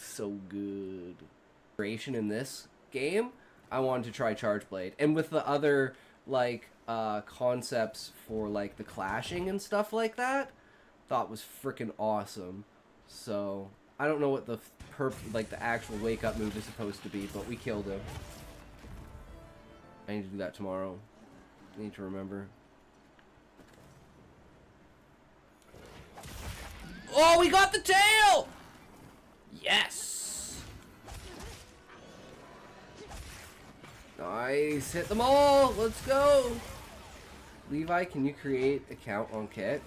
so good. Creation in this game, I wanted to try Charge Blade, and with the other like concepts for like the clashing and stuff like that, thought was freaking awesome. So I don't know what the like the actual wake up move is supposed to be, but we killed him. I need to do that tomorrow. I need to remember. Oh, we got the tail! Yes! Nice, hit them all, let's go! Levi, can you create a count on kick?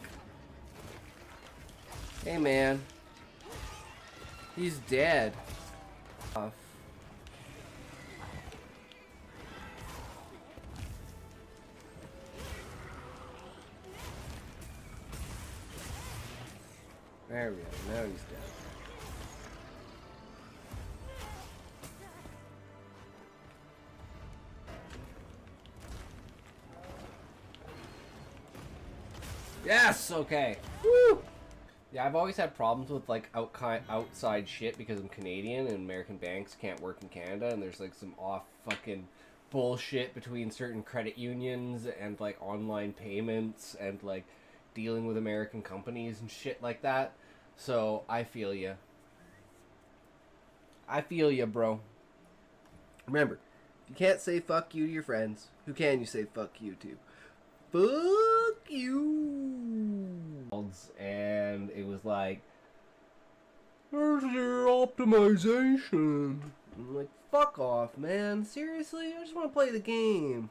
Hey man. He's dead. Off. There we go, now he's dead. Yes, okay. Woo! Yeah, I've always had problems with like outside shit because I'm Canadian and American banks can't work in Canada, and there's like some off fucking bullshit between certain credit unions and like online payments and like dealing with American companies and shit like that. So I feel ya. I feel ya, bro. Remember, if you can't say fuck you to your friends, who can you say fuck you to? Fuck you. And it was like, where's your optimization? I'm like, fuck off, man. Seriously? I just want to play the game.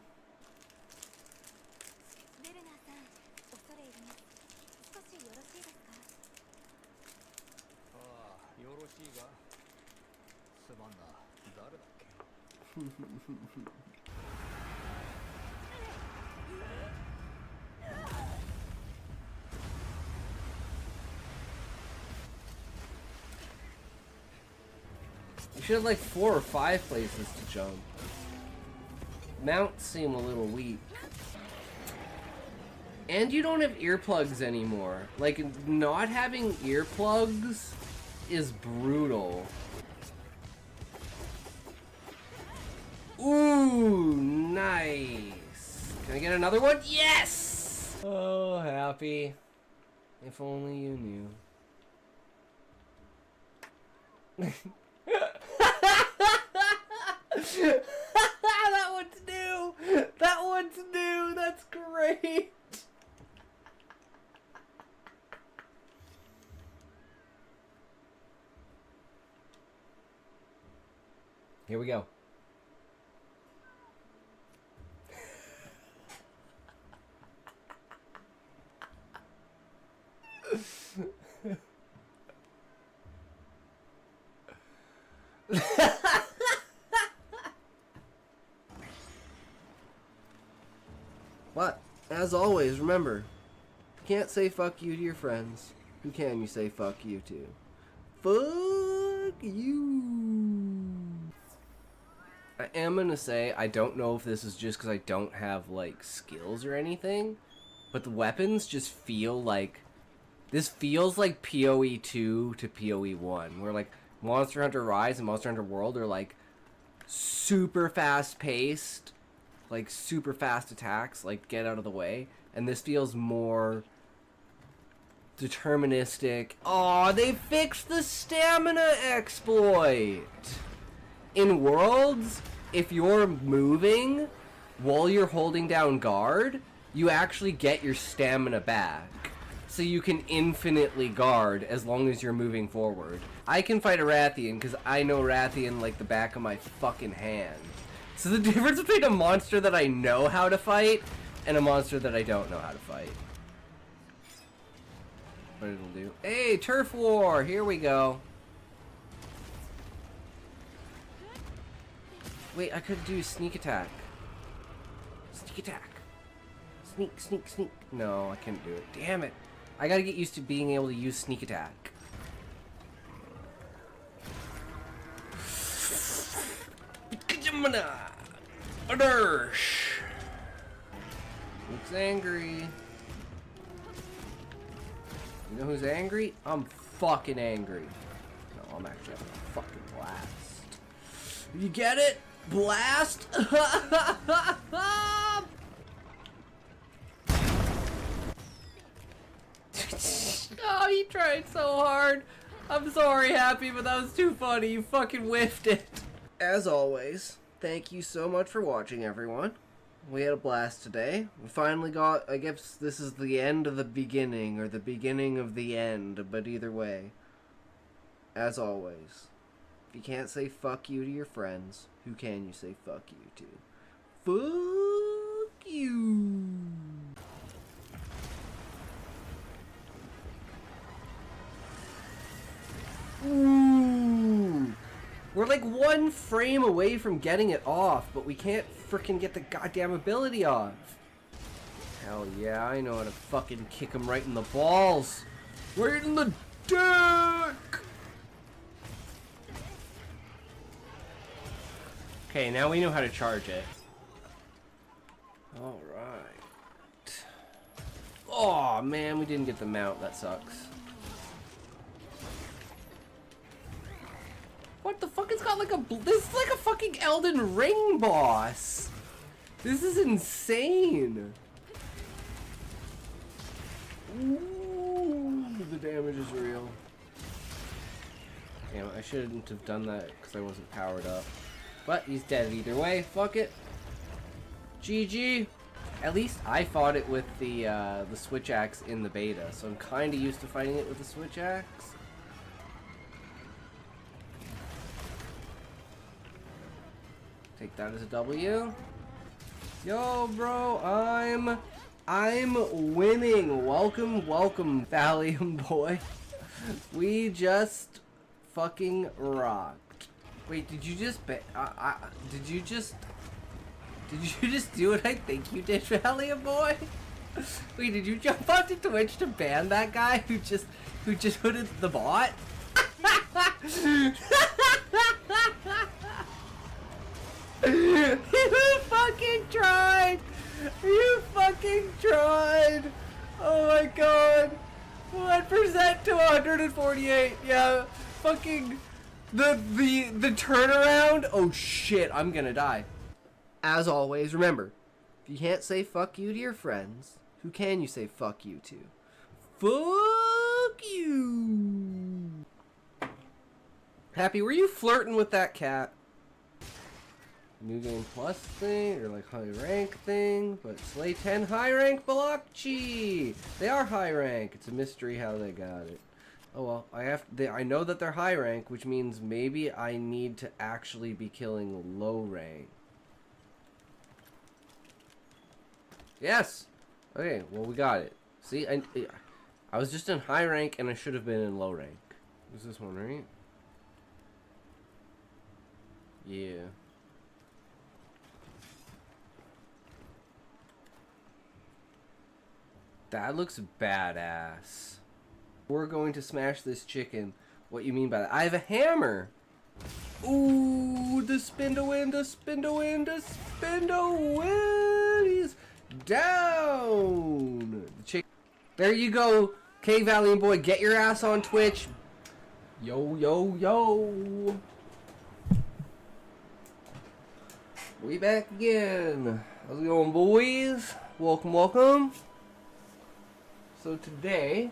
You should have like 4 or 5 places to jump. Mounts seem a little weak. And you don't have earplugs anymore. Like, not having earplugs is brutal. Ooh, nice. Can I get another one? Yes! Oh, happy. If only you knew. That one's new! That one's new! That's great! Here we go. But, as always, remember, you can't say fuck you to your friends. Who can you say fuck you to? Fuck you. I am gonna say, I don't know if this is just because I don't have, like, skills or anything, but the weapons just feel like... This feels like PoE 2 to PoE 1, where, like, Monster Hunter Rise and Monster Hunter World are, like, super fast-paced, like, super fast attacks, like, get out of the way, and this feels more deterministic. Aw, they fixed the stamina exploit! In Worlds, if you're moving while you're holding down guard, you actually get your stamina back. So you can infinitely guard as long as you're moving forward. I can fight a Rathian because I know Rathian like the back of my fucking hand. So the difference between a monster that I know how to fight and a monster that I don't know how to fight. What it'll do. Hey, Turf War! Here we go. Wait, I could do sneak attack. Sneak attack. Sneak, sneak, sneak. No, I can't do it. Damn it. I gotta get used to being able to use sneak attack. Looks angry. You know who's angry? I'm fucking angry. No, I'm actually having a fucking blast. You get it? Blast? Oh, he tried so hard. I'm sorry, Happy, but that was too funny. You fucking whiffed it. As always, thank you so much for watching, everyone. We had a blast today. We finally got, I guess this is the end of the beginning, or the beginning of the end, but either way. As always, if you can't say fuck you to your friends, who can you say fuck you to? Fuck you! Ooh! We're like one frame away from getting it off, but we can't frickin' get the goddamn ability off. Hell yeah, I know how to fucking kick him right in the balls. Right in the dick! Okay, now we know how to charge it. Alright. Oh man, we didn't get the mount. That sucks. What the fuck? It's got like a... This is like a fucking Elden Ring boss. This is insane. Ooh, the damage is real. Damn, I shouldn't have done that because I wasn't powered up. But he's dead either way. Fuck it. GG. At least I fought it with the switch axe in the beta, so I'm kind of used to fighting it with the switch axe. Take that as a W. Yo, bro, I'm winning. Welcome, welcome, Valium boy. We just fucking rocked. Wait, did you just did you just do what I think you did, Valium boy? Wait, did you jump onto Twitch to ban that guy who just hooded the bot? You fucking tried! You fucking tried! Oh my god! 1% to 148. Yeah, fucking the turnaround. Oh shit! I'm gonna die. As always, remember, if you can't say fuck you to your friends, who can you say fuck you to? Fuck you! Happy, were you flirting with that cat? New game plus thing, or like high rank thing, but Slay 10 high rank Balochi! They are high rank. It's a mystery how they got it. Oh well, I know that they're high rank, which means maybe I need to actually be killing low rank. Yes! Okay, well we got it. See, I was just in high rank and I should have been in low rank. Is this one right? Yeah. That looks badass. We're going to smash this chicken. What you mean by that? I have a hammer! Ooh, the spin to win, the spin to win, the spin to win! He's down! The chicken. There you go, K-Valiant boy. Get your ass on Twitch. Yo, yo, yo. We back again. How's it going, boys? Welcome, welcome. So today,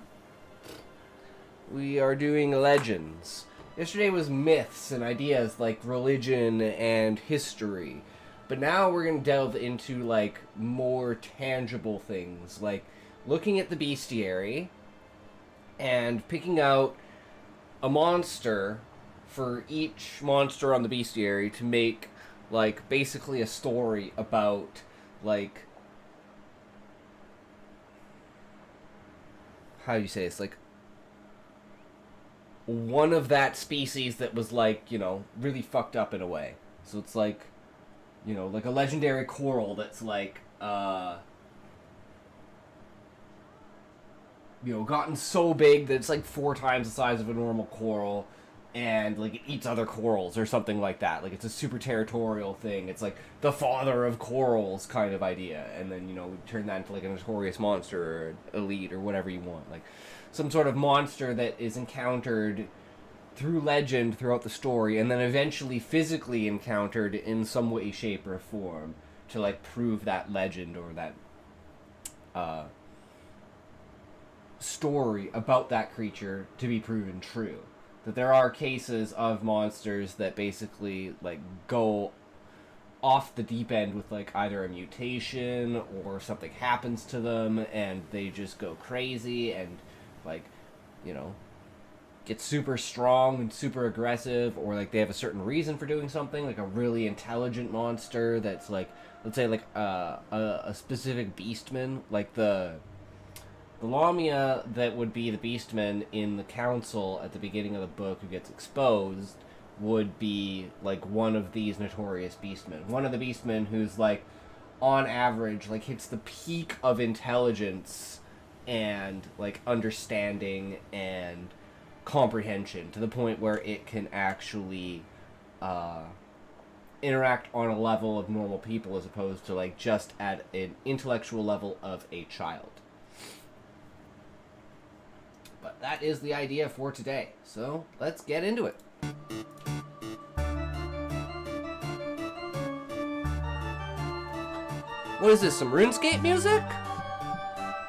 we are doing legends. Yesterday was myths and ideas like religion and history. But now we're going to delve into like more tangible things, like looking at the bestiary and picking out a monster for each monster on the bestiary to make like basically a story about like, how do you say this, like one of that species that was like, you know, really fucked up in a way. So it's like, you know, like a legendary coral that's like you know, gotten so big that it's like 4 times the size of a normal coral, and like it eats other corals or something like that. Like it's a super territorial thing. It's like the father of corals kind of idea, and then, you know, we turn that into like a notorious monster or elite or whatever you want, like some sort of monster that is encountered through legend throughout the story, and then eventually physically encountered in some way, shape, or form to like prove that legend or that story about that creature to be proven true. That there are cases of monsters that basically like go off the deep end with like either a mutation or something happens to them and they just go crazy and like, you know, get super strong and super aggressive, or like they have a certain reason for doing something, like a really intelligent monster that's like, let's say like a specific beastman, like the Lamia that would be the beastman in the council at the beginning of the book who gets exposed would be like one of these notorious beastmen. One of the beastmen who's like on average like hits the peak of intelligence and like understanding and comprehension to the point where it can actually interact on a level of normal people as opposed to like just at an intellectual level of a child. But that is the idea for today, so let's get into it. What is this, some RuneScape music?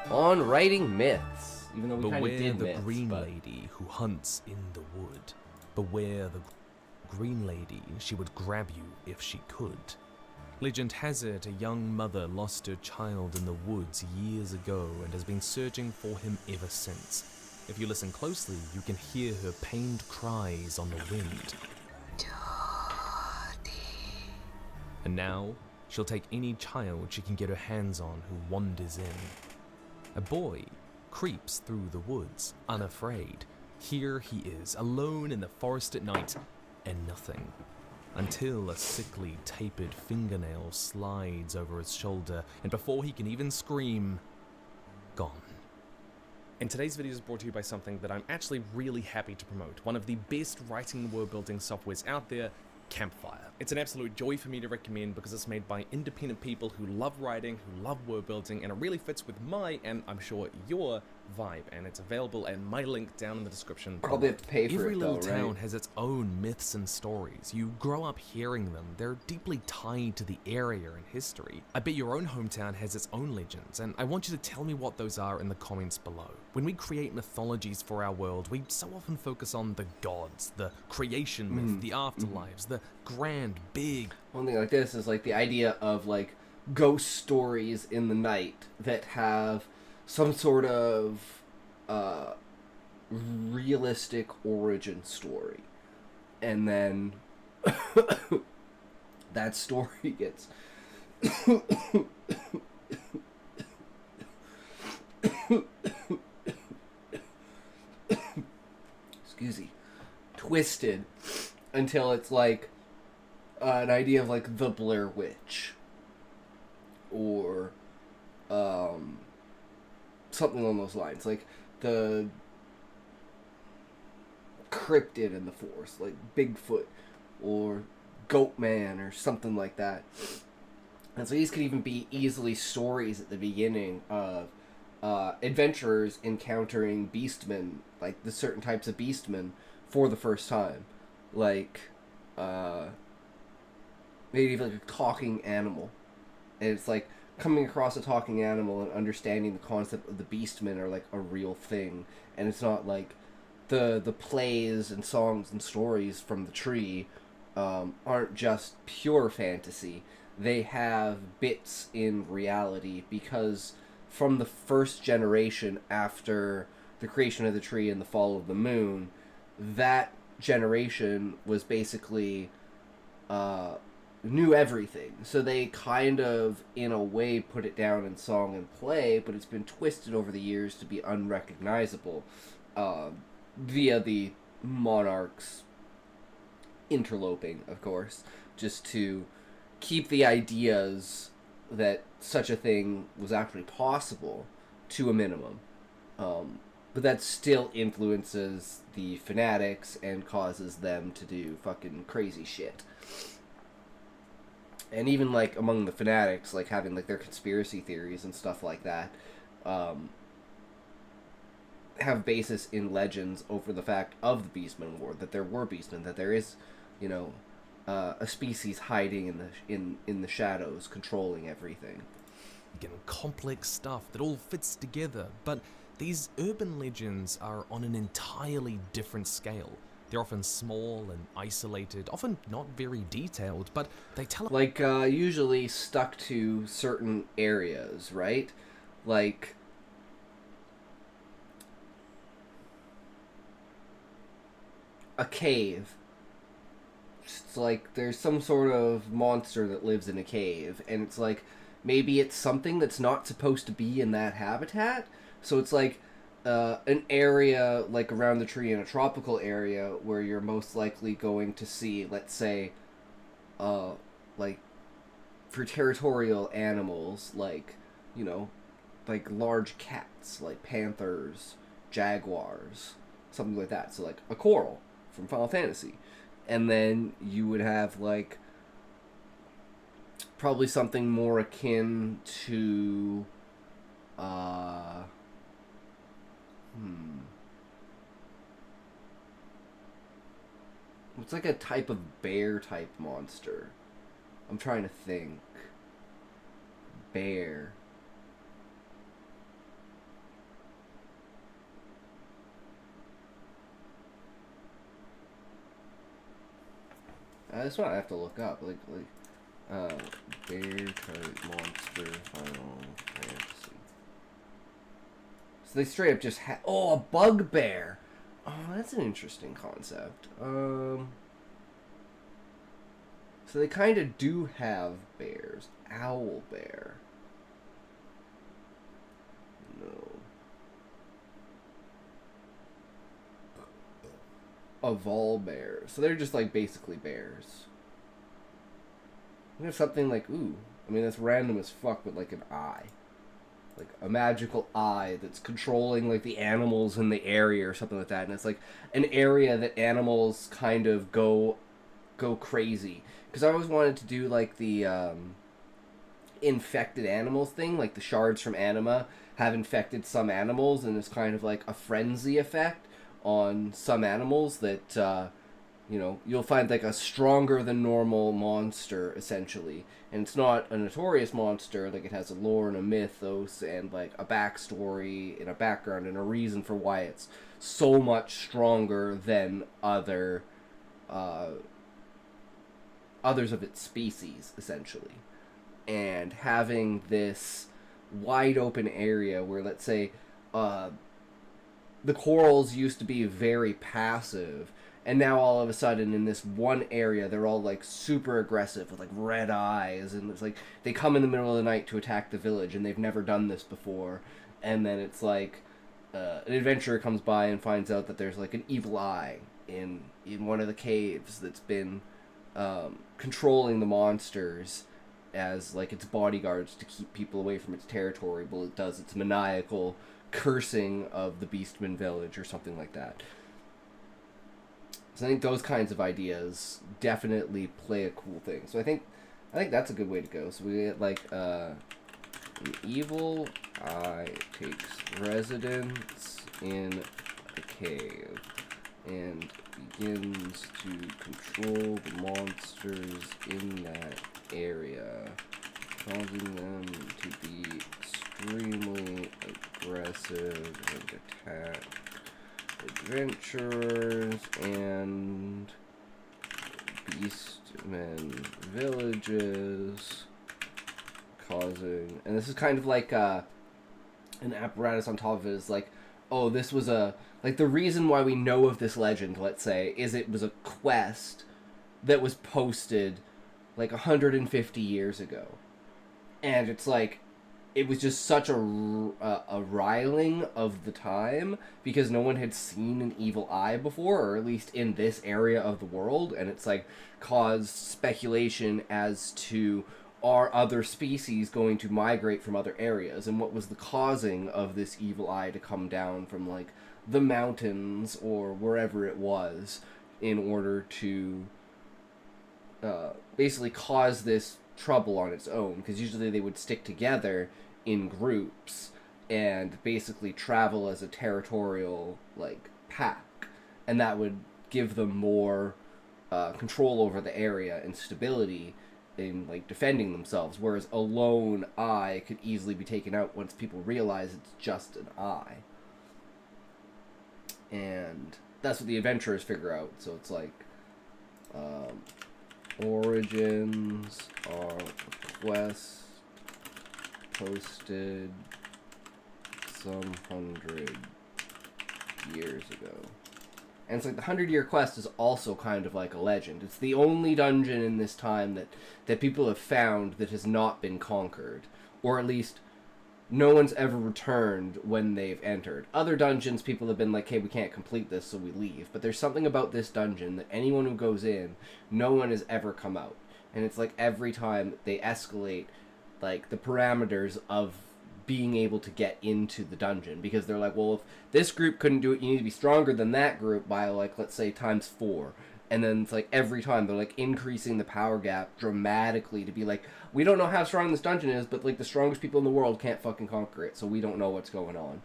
On writing myths. Even though we kind of did the myths, green lady who hunts in the wood. Beware the green lady, she would grab you if she could. Legend has it a young mother lost her child in the woods years ago and has been searching for him ever since. If you listen closely, you can hear her pained cries on the wind. And now, she'll take any child she can get her hands on who wanders in. A boy creeps through the woods, unafraid. Here he is, alone in the forest at night, and nothing. Until a sickly, tapered fingernail slides over his shoulder, and before he can even scream, gone. And today's video is brought to you by something that I'm actually really happy to promote. One of the best writing and world building softwares out there, Campfire. It's an absolute joy for me to recommend because it's made by independent people who love writing, who love world building, and it really fits with my, and I'm sure your, vibe, and it's available at my link down in the description. Probably have to pay for Every it little though, town right? has its own myths and stories. You grow up hearing them. They're deeply tied to the area and history. I bet your own hometown has its own legends, and I want you to tell me what those are in the comments below. When we create mythologies for our world, we so often focus on the gods, the creation myth, the afterlives, the grand, big... One thing like this is like the idea of like ghost stories in the night that have some sort of realistic origin story, and then that story gets excuse me, twisted until it's like an idea of like the Blair Witch or something along those lines, like the cryptid in the forest, like Bigfoot or Goatman or something like that. And so these could even be easily stories at the beginning of adventurers encountering beastmen, like the certain types of beastmen for the first time, like maybe even like a talking animal, and it's like coming across a talking animal and understanding the concept of the beastmen are like a real thing, and it's not like the plays and songs and stories from the tree aren't just pure fantasy. They have bits in reality, because from the first generation after the creation of the tree and the fall of the moon, that generation was basically knew everything. So they kind of, in a way, put it down in song and play, but it's been twisted over the years to be unrecognizable via the monarchs interloping, of course, just to keep the ideas that such a thing was actually possible to a minimum. But that still influences the fanatics and causes them to do fucking crazy shit. And even, like, among the fanatics, like, having, like, their conspiracy theories and stuff like that, have basis in legends over the fact of the Beastmen War, that there were Beastmen, that there is, you know, a species hiding in the shadows, controlling everything. Again, complex stuff that all fits together, but these urban legends are on an entirely different scale. They're often small and isolated, often not very detailed, but they tell Like, usually stuck to certain areas, right? Like, a cave. It's like there's some sort of monster that lives in a cave, and it's like maybe it's something that's not supposed to be in that habitat. So it's like an area like around the tree in a tropical area where you're most likely going to see, let's say, like for territorial animals, like, you know, like large cats, like panthers, jaguars, something like that. So like a coral from Final Fantasy. And then you would have like probably something more akin to it's like a type of bear type monster. I'm trying to think. Bear. That's what I have to look up. Bear type monster Final Fantasy. So they straight up just had. Oh, a bugbear. Oh, that's an interesting concept. So they kind of do have bears. Owl bear. No. A vol bear. So they're just like basically bears. We have something like, ooh, I mean that's random as fuck, but like an eye. Like a magical eye that's controlling like the animals in the area or something like that. And it's like an area that animals kind of go crazy. Because I always wanted to do like the infected animals thing, like the shards from anima have infected some animals, and it's kind of like a frenzy effect on some animals that you know, you'll find like a stronger than normal monster essentially, and it's not a notorious monster. Like it has a lore and a mythos and like a backstory and a background and a reason for why it's so much stronger than others of its species essentially. And having this wide open area where, let's say, the corals used to be very passive, and now all of a sudden in this one area they're all like super aggressive with like red eyes, and it's like they come in the middle of the night to attack the village, and they've never done this before. And then it's like an adventurer comes by and finds out that there's like an evil eye in one of the caves that's been controlling the monsters as like its bodyguards to keep people away from its territory, but it does its maniacal cursing of the Beastman village or something like that. So I think those kinds of ideas definitely play a cool thing. So I think that's a good way to go. So we get like an evil eye takes residence in a cave and begins to control the monsters in that area, causing them to be extremely aggressive and attack adventurers and beastmen villages, causing... And this is kind of like an apparatus on top of it is like, oh, this was a... Like, the reason why we know of this legend, let's say, is it was a quest that was posted, like, 150 years ago. And it's like, it was just such a riling of the time, because no one had seen an evil eye before, or at least in this area of the world, and it's, like, caused speculation as to, are other species going to migrate from other areas, and what was the causing of this evil eye to come down from, like, the mountains or wherever it was in order to basically cause this trouble on its own, because usually they would stick together in groups and basically travel as a territorial, like, pack. And that would give them more control over the area and stability in, like, defending themselves, whereas a lone eye could easily be taken out once people realize it's just an eye. And that's what the adventurers figure out. So it's like, origins are a quest posted some 100 years ago. And it's like the 100-year quest is also kind of like a legend. It's the only dungeon in this time that people have found that has not been conquered. Or at least no one's ever returned when they've entered. Other dungeons, people have been like, hey, we can't complete this, so we leave. But there's something about this dungeon that anyone who goes in, no one has ever come out. And it's like every time they escalate, like, the parameters of being able to get into the dungeon, because they're like, well, if this group couldn't do it, you need to be stronger than that group by, like, let's say times 4. And then it's like every time they're like increasing the power gap dramatically to be like, we don't know how strong this dungeon is, but like the strongest people in the world can't fucking conquer it, so we don't know what's going on.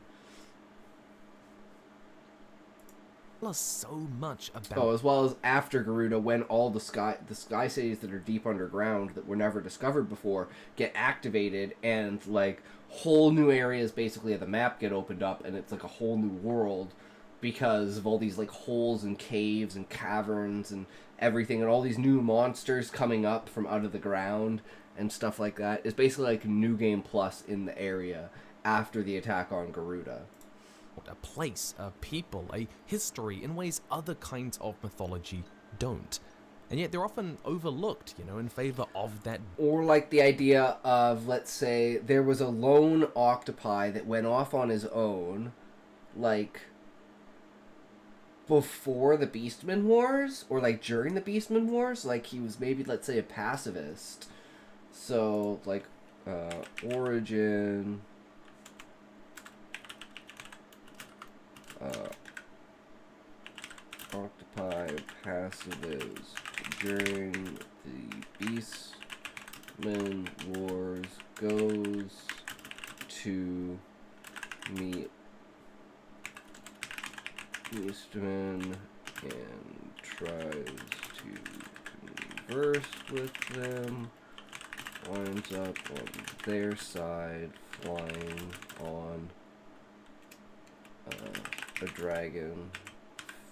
Plus so much about... Oh, as well as after Garuda, when all the sky cities that are deep underground that were never discovered before get activated, and like whole new areas basically of the map get opened up, and it's like a whole new world because of all these like holes and caves and caverns and everything, and all these new monsters coming up from out of the ground and stuff like that. It's basically like New Game Plus in the area after the attack on Garuda. A place, a people, a history in ways other kinds of mythology don't. And yet they're often overlooked, you know, in favor of that. Or like the idea of, let's say, there was a lone octopi that went off on his own, like, before the Beastmen Wars, or like during the Beastmen Wars, like he was maybe, let's say, a pacifist. So, like, origin... octopi pacifist during the Beastmen Wars goes to meet Beastmen and tries to converse with them, winds up on their side, flying on a dragon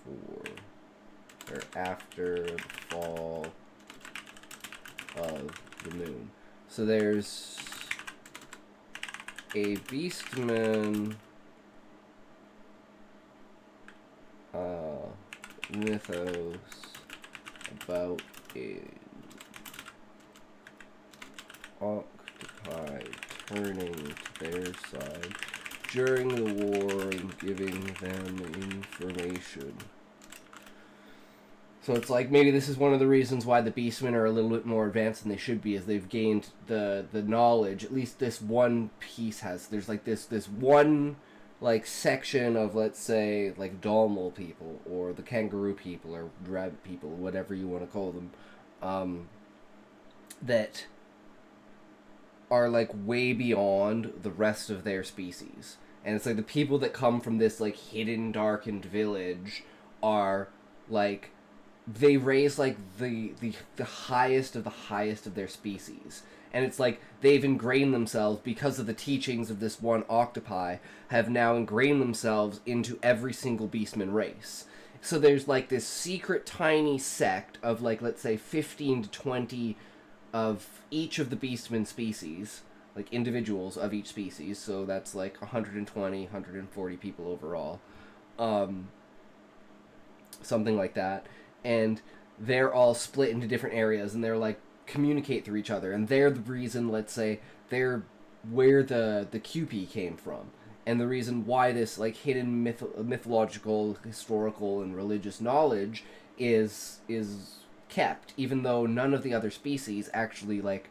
for, or after the fall of the moon. So there's a Beastman mythos about a octopi turning to their side during the war and giving them information. So it's like maybe this is one of the reasons why the Beastmen are a little bit more advanced than they should be, is they've gained the knowledge. At least this one piece has. There's like this one like section of, let's say, like Dalmal people or the kangaroo people or rabbit people, whatever you want to call them, that are like way beyond the rest of their species. And it's like the people that come from this like hidden, darkened village are like, they raise like the highest of their species. And it's like they've ingrained themselves, because of the teachings of this one octopi, have now ingrained themselves into every single Beastman race. So there's like this secret tiny sect of like, let's say 15 to 20 of each of the Beastman species, like individuals of each species. So that's like 120, 140 people overall. Something like that. And they're all split into different areas, and they're like communicate through each other, and they're the reason, let's say, they're where the QP came from, and the reason why this like hidden mythological, historical, and religious knowledge is kept, even though none of the other species actually like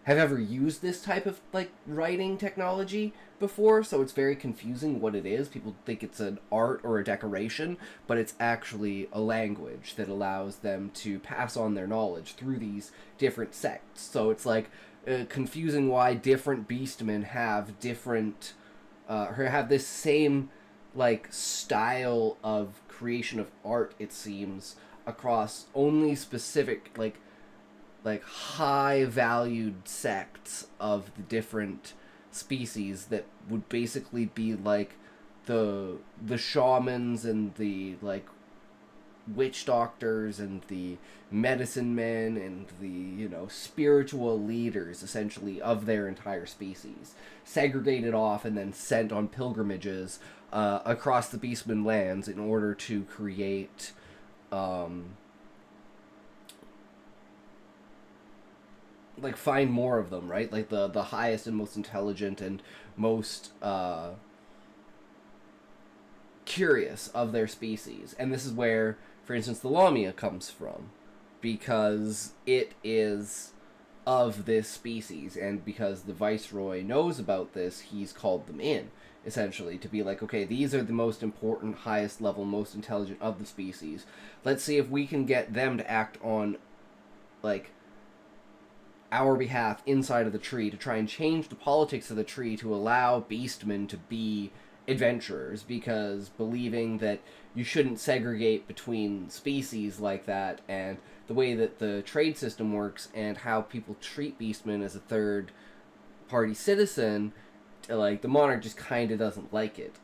have ever used this type of like writing technology before. So it's very confusing what it is. People think it's an art or a decoration, but it's actually a language that allows them to pass on their knowledge through these different sects. So it's like confusing why different Beastmen have different or have this same like style of creation of art, it seems, across only specific like high valued sects of the different species that would basically be like the shamans and the like witch doctors and the medicine men and the, you know, spiritual leaders essentially of their entire species, segregated off and then sent on pilgrimages across the Beastman lands in order to create like find more of them, right? Like the highest and most intelligent and most curious of their species. And this is where, for instance, the Lamia comes from, because it is of this species, and because the Viceroy knows about this, he's called them in, essentially, to be like, okay, these are the most important, highest level, most intelligent of the species. Let's see if we can get them to act on, like, our behalf inside of the tree to try and change the politics of the tree to allow beastmen to be adventurers, because believing that you shouldn't segregate between species like that, and the way that the trade system works and how people treat beastmen as a third party citizen, like the monarch just kind of doesn't like it,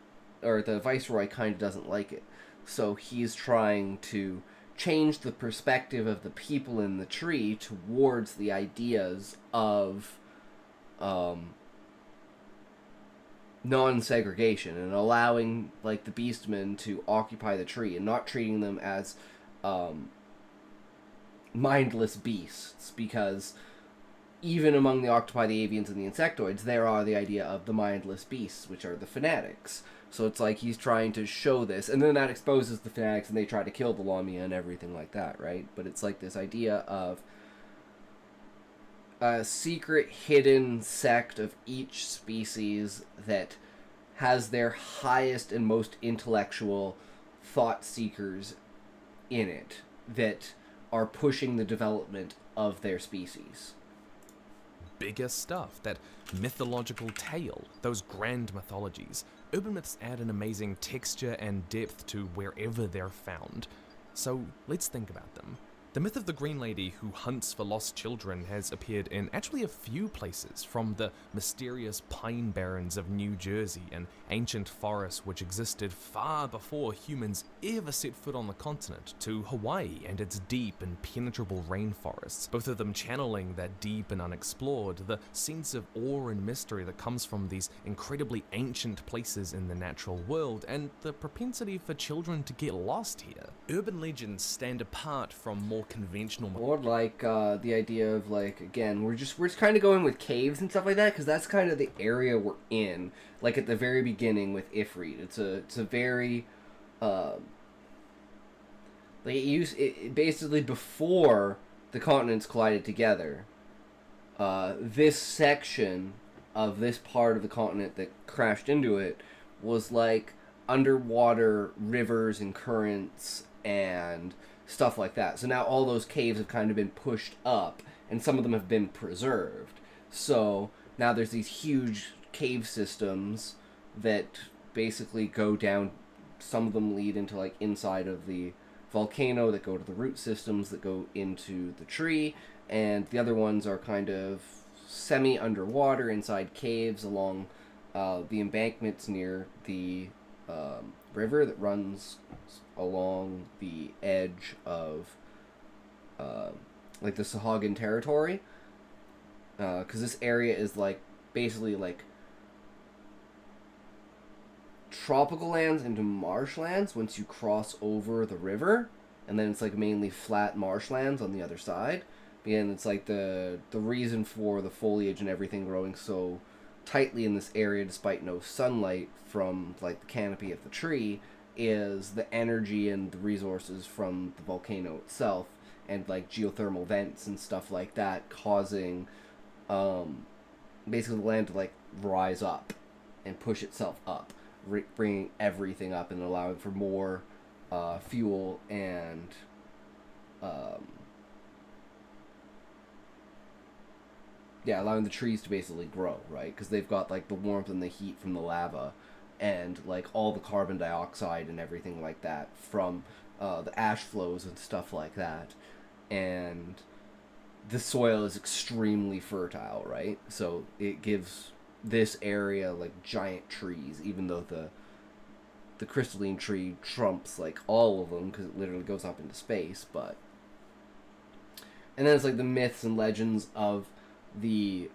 or the viceroy kind of doesn't like it. So he's trying to change the perspective of the people in the tree towards the ideas of non-segregation, and allowing like the beastmen to occupy the tree and not treating them as mindless beasts, because even among the octopi, the avians, and the insectoids, there are the idea of the mindless beasts, which are the fanatics. So it's like he's trying to show this, and then that exposes the fanatics, and they try to kill the Lamia and everything like that, right? But it's like this idea of a secret, hidden sect of each species that has their highest and most intellectual thought seekers in it that are pushing the development of their species. Bigger stuff, that mythological tale, those grand mythologies. Urban myths add an amazing texture and depth to wherever they're found. So let's think about them. The myth of the Green Lady who hunts for lost children has appeared in actually a few places, from the mysterious pine barrens of New Jersey, an ancient forest which existed far before humans ever set foot on the continent, to Hawaii and its deep and penetrable rainforests, both of them channeling that deep and unexplored, the sense of awe and mystery that comes from these incredibly ancient places in the natural world, and the propensity for children to get lost here. Urban legends stand apart from more conventional. Or like the idea of like, again, we're just kind of going with caves and stuff like that, because that's kind of the area we're in. Like at the very beginning with Ifrit, it's a very like it basically before the continents collided together. This section of this part of the continent that crashed into it was like underwater rivers and currents and stuff like that. So now all those caves have kind of been pushed up, and some of them have been preserved. So now there's these huge cave systems that basically go down. Some of them lead into like inside of the volcano, that go to the root systems that go into the tree, and the other ones are kind of semi-underwater inside caves along the embankments near the river that runs along the edge of like the Sahuagin territory, because this area is like basically like tropical lands into marshlands once you cross over the river, and then it's like mainly flat marshlands on the other side. And it's like the reason for the foliage and everything growing so tightly in this area despite no sunlight from like the canopy of the tree is the energy and the resources from the volcano itself, and like geothermal vents and stuff like that, causing basically the land to like rise up and push itself up, bringing everything up and allowing for more fuel and Yeah, allowing the trees to basically grow, right? Because they've got like the warmth and the heat from the lava, and like all the carbon dioxide and everything like that from the ash flows and stuff like that, and the soil is extremely fertile, right? So it gives this area like giant trees, even though the crystalline tree trumps like all of them because it literally goes up into space. But and then it's like the myths and legends of the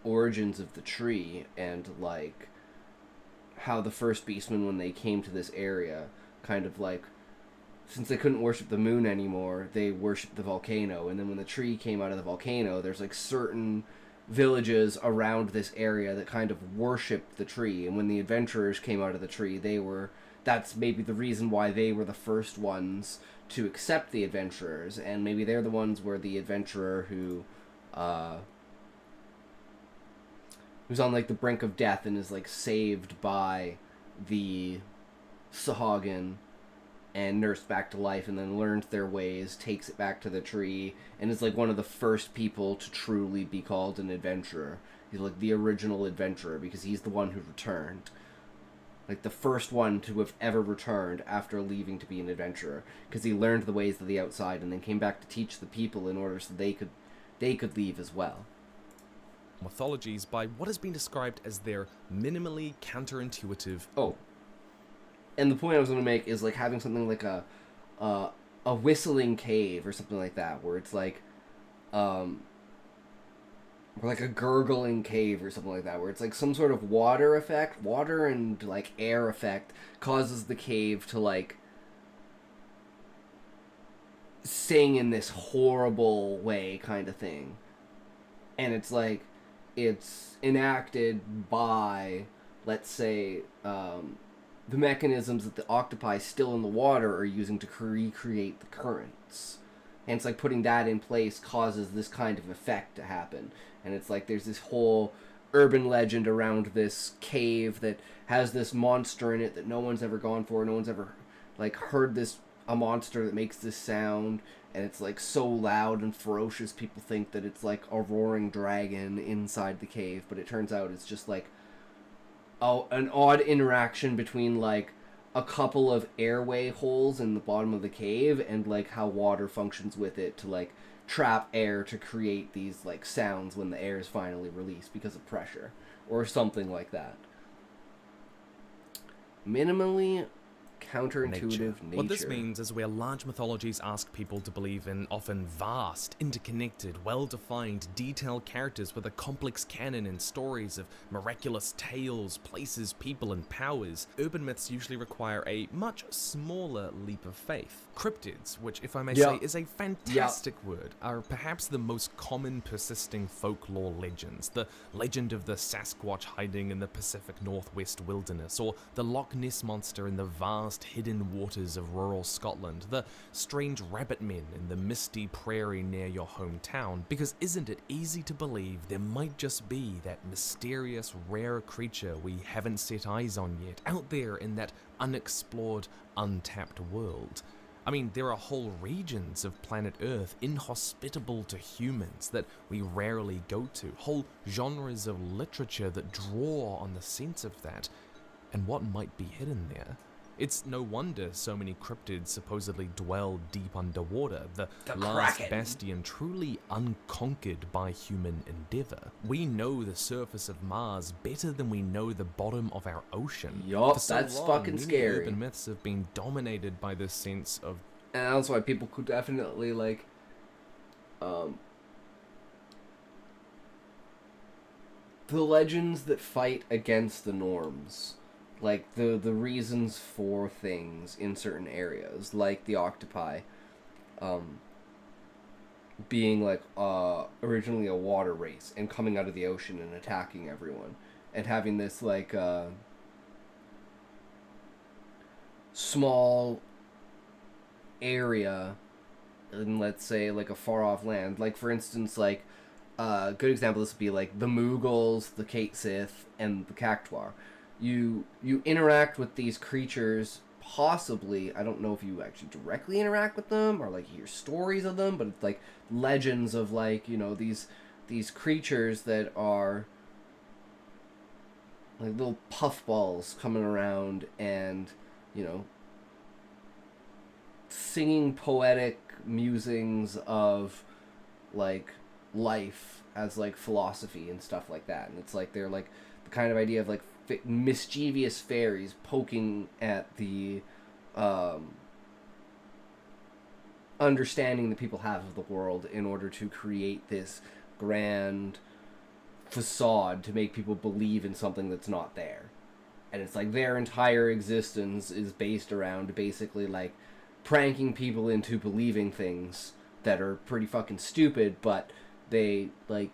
origins of the tree, and like how the first beastmen, when they came to this area, kind of like, since they couldn't worship the moon anymore, they worshipped the volcano. And then when the tree came out of the volcano, there's like certain villages around this area that kind of worshipped the tree. And when the adventurers came out of the tree, that's maybe the reason why they were the first ones to accept the adventurers. And maybe they're the ones where the adventurer who's on like the brink of death and is like saved by the Sahagin and nursed back to life, and then learns their ways, takes it back to the tree, and is like one of the first people to truly be called an adventurer. He's like the original adventurer because he's the one who returned. Like the first one to have ever returned after leaving to be an adventurer, because he learned the ways of the outside and then came back to teach the people in order so they could leave as well. Mythologies by what has been described as their minimally counterintuitive. Oh. And the point I was going to make is like having something like a whistling cave or something like that, where it's like or like a gurgling cave or something like that, where it's like some sort of water and like air effect causes the cave to like sing in this horrible way kind of thing. And it's like it's enacted by, let's say, the mechanisms that the octopi still in the water are using to recreate the currents. And it's like putting that in place causes this kind of effect to happen. And it's like there's this whole urban legend around this cave that has this monster in it that no one's ever gone for. No one's ever like heard a monster that makes this sound. And it's like so loud and ferocious, people think that it's like a roaring dragon inside the cave. But it turns out it's just like an odd interaction between like a couple of airway holes in the bottom of the cave and like how water functions with it to like trap air to create these like sounds when the air is finally released because of pressure or something like that. Minimally counterintuitive nature. What this means is where large mythologies ask people to believe in often vast, interconnected, well-defined, detailed characters with a complex canon and stories of miraculous tales, places, people, and powers. Urban myths usually require a much smaller leap of faith. Cryptids, which, if I may say, is a fantastic word, are perhaps the most common persisting folklore legends. The legend of the Sasquatch hiding in the Pacific Northwest wilderness, or the Loch Ness monster in the vast hidden waters of rural Scotland, the strange rabbit men in the misty prairie near your hometown, because isn't it easy to believe there might just be that mysterious rare creature we haven't set eyes on yet, out there in that unexplored, untapped world? I mean, there are whole regions of planet Earth inhospitable to humans that we rarely go to, whole genres of literature that draw on the sense of that, and what might be hidden there. It's no wonder so many cryptids supposedly dwell deep underwater, the last Kraken. bastion truly unconquered by human endeavor. We know the surface of Mars better than we know the bottom of our ocean. Yup, For so that's long, fucking many scary. urban myths have been dominated by this sense of... And that's why people could definitely like the legends that fight against the norms, like the reasons for things in certain areas, like the octopi being like originally a water race and coming out of the ocean and attacking everyone, and having this like small area in, let's say, like a far off land. Like for instance, like a good example of this would be like the Mughals, the Kate Sith, and the Cactuar. You interact with these creatures, possibly, I don't know if you actually directly interact with them or like hear stories of them, but it's like legends of like, you know, these these creatures that are like little puffballs coming around and, you know, singing poetic musings of like life as like philosophy and stuff like that. And it's like they're like the kind of idea of like mischievous fairies poking at the understanding that people have of the world in order to create this grand facade to make people believe in something that's not there. And it's like their entire existence is based around basically like pranking people into believing things that are pretty fucking stupid, but they like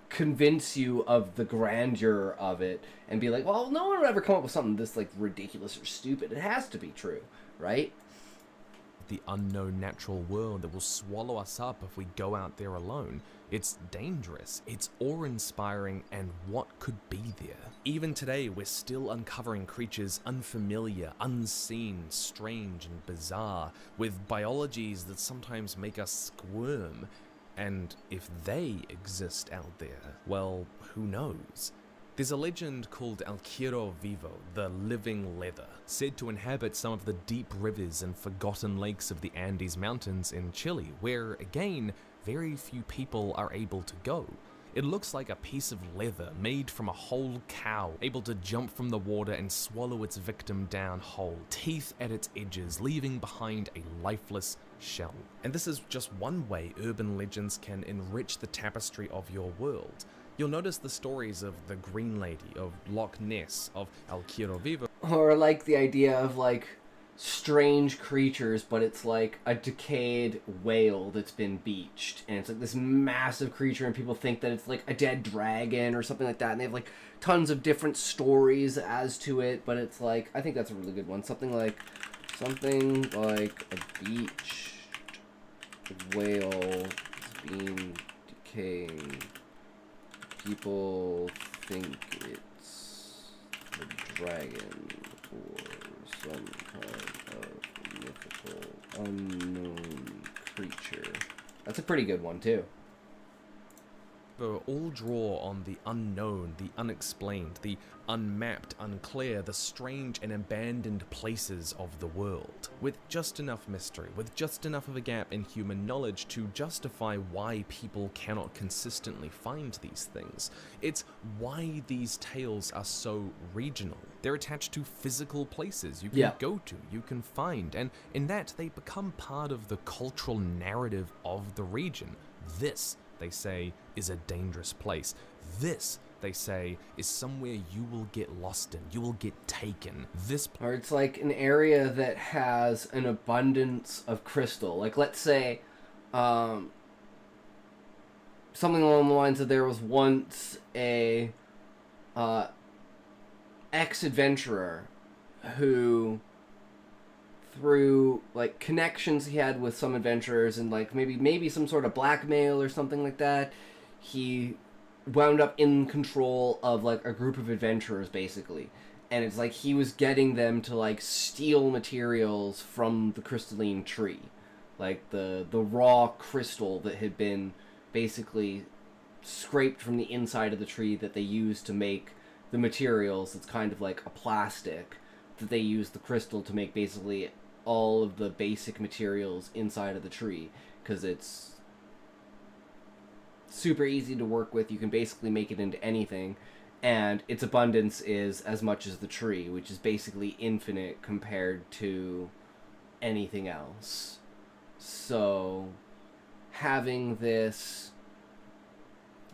convince you of the grandeur of it and be like, well, no one would ever come up with something this like ridiculous or stupid. It has to be true, right? The unknown natural world that will swallow us up if we go out there alone. It's dangerous, it's awe-inspiring, and what could be there? Even today, we're still uncovering creatures unfamiliar, unseen, strange, and bizarre, with biologies that sometimes make us squirm. And if they exist out there, well, who knows? There's a legend called El Quiero Vivo, the living leather, said to inhabit some of the deep rivers and forgotten lakes of the Andes Mountains in Chile, where, again, very few people are able to go. It looks like a piece of leather made from a whole cow, able to jump from the water and swallow its victim down whole, teeth at its edges, leaving behind a lifeless shell. And this is just one way urban legends can enrich the tapestry of your world. You'll notice the stories of the Green Lady, of Loch Ness, of El Quiero Vivo. Or like the idea of like strange creatures, but it's like a decayed whale that's been beached. And it's like this massive creature and people think that it's like a dead dragon or something like that. And they have like tons of different stories as to it. But it's like, I think that's a really good one. Something like a beached whale has been decaying. People think it's a dragon or some kind of mythical unknown creature. That's a pretty good one too. All draw on the unknown, the unexplained, the unmapped, unclear, the strange and abandoned places of the world, with just enough mystery, with just enough of a gap in human knowledge to justify why people cannot consistently find these things. It's why these tales are so regional. They're attached to physical places you can go to, you can find, and in that they become part of the cultural narrative of the region. This, they say, is a dangerous place. This, they say, is somewhere you will get lost in. You will get taken. Or it's like an area that has an abundance of crystal. Like, let's say, something along the lines of there was once a ex-adventurer who, through like connections he had with some adventurers and like maybe some sort of blackmail or something like that, he wound up in control of like a group of adventurers basically. And it's like he was getting them to like steal materials from the crystalline tree, like the raw crystal that had been basically scraped from the inside of the tree that they used to make the materials. It's kind of like a plastic that they use the crystal to make basically all of the basic materials inside of the tree, because it's super easy to work with. You can basically make it into anything, and its abundance is as much as the tree, which is basically infinite compared to anything else. So having this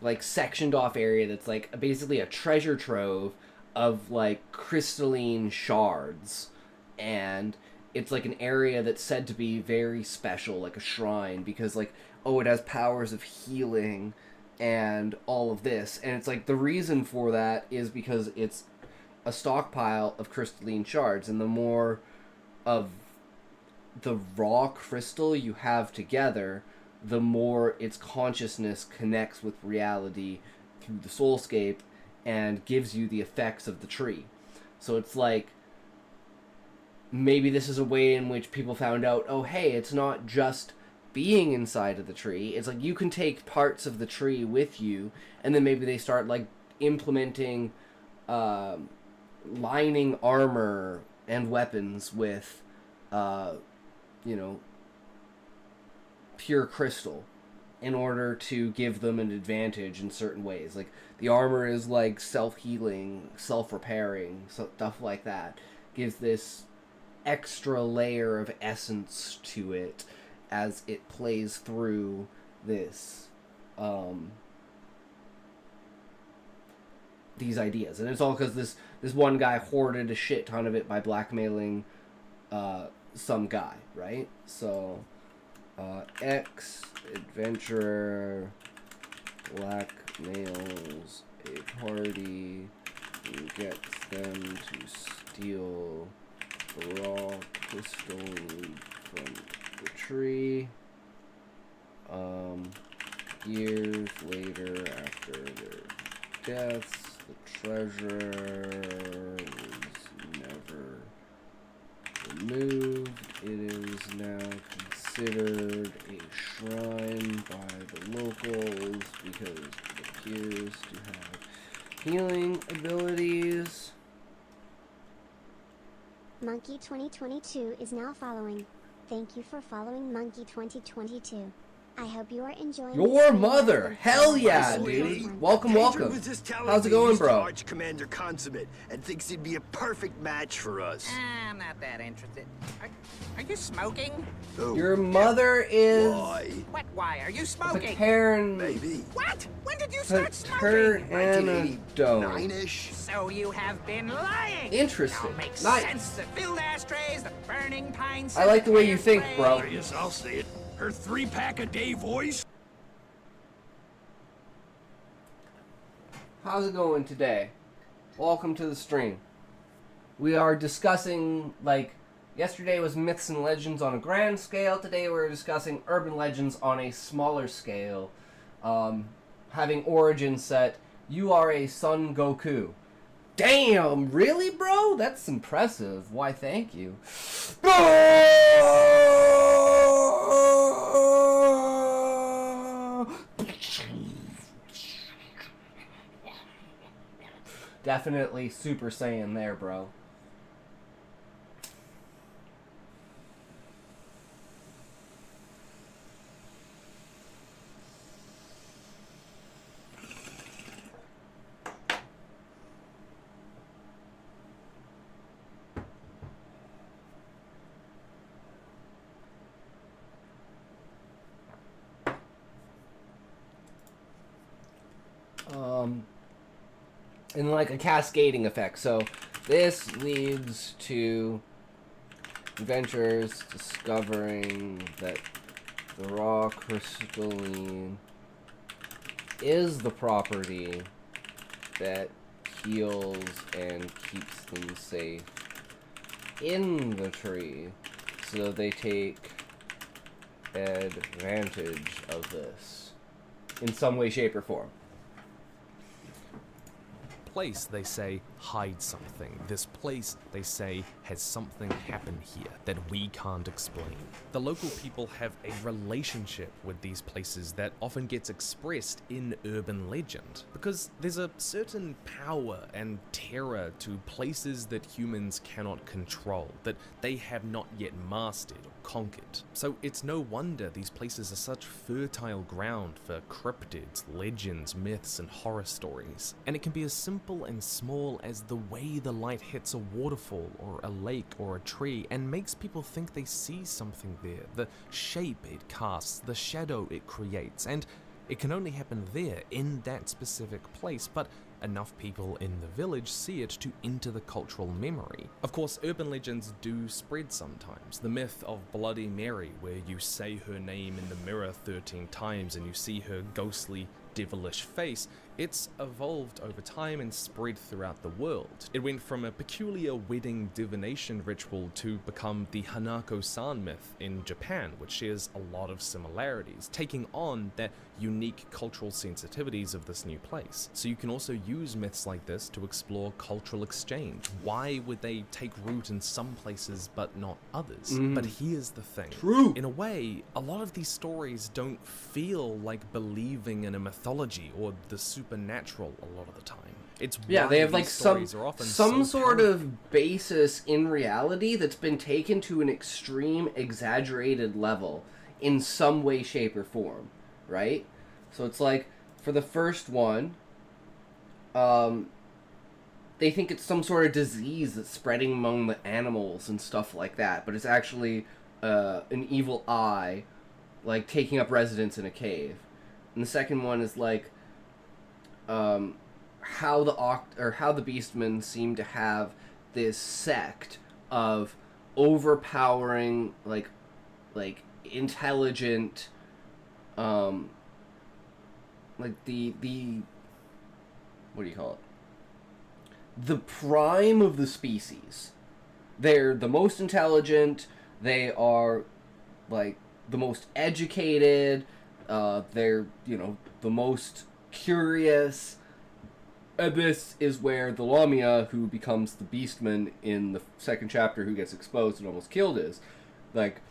like sectioned off area that's like basically a treasure trove of like crystalline shards, and it's like an area that's said to be very special, like a shrine, because like, oh, it has powers of healing and all of this. And it's like the reason for that is because it's a stockpile of crystalline shards, and the more of the raw crystal you have together, the more its consciousness connects with reality through the soulscape and gives you the effects of the tree. So it's like, maybe this is a way in which people found out, oh hey, it's not just being inside of the tree. It's like you can take parts of the tree with you, and then maybe they start like implementing lining armor and weapons with pure crystal in order to give them an advantage in certain ways. Like the armor is like self-healing, self-repairing, stuff like that. Gives this extra layer of essence to it as it plays through this these ideas. And it's all because this one guy hoarded a shit ton of it by blackmailing some guy, right? So X adventurer blackmails a party and gets them to steal the raw crystalline from the tree. Years later, after their deaths, the treasure was never removed. It is now considered a shrine by the locals because it appears to have healing abilities. Monkey 2022 is now following. Thank you for following Monkey 2022. I hope you are enjoying Your mother! Hell yeah, dude! Welcome, welcome. How's it going, bro? Arch Commander Consummate and thinks he'd be a perfect match for us. I'm not that interested. Are you smoking? Oh, Your mother is why? What? Why are you smoking? Maybe. What? When did you start smoking? Paternidome. 1989-ish? So you have been lying. Interesting. Now makes Nice. sense. The filled ashtrays, the burning pine. I like the way you think, bro. Yes, I'll say it. Her 3-pack-a-day voice. How's it going today? Welcome to the stream. We are discussing, like, yesterday was myths and legends on a grand scale. Today we're discussing urban legends on a smaller scale. Having origin set, you are a Son Goku. Damn, really, bro? That's impressive. Why, thank you. Definitely Super Saiyan there, bro. And like a cascading effect. So this leads to adventurers discovering that the raw crystalline is the property that heals and keeps them safe in the tree. So they take advantage of this in some way, shape, or form. Place, they say, hides something. This place, they say, has something happen here that we can't explain. The local people have a relationship with these places that often gets expressed in urban legend, because there's a certain power and terror to places that humans cannot control, that they have not yet mastered or conquered. So it's no wonder these places are such fertile ground for cryptids, legends, myths, and horror stories. And it can be as simple and small as the way the light hits a waterfall or a lake or a tree and makes people think they see something there, the shape it casts, the shadow it creates, and it can only happen there in that specific place, but enough people in the village see it to enter the cultural memory. Of course, urban legends do spread sometimes. The myth of Bloody Mary, where you say her name in the mirror 13 times and you see her ghostly, devilish face, It's evolved over time and spread throughout the world. It went from a peculiar wedding divination ritual to become the Hanako-san myth in Japan, which shares a lot of similarities, taking on the unique cultural sensitivities of this new place. So you can also use myths like this to explore cultural exchange. Why would they take root in some places but not others? But here's the thing. True. In a way, a lot of these stories don't feel like believing in a mythology or the supernatural a lot of the time. It's Yeah, why they have these like stories are often some so sort powerful. of basis in reality that's been taken to an extreme, exaggerated level in some way, shape, or form, right? So it's like for the first one, they think it's some sort of disease that's spreading among the animals and stuff like that, but it's actually an evil eye, like taking up residence in a cave. And the second one is like how the Beastmen seem to have this sect of overpowering, like intelligent, like the what do you call it? The prime of the species. They're the most intelligent. They are like the most educated. They're, you know, the most curious. And this is where the Lamia, who becomes the Beastman in the second chapter, who gets exposed and almost killed, is like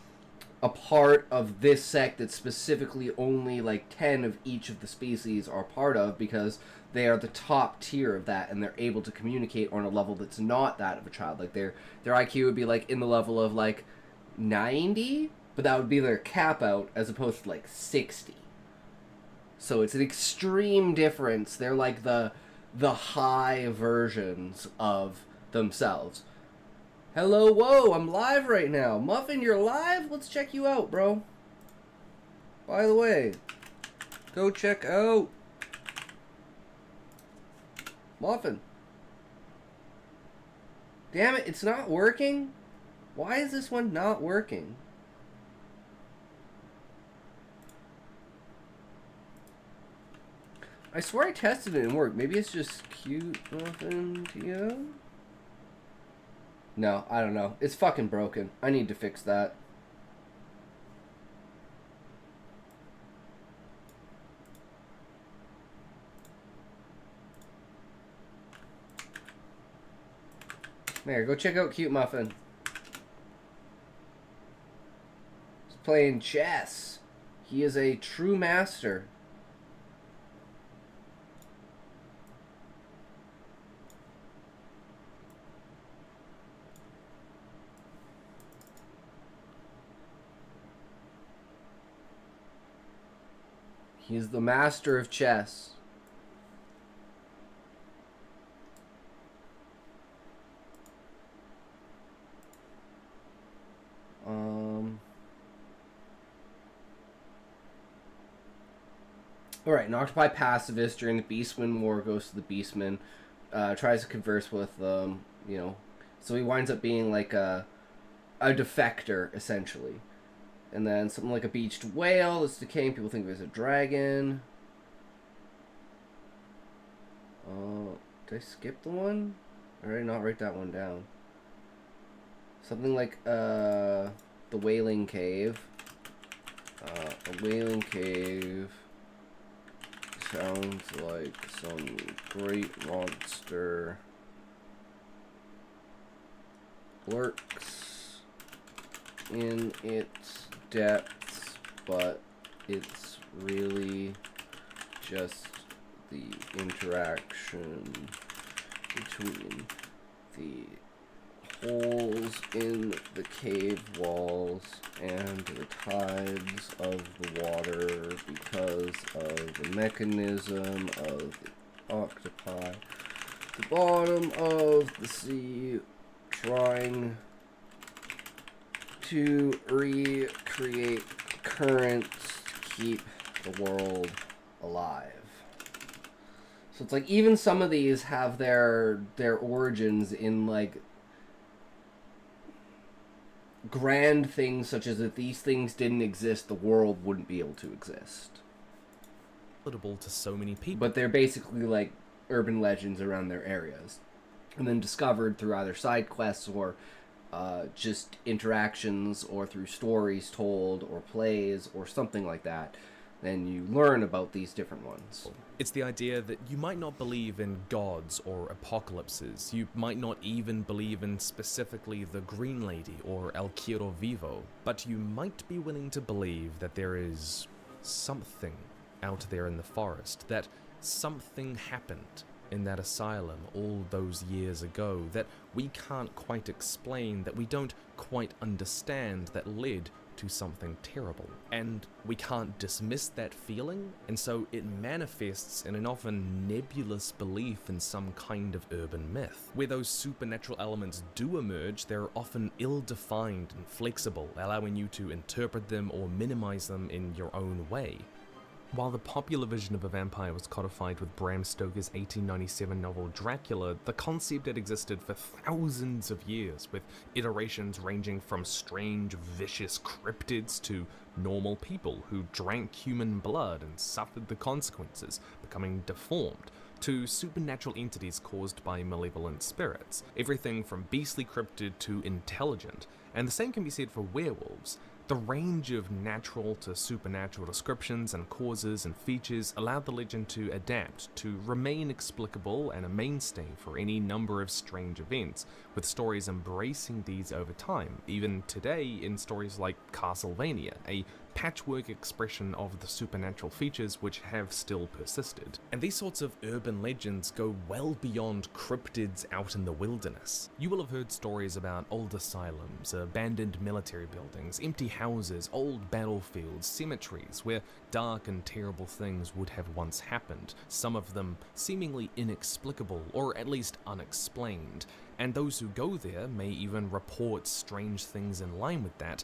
a part of this sect that specifically only like 10 of each of the species are part of, because they are the top tier of that, and they're able to communicate on a level that's not that of a child. Like their IQ would be like in the level of like 90, but that would be their cap out, as opposed to like 60. So it's an extreme difference. They're like the high versions of themselves. Hello, whoa, I'm live right now. Muffin, you're live? Let's check you out, bro. By the way, go check out Muffin. Damn it, it's not working? Why is this one not working? I swear I tested it and worked. Maybe it's just cute Muffin TO? No, I don't know. It's fucking broken. I need to fix that. There, go check out Cute Muffin. He's playing chess. He is a true master. He's the master of chess. Alright, an octopi pacifist during the Beastman War goes to the Beastmen, tries to converse with them, you know. So he winds up being like a defector, essentially. And then something like a beached whale that's decaying. People think of it as a dragon. Did I skip the one? Or did I not write that one down? Something like the Wailing Cave. A Wailing Cave sounds like some great monster lurks in its depths, but it's really just the interaction between the holes in the cave walls and the tides of the water, because of the mechanism of the octopi, the bottom of the sea, trying to recreate currents to keep the world alive. So it's like even some of these have their origins in like grand things, such as if these things didn't exist, the world wouldn't be able to exist. palatable to so many people. But they're basically like urban legends around their areas, and then discovered through either side quests or just interactions, or through stories told or plays or something like that. Then you learn about these different ones. It's the idea that you might not believe in gods or apocalypses. You might not even believe in specifically the Green Lady or El Quiero Vivo, but you might be willing to believe that there is something out there in the forest, that something happened in that asylum all those years ago that we can't quite explain, that we don't quite understand, that led to something terrible. And we can't dismiss that feeling, and so it manifests in an often nebulous belief in some kind of urban myth. Where those supernatural elements do emerge, they're often ill-defined and flexible, allowing you to interpret them or minimize them in your own way. While the popular vision of a vampire was codified with Bram Stoker's 1897 novel Dracula, the concept had existed for thousands of years, with iterations ranging from strange, vicious cryptids to normal people who drank human blood and suffered the consequences, becoming deformed, to supernatural entities caused by malevolent spirits, everything from beastly cryptid to intelligent. And the same can be said for werewolves. The range of natural to supernatural descriptions and causes and features allowed the legend to adapt, to remain explicable and a mainstay for any number of strange events, with stories embracing these over time, even today in stories like Castlevania, a patchwork expression of the supernatural features which have still persisted. And these sorts of urban legends go well beyond cryptids out in the wilderness. You will have heard stories about old asylums, abandoned military buildings, empty houses, old battlefields, cemeteries, where dark and terrible things would have once happened, some of them seemingly inexplicable, or at least unexplained. And those who go there may even report strange things in line with that,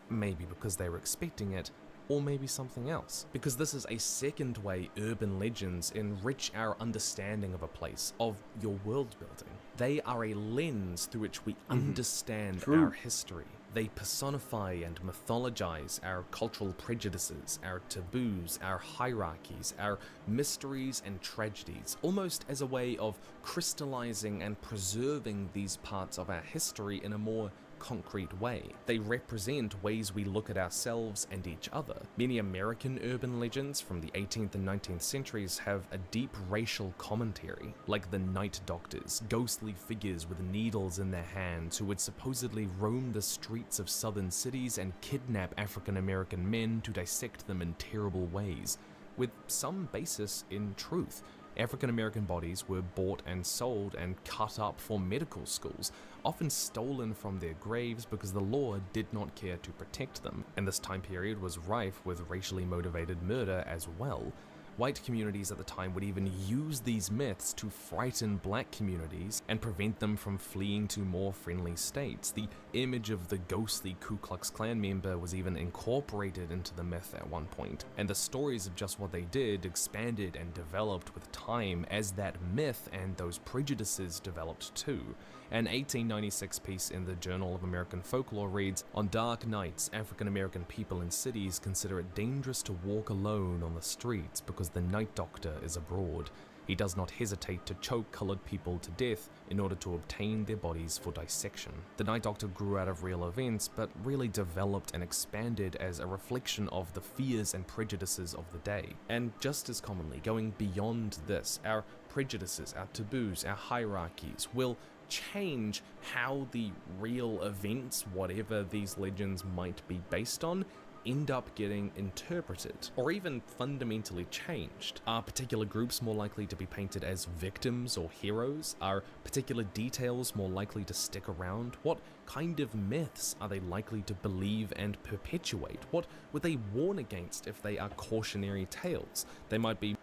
maybe because they were expecting it, or maybe something else. Because this is a second way urban legends enrich our understanding of a place, of your world building. They are a lens through which we understand our history. They personify and mythologize our cultural prejudices, our taboos, our hierarchies, our mysteries and tragedies, almost as a way of crystallizing and preserving these parts of our history in a more concrete way. They represent ways we look at ourselves and each other. Many American urban legends from the 18th and 19th centuries have a deep racial commentary, like the Night Doctors, ghostly figures with needles in their hands who would supposedly roam the streets of southern cities and kidnap African American men to dissect them in terrible ways, with some basis in truth. African American bodies were bought and sold and cut up for medical schools, often stolen from their graves because the law did not care to protect them, and this time period was rife with racially motivated murder as well. White communities at the time would even use these myths to frighten black communities and prevent them from fleeing to more friendly states. The image of the ghostly Ku Klux Klan member was even incorporated into the myth at one point, and the stories of just what they did expanded and developed with time as that myth and those prejudices developed too. An 1896 piece in the Journal of American Folklore reads, "On dark nights, African American people in cities consider it dangerous to walk alone on the streets because the night doctor is abroad. He does not hesitate to choke colored people to death in order to obtain their bodies for dissection." The Night Doctor grew out of real events, but really developed and expanded as a reflection of the fears and prejudices of the day. And just as commonly, going beyond this, our prejudices, our taboos, our hierarchies will change how the real events, whatever these legends might be based on, end up getting interpreted, or even fundamentally changed. Are particular groups more likely to be painted as victims or heroes? Are particular details more likely to stick around? What kind of myths are they likely to believe and perpetuate? What would they warn against if they are cautionary tales? They might be...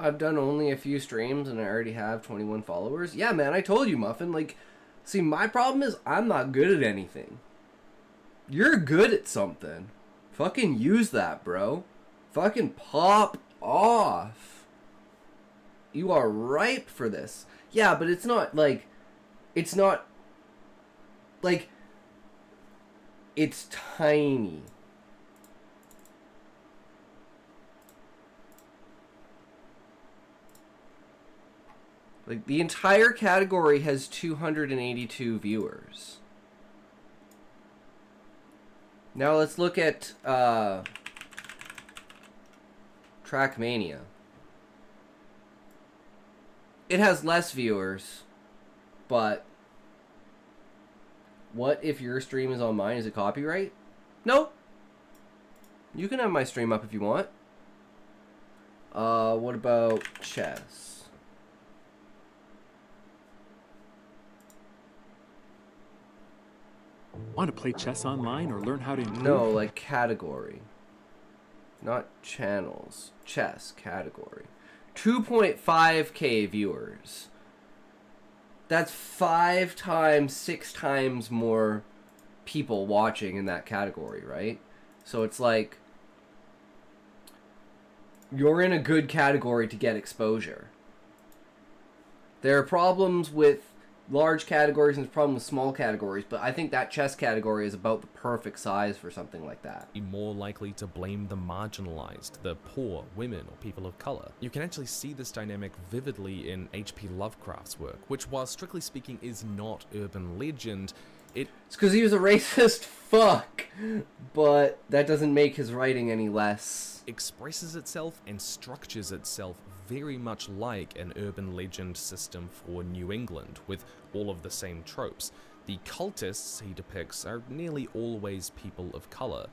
I've done only a few streams and I already have 21 followers. Yeah, man, I told you, Muffin. Like, see, my problem is I'm not good at anything. You're good at something. Fucking use that, bro. Fucking pop off. You are ripe for this. Yeah, but it's not like... It's not... Like... It's tiny. Like, the entire category has 282 viewers. Now let's look at Trackmania. It has less viewers, but what if your stream is on mine? Is it copyright? Nope. You can have my stream up if you want. What about chess? Want to play chess online or learn how to improve? No, like category. Not channels. Chess category. 2.5k viewers. That's 5 times, 6 times more people watching in that category, right? So it's like you're in a good category to get exposure. There are problems with large categories and there's problems with small categories, but I think that chess category is about the perfect size for something like that. Be more likely to blame the marginalized, the poor, women, or people of color. You can actually see this dynamic vividly in H.P. Lovecraft's work, which, while strictly speaking is not urban legend, It's because he was a racist fuck, but that doesn't make his writing any less. expresses itself and structures itself very much like an urban legend system for New England, with all of the same tropes. The cultists he depicts are nearly always people of color,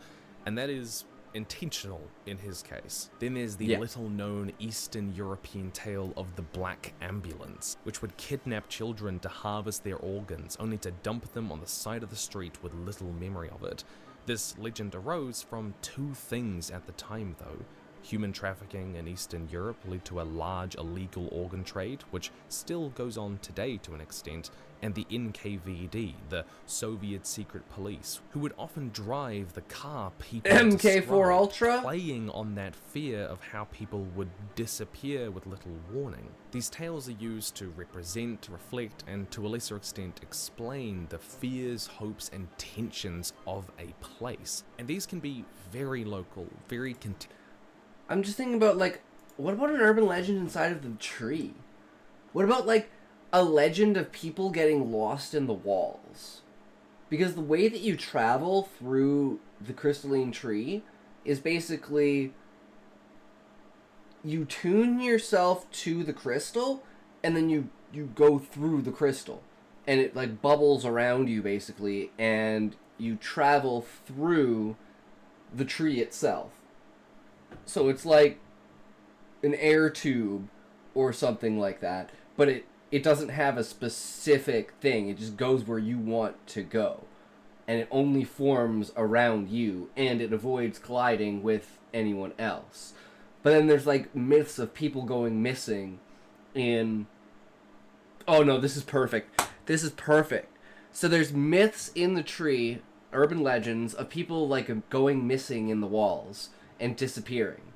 and that is intentional in his case. Then there's the little-known Eastern European tale of the Black Ambulance, which would kidnap children to harvest their organs, only to dump them on the side of the street with little memory of it. This legend arose from 2 things at the time, though. Human trafficking in Eastern Europe led to a large illegal organ trade, which still goes on today to an extent, and the NKVD, the Soviet secret police, who would often drive the car people MK4 described, Ultra? playing on that fear of how people would disappear with little warning. These tales are used to represent, reflect, and to a lesser extent explain the fears, hopes, and tensions of a place. And these can be very local, very I'm just thinking about, like, what about an urban legend inside of the tree? What about, like, a legend of people getting lost in the walls? Because the way that you travel through the crystalline tree is basically you tune yourself to the crystal, and then you go through the crystal. And it, like, bubbles around you, basically, and you travel through the tree itself. So it's like an air tube or something like that, but it doesn't have a specific thing. It just goes where you want to go, and it only forms around you, and it avoids colliding with anyone else. But then there's like myths of people going missing in... Oh no, this is perfect. This is perfect. So there's myths in the tree, urban legends, of people like going missing in the walls and disappearing.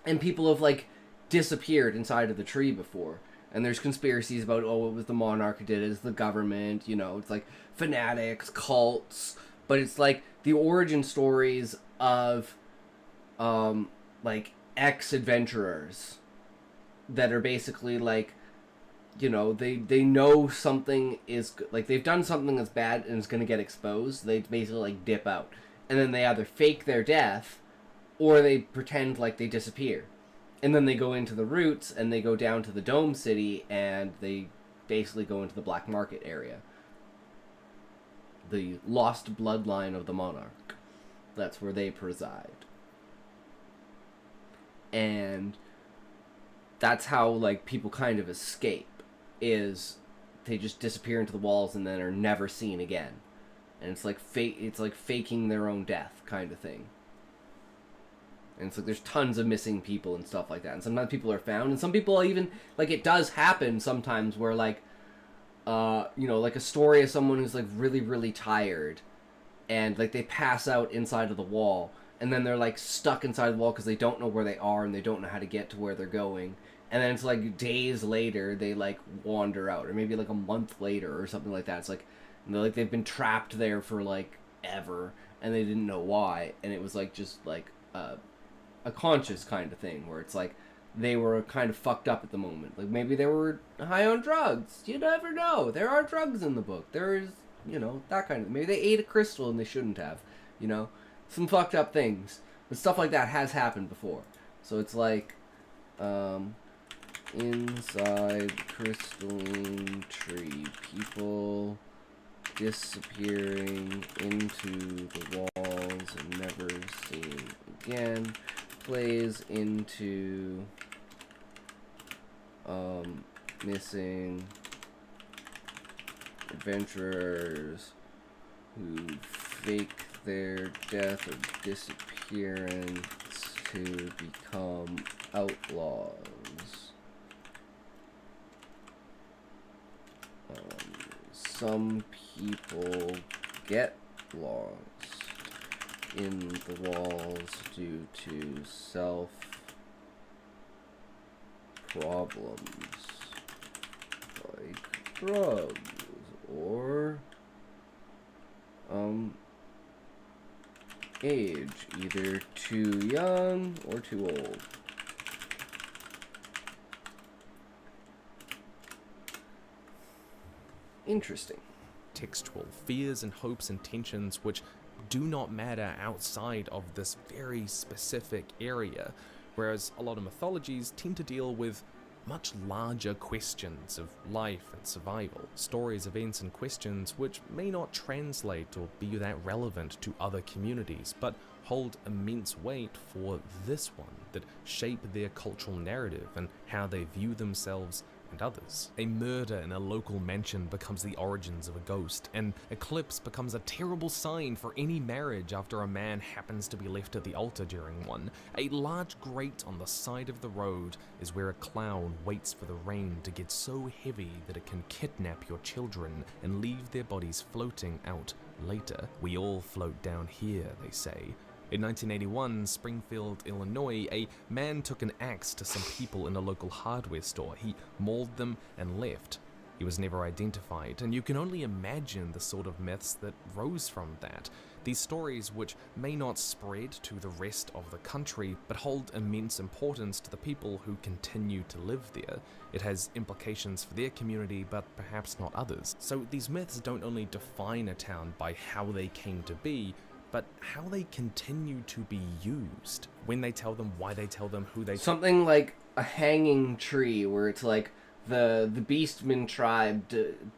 And people have like disappeared inside of the tree before. And there's conspiracies about, oh, it was the monarch who did it, it's the government, you know, it's like fanatics, cults. But it's like the origin stories of like ex-adventurers that are basically like, you know, they know something is like they've done something that's bad and is going to get exposed. They basically like dip out, and then they either fake their death or they pretend like they disappear, and then they go into the roots and they go down to the Dome City and they basically go into the black market area, the lost bloodline of the monarch. That's where they preside. And that's how like people kind of escape, is they just disappear into the walls and then are never seen again. And it's like faking their own death kind of thing. And it's like there's tons of missing people and stuff like that. And sometimes people are found, and some people even, like, it does happen sometimes where like you know, like a story of someone who's like really, really tired and like they pass out inside of the wall, and then they're like stuck inside the wall because they don't know where they are and they don't know how to get to where they're going. And then it's like days later they like wander out, or maybe like a month later or something like that. It's like, they've been trapped there for like ever and they didn't know why. And it was like just like a conscious kind of thing where it's like they were kind of fucked up at the moment. Like, maybe they were high on drugs. You never know. There are drugs in the book. There's, you know, that kind of... Maybe they ate a crystal and they shouldn't have, you know? Some fucked up things. But stuff like that has happened before. So it's like, inside crystalline tree, people disappearing into the walls and never seen again, plays into missing adventurers who fake their death or disappearance to become outlaws. Some people get lost in the walls due to self-problems like drugs or age, either too young or too old. Interesting. Textual fears and hopes and tensions which do not matter outside of this very specific area, whereas a lot of mythologies tend to deal with much larger questions of life and survival, stories, events, and questions which may not translate or be that relevant to other communities, but hold immense weight for this one, that shape their cultural narrative and how they view themselves and others. A murder in a local mansion becomes the origins of a ghost. An eclipse becomes a terrible sign for any marriage after a man happens to be left at the altar during one. A large grate on the side of the road is where a cloud waits for the rain to get so heavy that it can kidnap your children and leave their bodies floating out later. We all float down here, they say. In 1981, Springfield, Illinois, a man took an axe to some people in a local hardware store. He mauled them and left. He was never identified, and you can only imagine the sort of myths that rose from that. These stories, which may not spread to the rest of the country, but hold immense importance to the people who continue to live there. It has implications for their community, but perhaps not others. So these myths don't only define a town by how they came to be, but how they continue to be used, when they tell them, why they tell them, who they Something like a hanging tree, where it's like the Beastman tribe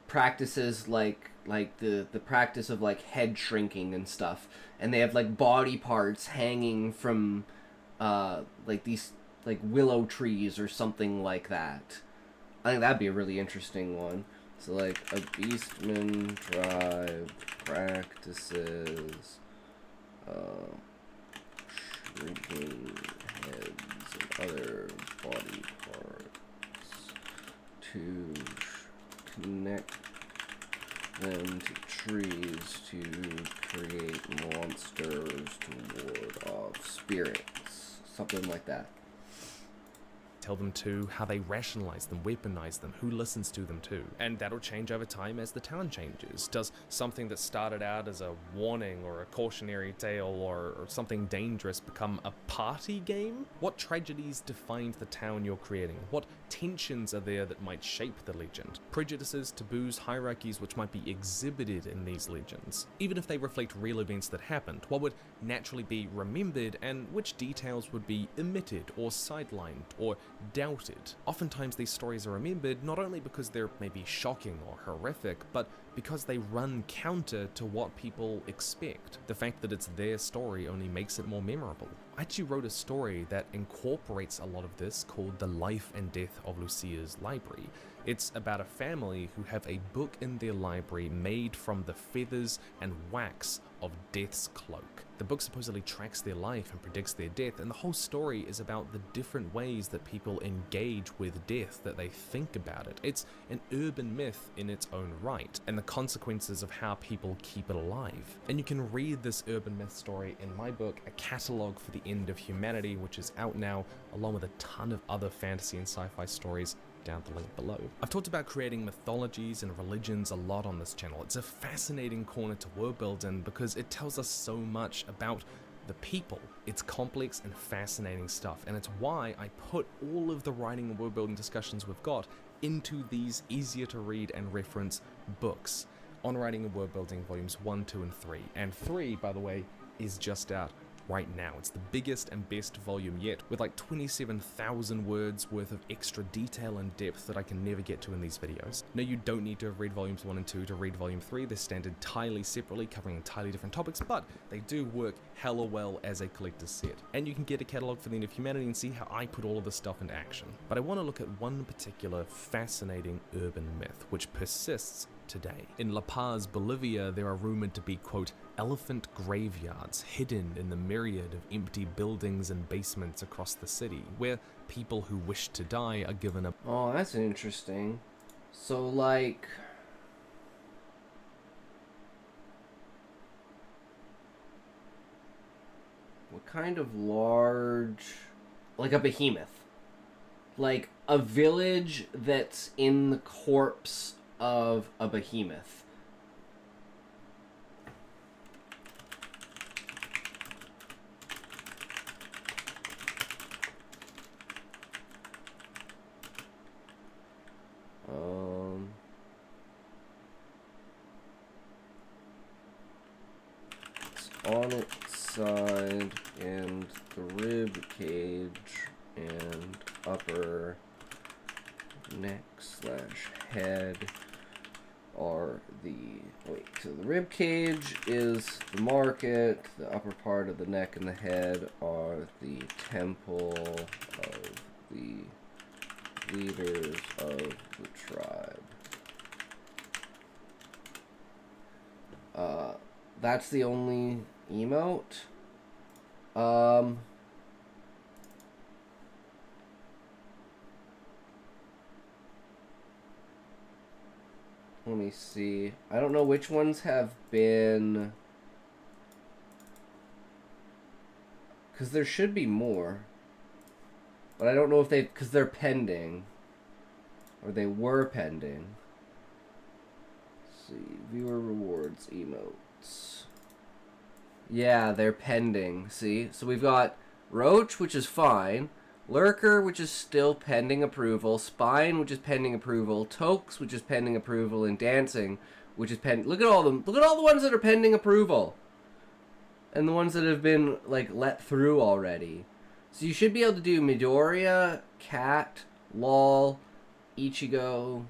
practices like the practice of like head shrinking and stuff, and they have like body parts hanging from like these like willow trees or something like that. I think that'd be a really interesting one. So like a Beastman tribe practices shrinking heads and other body parts to connect them to trees to create monsters to ward off spirits. Something like that. tell them to, how they rationalize them, weaponize them, who listens to them too. And that'll change over time as the town changes. Does something that started out as a warning or a cautionary tale or something dangerous become a party game? What tragedies defined the town you're creating? What tensions are there that might shape the legend? Prejudices, taboos, hierarchies which might be exhibited in these legends. Even if they reflect real events that happened, what would naturally be remembered and which details would be omitted or sidelined or doubted? Oftentimes these stories are remembered not only because they're maybe shocking or horrific, but because they run counter to what people expect. The fact that it's their story only makes it more memorable. I actually wrote a story that incorporates a lot of this called The Life and Death of Lucia's Library. It's about a family who have a book in their library made from the feathers and wax of Death's cloak. The book supposedly tracks their life and predicts their death, and the whole story is about the different ways that people engage with death, that they think about it. It's an urban myth in its own right, and the consequences of how people keep it alive. And you can read this urban myth story in my book, A Catalogue for the End of Humanity, which is out now, along with a ton of other fantasy and sci-fi stories down the link below. I've talked about creating mythologies and religions a lot on this channel. It's a fascinating corner to world build in because it tells us so much about the people. It's complex and fascinating stuff, and it's why I put all of the writing and world building discussions we've got into these easier to read and reference books. On Writing and World Building Volumes 1, 2, and 3. And 3, by the way, is just out right now. It's the biggest and best volume yet, with like 27,000 words worth of extra detail and depth that I can never get to in these videos. No, you don't need to have read Volumes 1 and 2 to read Volume 3. They're stand entirely separately, covering entirely different topics, but they do work hella well as a collector's set. And you can get a catalogue for the End of Humanity and see how I put all of this stuff into action. But I want to look at one particular fascinating urban myth, which persists today. In La Paz, Bolivia, there are rumored to be, quote, elephant graveyards hidden in the myriad of empty buildings and basements across the city, where people who wish to die are given a... Oh, that's interesting. So, like... what kind of large... like a behemoth. Like a village that's in the corpse of a behemoth. It's on its side and the rib cage and upper neck / head are the... wait, so the rib cage is the market, the upper part of the neck and the head are the temple of the leaders of the tribe. That's the only emote. Let me see. I don't know which ones have been... because there should be more. But I don't know if they... because they're pending. Or they were pending. Let's see. Viewer rewards emotes. Yeah, they're pending. See? So we've got Roach, which is fine. Lurker, which is still pending approval. Spine, which is pending approval. Tokes, which is pending approval. And Dancing, which is pending... look at all them. Look at all the ones that are pending approval. And the ones that have been, like, let through already. So you should be able to do Midoriya, Cat, Lol, Ichigo.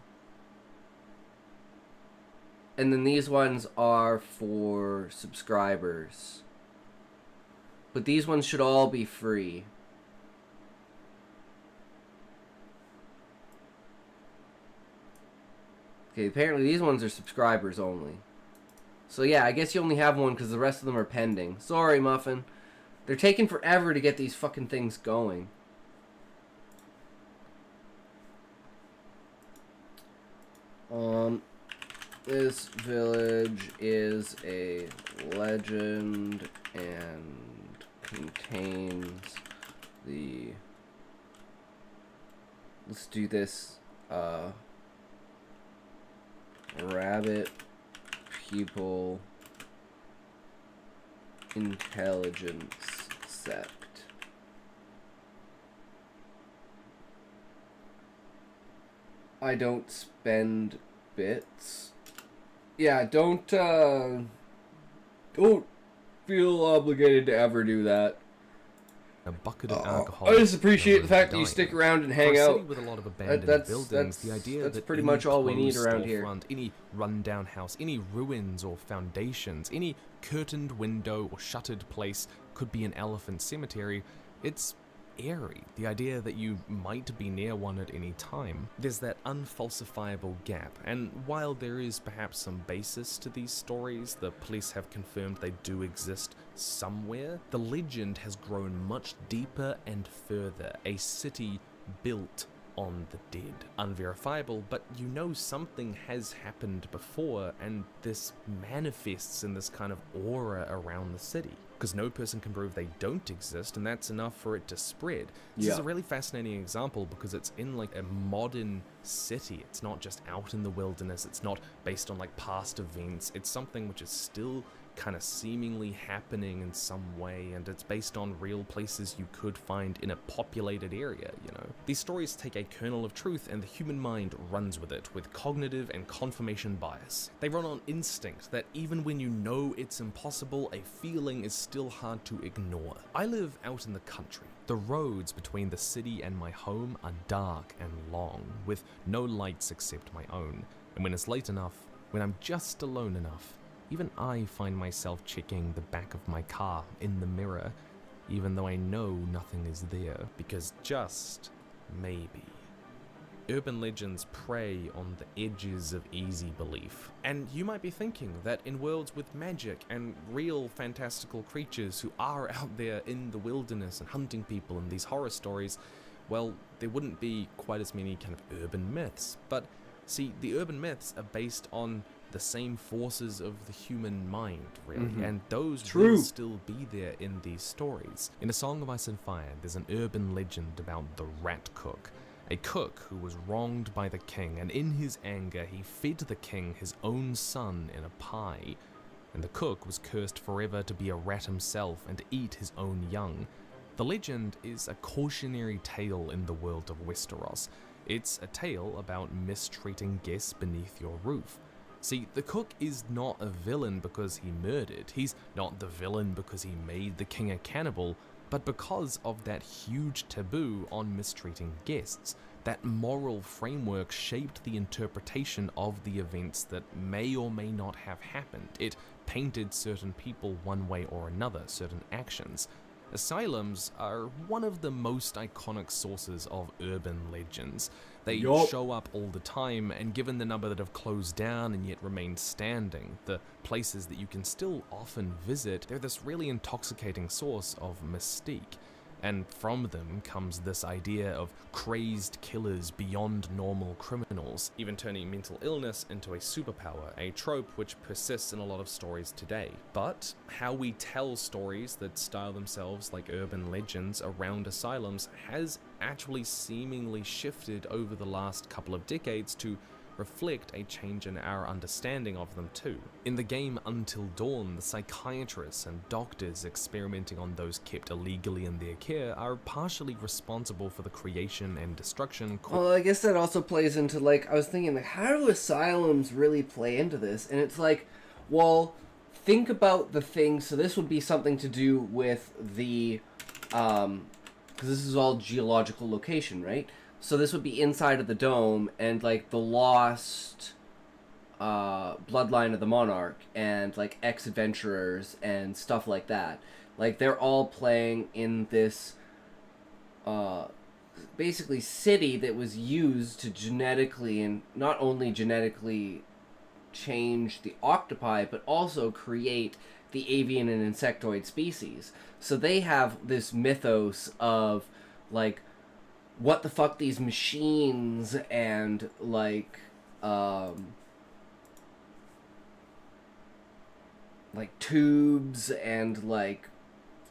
And then these ones are for subscribers. But these ones should all be free. Okay, apparently these ones are subscribers only. So yeah, I guess you only have one because the rest of them are pending. Sorry, Muffin. They're taking forever to get these fucking things going. This village is a legend and contains the... let's do this, rabbit people intelligence sect. I don't spend bits. Yeah, don't feel obligated to ever do that. A bucket of alcohol. I just appreciate the fact that you stick around and hang out. With a lot of abandoned buildings, the idea that's that pretty any much all we need closed around here. storefront, any rundown house, any ruins or foundations, any curtained window or shuttered place could be an elephant cemetery. It's eerie, the idea that you might be near one at any time. There's that unfalsifiable gap, and while there is perhaps some basis to these stories, the police have confirmed they do exist somewhere, the legend has grown much deeper and further. A city built on the dead. Unverifiable, but you know something has happened before, and this manifests in this kind of aura around the city. Because no person can prove they don't exist, and that's enough for it to spread. This is a really fascinating example because it's in like a modern city. It's not just out in the wilderness. It's not based on like past events. It's something which is still kind of seemingly happening in some way, and it's based on real places you could find in a populated area, you know. These stories take a kernel of truth and the human mind runs with it, with cognitive and confirmation bias. They run on instinct that even when you know it's impossible, a feeling is still hard to ignore. I live out in the country. The roads between the city and my home are dark and long, with no lights except my own, and when it's late enough, when I'm just alone enough, even I find myself checking the back of my car in the mirror, even though I know nothing is there, because just maybe. Urban legends prey on the edges of easy belief. And you might be thinking that in worlds with magic and real fantastical creatures who are out there in the wilderness and hunting people in these horror stories, well, there wouldn't be quite as many kind of urban myths. But see, the urban myths are based on the same forces of the human mind, really, and those will still be there in these stories. In A Song of Ice and Fire, there's an urban legend about the Rat Cook, a cook who was wronged by the king, and in his anger he fed the king his own son in a pie, and the cook was cursed forever to be a rat himself and to eat his own young. The legend is a cautionary tale in the world of Westeros. It's a tale about mistreating guests beneath your roof. See, the cook is not a villain because he murdered. He's not the villain because he made the king a cannibal, but because of that huge taboo on mistreating guests. That moral framework shaped the interpretation of the events that may or may not have happened. It painted certain people one way or another, certain actions. Asylums are one of the most iconic sources of urban legends. They show up all the time, and given the number that have closed down and yet remain standing, the places that you can still often visit, they're this really intoxicating source of mystique. And from them comes this idea of crazed killers beyond normal criminals, even turning mental illness into a superpower, a trope which persists in a lot of stories today. But how we tell stories that style themselves like urban legends around asylums has actually seemingly shifted over the last couple of decades to reflect a change in our understanding of them too. In the game Until Dawn, the psychiatrists and doctors experimenting on those kept illegally in their care are partially responsible for the creation and destruction. Well, I guess that also plays into, like, I was thinking, like, how do asylums really play into this? And it's like, well, think about the things, so this would be something to do with the, because this is all geological location, right? So this would be inside of the dome, and, like, the lost bloodline of the monarch, and, like, ex-adventurers, and stuff like that. Like, they're all playing in this, basically, city that was used to genetically, and not only genetically change the octopi, but also create the avian and insectoid species. So they have this mythos of, like, what the fuck these machines and, like tubes and, like,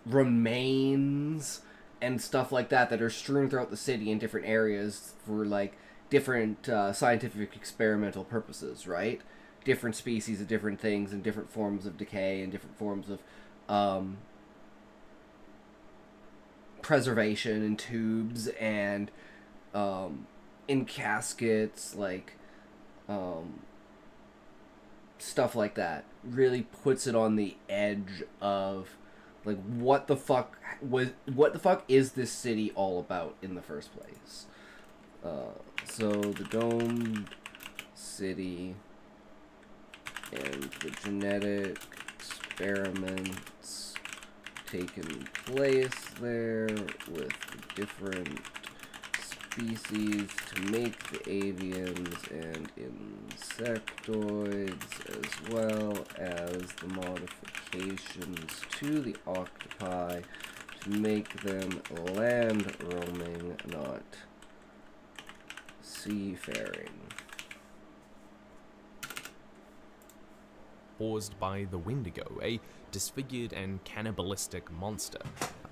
remains and stuff like that that are strewn throughout the city in different areas for, like, different scientific experimental purposes, right? Different species of different things and different forms of decay and different forms of preservation in tubes and in caskets, like stuff like that. Really puts it on the edge of, like, what the fuck is this city all about in the first place? So the domed city and the genetic experiments taken place there with different species to make the avians and insectoids, as well as the modifications to the octopi to make them land roaming, not seafaring. Caused by the Wendigo, a disfigured and cannibalistic monster.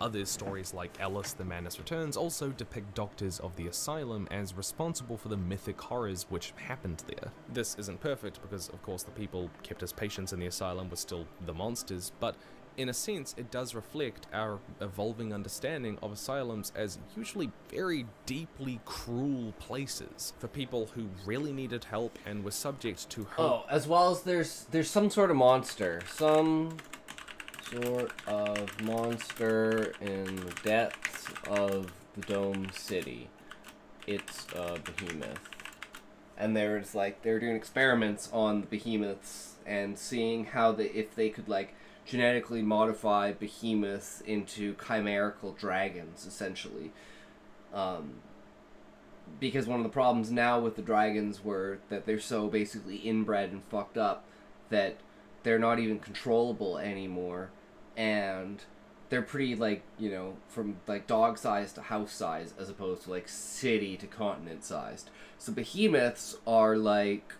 Other stories like Ellis the Madness Returns also depict doctors of the asylum as responsible for the mythic horrors which happened there. This isn't perfect because, of course, the people kept as patients in the asylum were still the monsters, but in a sense, it does reflect our evolving understanding of asylums as usually very deeply cruel places for people who really needed help and were subject to Oh, as well as there's some sort of monster. Some sort of monster in the depths of the Dome City. It's a behemoth. And they're doing experiments on the behemoths and seeing how if they could like genetically modify behemoths into chimerical dragons, essentially. Because one of the problems now with the dragons were that they're so basically inbred and fucked up that they're not even controllable anymore, and they're pretty, like, you know, from like dog size to house size as opposed to like city to continent sized. So behemoths are like,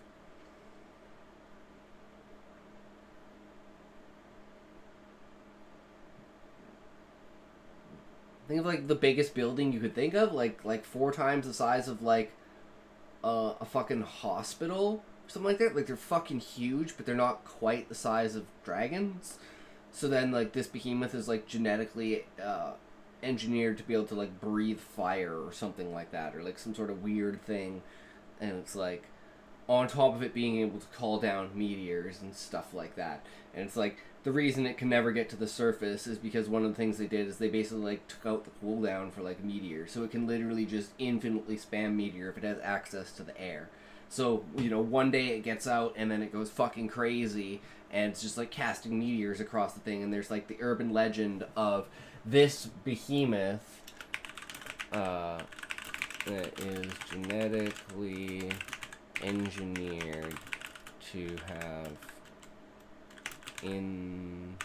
think of like the biggest building you could think of, like 4 times the size of like a fucking hospital or something like that. Like they're fucking huge, but they're not quite the size of dragons. So then like this behemoth is like genetically engineered to be able to like breathe fire or something like that, or like some sort of weird thing. And it's like on top of it being able to call down meteors and stuff like that. And it's like the reason it can never get to the surface is because one of the things they did is they basically like took out the cooldown for like meteor, so it can literally just infinitely spam meteor if it has access to the air. So, you know, one day it gets out and then it goes fucking crazy and it's just like casting meteors across the thing. And there's like the urban legend of this behemoth that is genetically engineered to have infinite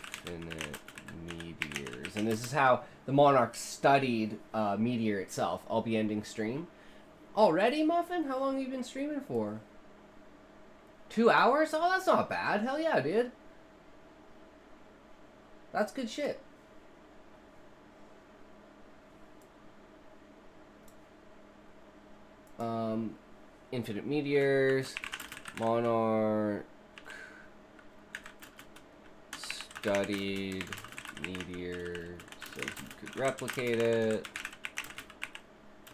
meteors. And this is how the Monarch studied meteor itself. I'll be ending stream. Already, Muffin? How long have you been streaming for? 2 hours? Oh, that's not bad. Hell yeah, dude. That's good shit. Infinite meteors. Monarch studied meteor so he could replicate it.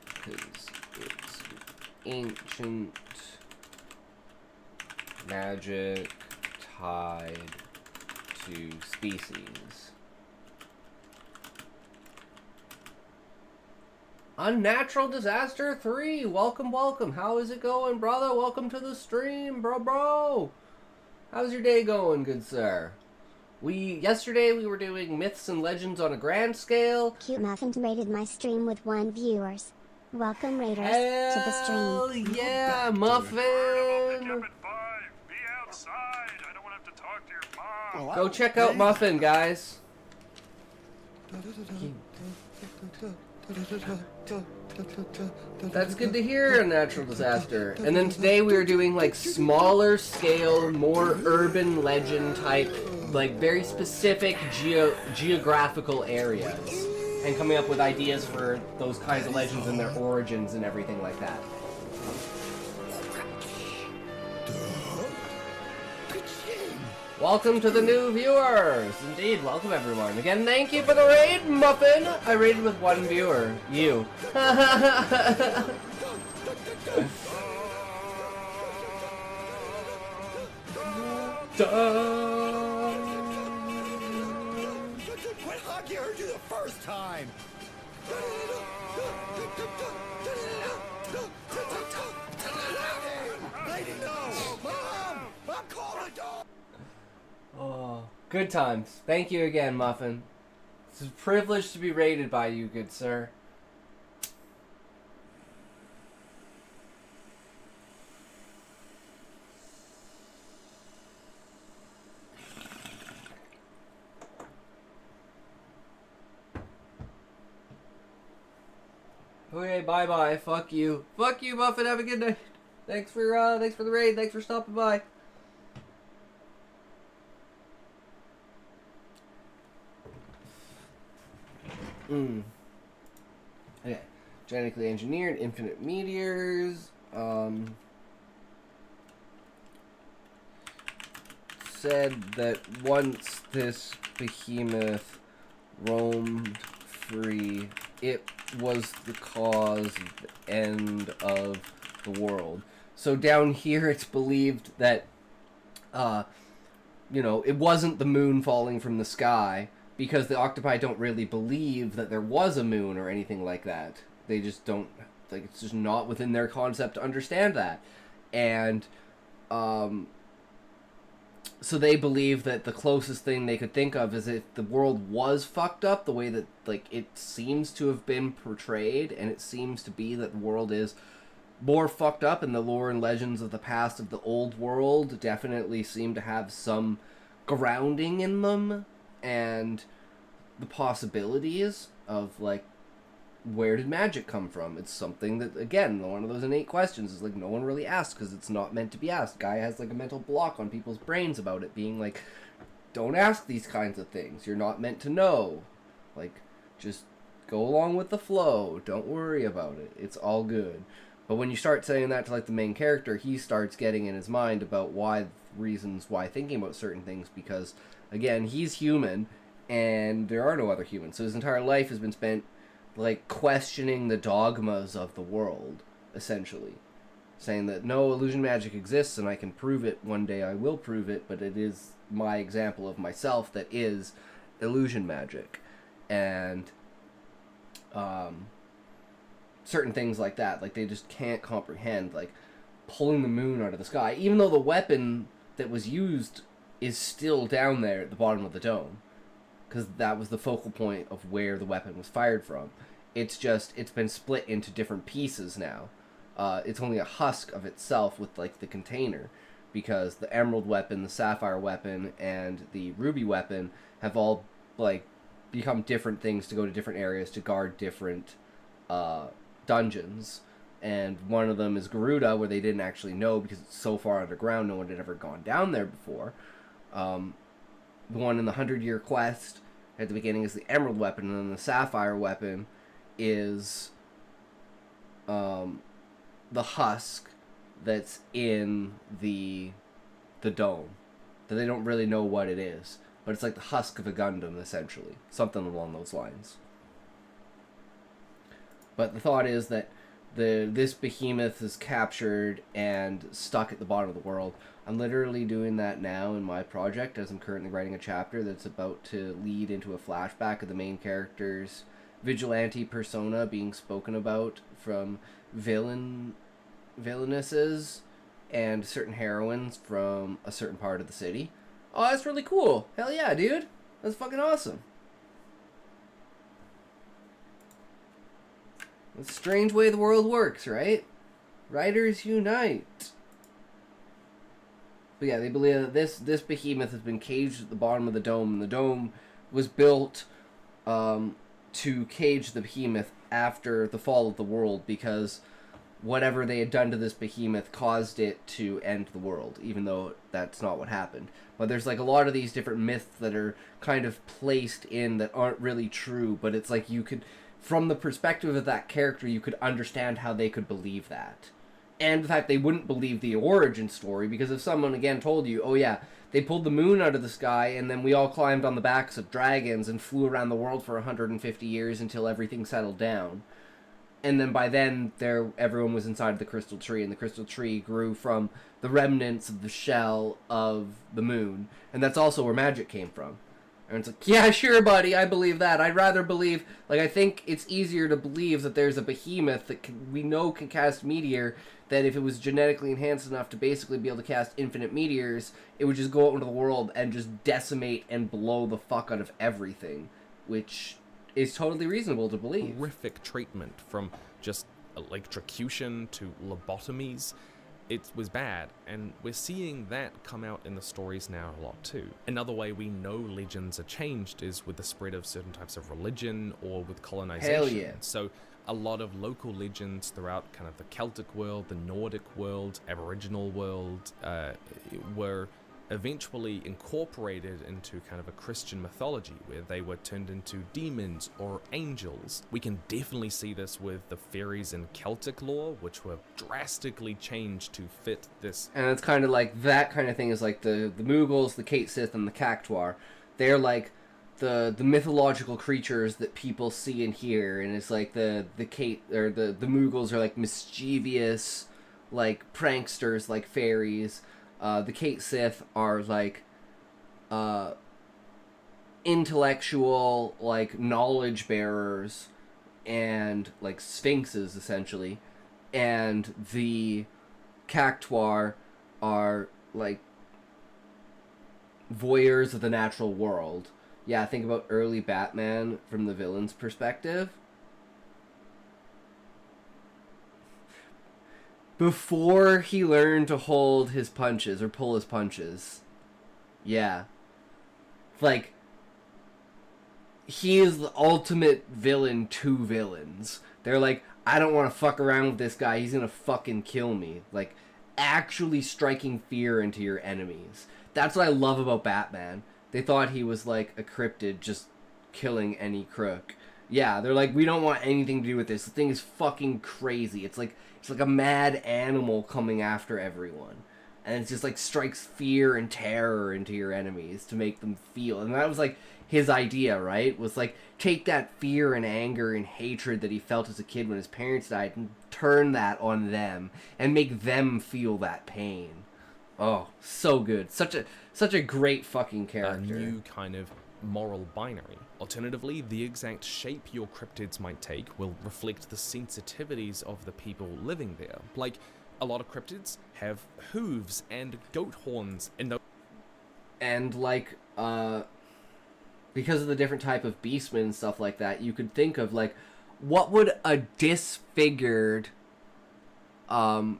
Because it's ancient magic tied to species. Unnatural Disaster 3, welcome, welcome. How is it going, brother? Welcome to the stream, bro. How's your day going, good sir? Yesterday we were doing myths and legends on a grand scale. Cute Muffin rated my stream with 1 viewers. Welcome raiders to the stream. Hell yeah, Muffin! Up at 5. Be outside. I don't want to have to talk to your mom. Go check out Muffin, guys. That's good to hear, a natural disaster. And then today we were doing like smaller scale, more urban legend type, like very specific geographical areas. And coming up with ideas for those kinds of legends and their origins and everything like that. Welcome to the new viewers! Indeed, welcome everyone. Again, thank you for the raid, Muffin! I raided with 1 viewer. You. Quit hockey, I heard you the first time. Lady, no! Mom! I'm calling dog! Oh, good times. Thank you again, Muffin. It's a privilege to be raided by you, good sir. Okay, bye-bye. Fuck you. Fuck you, Muffin. Have a good night. Thanks for the raid. Thanks for stopping by. Okay. Genetically engineered, infinite meteors. Said that once this behemoth roamed free, it was the cause of the end of the world. So down here, it's believed that, it wasn't the moon falling from the sky, because the octopi don't really believe that there was a moon or anything like that. They just don't, it's just not within their concept to understand that. And, so they believe that the closest thing they could think of is if the world was fucked up the way that, it seems to have been portrayed, and it seems to be that the world is more fucked up, and the lore and legends of the past of the old world definitely seem to have some grounding in them, and the possibilities of, where did magic come from? It's something that, again, one of those innate questions is, no one really asks because it's not meant to be asked. Guy has, a mental block on people's brains about it, being don't ask these kinds of things. You're not meant to know. Just go along with the flow. Don't worry about it. It's all good. But when you start saying that to, the main character, he starts getting in his mind about reasons why thinking about certain things, because, again, he's human, and there are no other humans. So his entire life has been spent questioning the dogmas of the world, essentially. Saying that, no, illusion magic exists and I can prove it. One day I will prove it, but it is my example of myself that is illusion magic. And, certain things like that. They just can't comprehend, pulling the moon out of the sky. Even though the weapon that was used is still down there at the bottom of the dome. Because that was the focal point of where the weapon was fired from. It's been split into different pieces now. It's only a husk of itself with, the container. Because the emerald weapon, the sapphire weapon, and the ruby weapon have all, become different things to go to different areas to guard different, dungeons. And one of them is Garuda, where they didn't actually know because it's so far underground, no one had ever gone down there before. The one in the 100-Year Quest at the beginning is the emerald weapon, and then the sapphire weapon is the husk that's in the dome. That they don't really know what it is, but it's the husk of a Gundam, essentially. Something along those lines. But the thought is that this behemoth is captured and stuck at the bottom of the world. I'm literally doing that now in my project, as I'm currently writing a chapter that's about to lead into a flashback of the main character's vigilante persona being spoken about from villainesses and certain heroines from a certain part of the city. Oh, that's really cool. Hell yeah, dude. That's fucking awesome. It's a strange way the world works, right? Writers unite. But yeah, they believe that this behemoth has been caged at the bottom of the dome, and the dome was built to cage the behemoth after the fall of the world, because whatever they had done to this behemoth caused it to end the world, even though that's not what happened. But there's a lot of these different myths that are kind of placed in that aren't really true, but it's you could, from the perspective of that character, you could understand how they could believe that. And the fact they wouldn't believe the origin story, because if someone, again, told you, oh yeah, they pulled the moon out of the sky, and then we all climbed on the backs of dragons and flew around the world for 150 years until everything settled down. And then by then, everyone was inside the crystal tree, and the crystal tree grew from the remnants of the shell of the moon. And that's also where magic came from. And it's yeah, sure, buddy, I believe that. I'd rather believe, I think it's easier to believe that there's a behemoth that we know can cast meteor, that if it was genetically enhanced enough to basically be able to cast infinite meteors, it would just go out into the world and just decimate and blow the fuck out of everything, which is totally reasonable to believe. Horrific treatment, from just electrocution to lobotomies. It was bad, and we're seeing that come out in the stories now a lot too. Another way we know legends are changed is with the spread of certain types of religion or with colonization. Hell yeah. So a lot of local legends throughout kind of the Celtic world, the Nordic world, Aboriginal world were eventually incorporated into kind of a Christian mythology where they were turned into demons or angels. We can definitely see this with the fairies in Celtic lore, which were drastically changed to fit this. And it's kind of like that kind of thing is like the Moogles, the Kate Sith, and the Cactuar. They're like the mythological creatures that people see and hear, and it's like the Kate or the Moogles are like mischievous, like pranksters, like fairies. The Kate Sith are like intellectual, like knowledge bearers, and like sphinxes essentially, and the Cactuar are like voyeurs of the natural world. Yeah, think about early Batman from the villain's perspective. Before he learned to hold his punches or pull his punches. Yeah. Like, he is the ultimate villain to villains. They're like, I don't want to fuck around with this guy, he's gonna fucking kill me. Like, actually striking fear into your enemies. That's what I love about Batman. They thought he was like a cryptid just killing any crook. Yeah, they're like, we don't want anything to do with this. The thing is fucking crazy. It's like a mad animal coming after everyone. And it's just like strikes fear and terror into your enemies to make them feel. And that was like his idea, right? Was like, take that fear and anger and hatred that he felt as a kid when his parents died and turn that on them and make them feel that pain. Oh, so good. Such a great fucking character. A new kind of moral binary. Alternatively, the exact shape your cryptids might take will reflect the sensitivities of the people living there. Like, a lot of cryptids have hooves and goat horns, and like, because of the different type of beastmen and stuff like that, you could think of like, what would a disfigured, because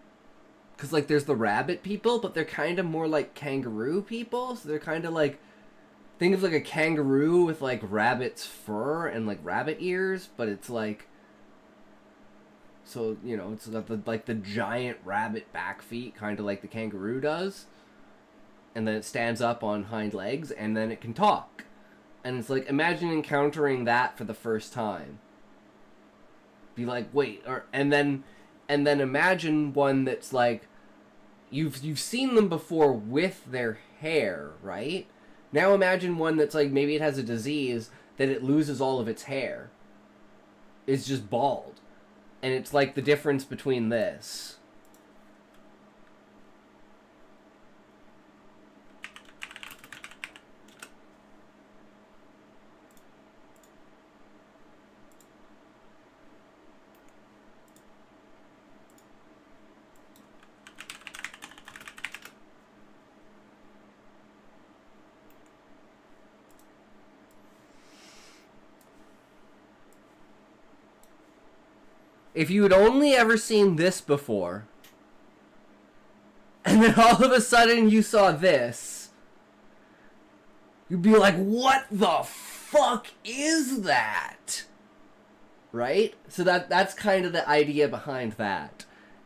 like there's the rabbit people, but they're kind of more like kangaroo people, so they're kind of like, think of like a kangaroo with like rabbit's fur and like rabbit ears, but it's like, so, you know, it's got the giant rabbit back feet, kind of like the kangaroo does, and then it stands up on hind legs, and then it can talk. And it's like, imagine encountering that for the first time. Be like, wait, and then imagine one that's like, you've seen them before with their hair, right? Now imagine one that's like, maybe it has a disease that it loses all of its hair. It's just bald. And it's like the difference between this. If you had only ever seen this before, and then all of a sudden you saw this, you'd be like, what the fuck is that? Right? So that's kind of the idea behind that.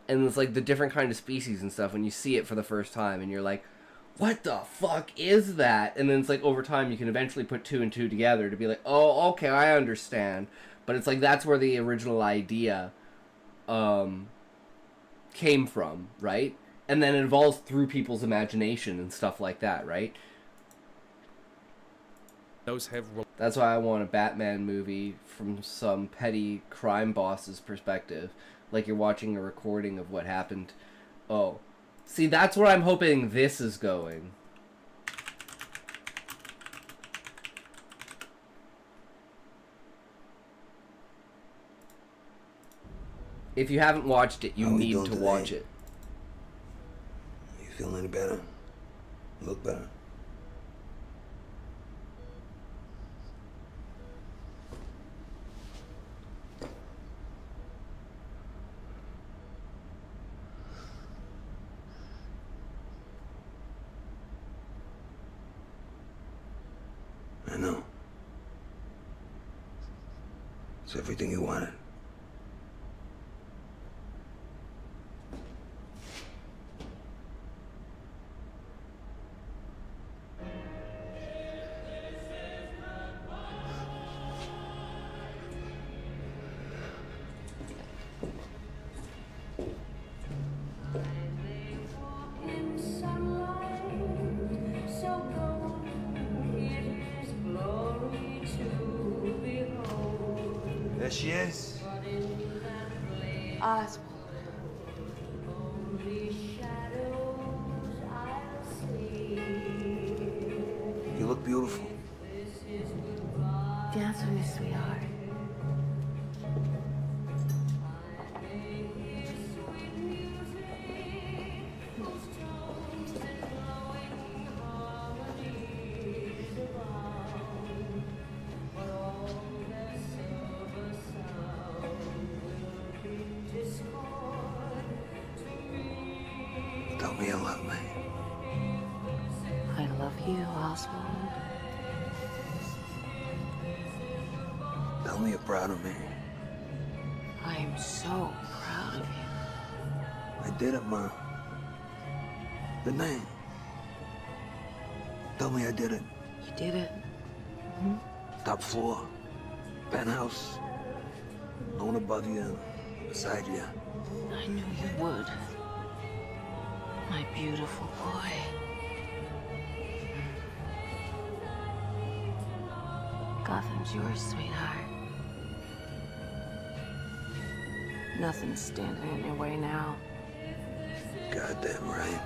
And it's like the different kind of species and stuff when you see it for the first time and you're like, what the fuck is that? And then it's like over time you can eventually put two and two together to be like, oh, okay, I understand. But it's like that's where the original idea came from, right? And then it evolves through people's imagination and stuff like that, right? That's why I want a Batman movie from some petty crime boss's perspective. Like you're watching a recording of what happened. Oh. See, that's where I'm hoping this is going. If you haven't watched it, you need to watch it. You feel any better? Look better? I know. It's everything you wanted. she is. Oswald. You look beautiful. Dance with me, sweetheart. Tell me you love me. I love you, Oswald. Tell me you're proud of me. I am so proud of you. I did it, Ma. The name. Tell me I did it. You did it. Top floor. Penthouse. I want above you. Beside you. I knew you would. My beautiful boy. Gotham's yours, sweetheart. Nothing's standing in your way now. Goddamn right.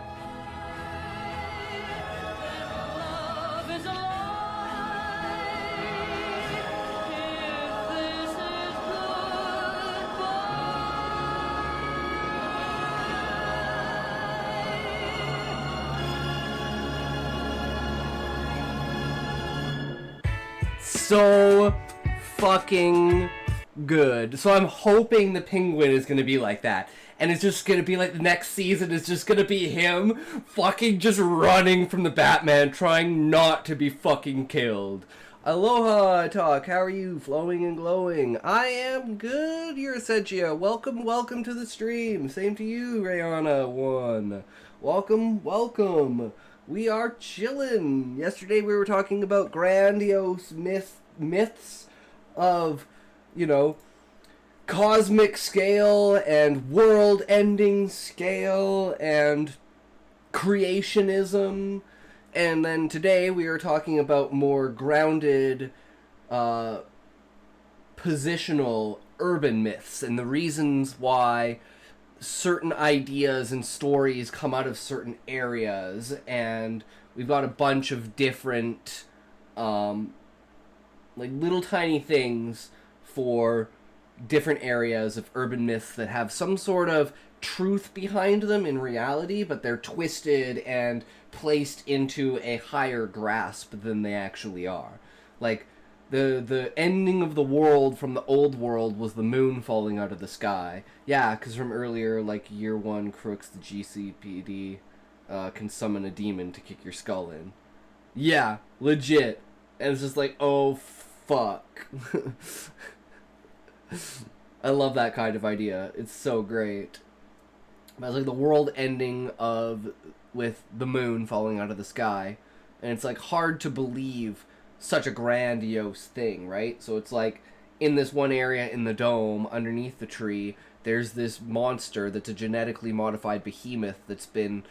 So fucking good. So I'm hoping the Penguin is gonna be like that. And it's just gonna be like the next season is just gonna be him fucking just running from the Batman, trying not to be fucking killed. Aloha, Talk. How are you? Flowing and glowing. I am good, Urasentia. Welcome to the stream. Same to you, Rayana1. Welcome. We are chillin'. Yesterday we were talking about grandiose myths of, cosmic scale and world-ending scale and creationism. And then today we are talking about more grounded, positional urban myths and the reasons why certain ideas and stories come out of certain areas. And we've got a bunch of different, little tiny things for different areas of urban myths that have some sort of truth behind them in reality, but they're twisted and placed into a higher grasp than they actually are. Like, the ending of the world from the old world was the moon falling out of the sky. Yeah, because from earlier, year one, Crooks, the GCPD, can summon a demon to kick your skull in. Yeah, legit. And it's just like, oh, fuck. I love that kind of idea. It's so great. But it's the world ending with the moon falling out of the sky. And it's hard to believe such a grandiose thing, right? So it's in this one area in the dome, underneath the tree, there's this monster that's a genetically modified behemoth that's been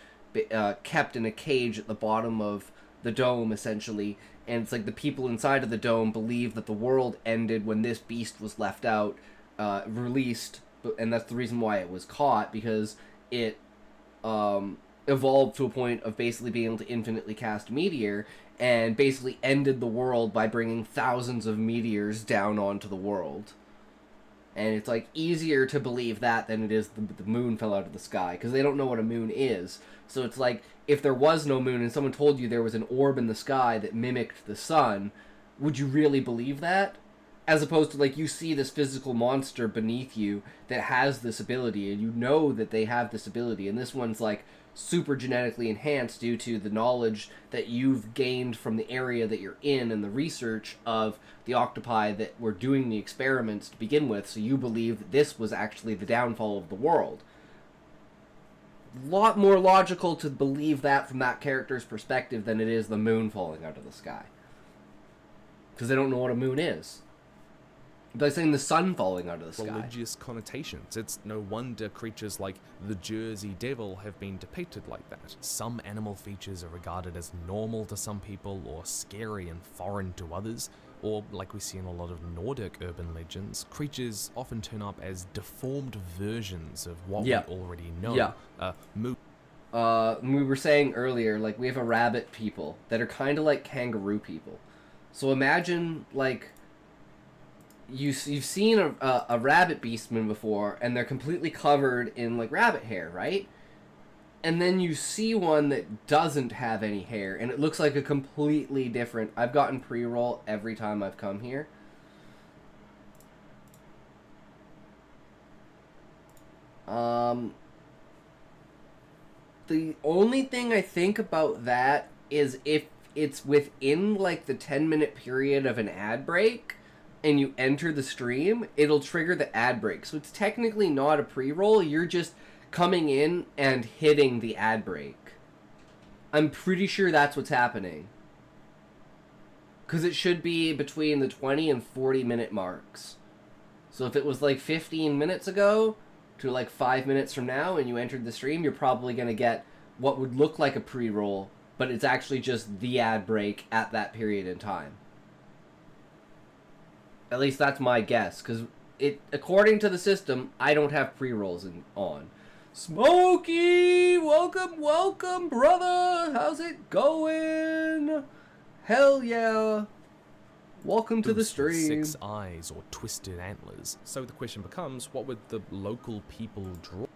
kept in a cage at the bottom of the dome, essentially. And it's the people inside of the dome believe that the world ended when this beast was released, and that's the reason why it was caught, because it evolved to a point of basically being able to infinitely cast meteor, and basically ended the world by bringing thousands of meteors down onto the world. And it's easier to believe that than it is the moon fell out of the sky, because they don't know what a moon is. So it's if there was no moon and someone told you there was an orb in the sky that mimicked the sun, would you really believe that? As opposed to you see this physical monster beneath you that has this ability, and you know that they have this ability, and this one's super genetically enhanced due to the knowledge that you've gained from the area that you're in and the research of the octopi that were doing the experiments to begin with, so you believe that this was actually the downfall of the world. A lot more logical to believe that from that character's perspective than it is the moon falling out of the sky. Because they don't know what a moon is. By saying the sun falling out of the sky. Religious connotations. It's no wonder creatures like the Jersey Devil have been depicted like that. Some animal features are regarded as normal to some people or scary and foreign to others, Or, like we see in a lot of Nordic urban legends, creatures often turn up as deformed versions of what Yeah. we already know. Yeah. We were saying earlier, like, we have a rabbit people that are kind of like kangaroo people. So imagine, like, you've seen a rabbit beastman before, and they're completely covered in, like, rabbit hair, right? And then you see one that doesn't have any hair, and it looks like a completely different... I've gotten pre-roll every time I've come here. The only thing I think about that is if it's within, like, the 10-minute period of an ad break, and you enter the stream, it'll trigger the ad break. So it's technically not a pre-roll, you're just coming in and hitting the ad break. I'm pretty sure that's what's happening. Because it should be between the 20 and 40 minute marks. So if it was like 15 minutes ago to like 5 minutes from now and you entered the stream, you're probably going to get what would look like a pre-roll, but it's actually just the ad break at that period in time. At least that's my guess, because according to the system, I don't have pre-rolls on. Smokey! Welcome, brother! How's it going? Hell yeah! Welcome to the Goose with stream. 6 eyes or twisted antlers. So the question becomes, what would the local people draw?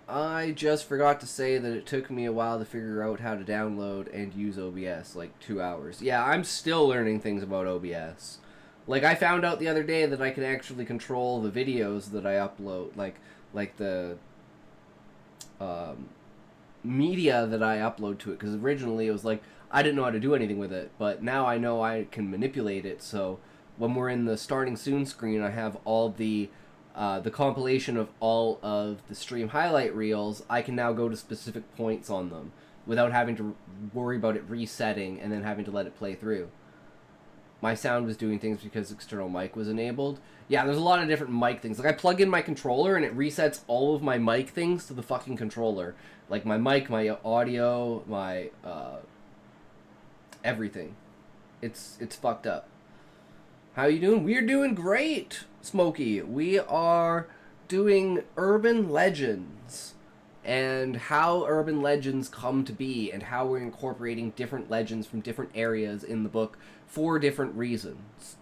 I just forgot to say that it took me a while to figure out how to download and use OBS, like 2 hours. Yeah, I'm still learning things about OBS. Like, I found out the other day that I can actually control the videos that I upload, like the media that I upload to it, because originally it was like, I didn't know how to do anything with it, but now I know I can manipulate it, so when we're in the starting soon screen, I have all the compilation of all of the stream highlight reels. I can now go to specific points on them without having to worry about it resetting and then having to let it play through. My sound was doing things because external mic was enabled. Yeah, there's a lot of different mic things. Like, I plug in my controller and it resets all of my mic things to the fucking controller. Like, my mic, my audio, my, everything. It's fucked up. How you doing? We're doing great, Smokey. We are doing urban legends and how urban legends come to be and how we're incorporating different legends from different areas in the book for different reasons.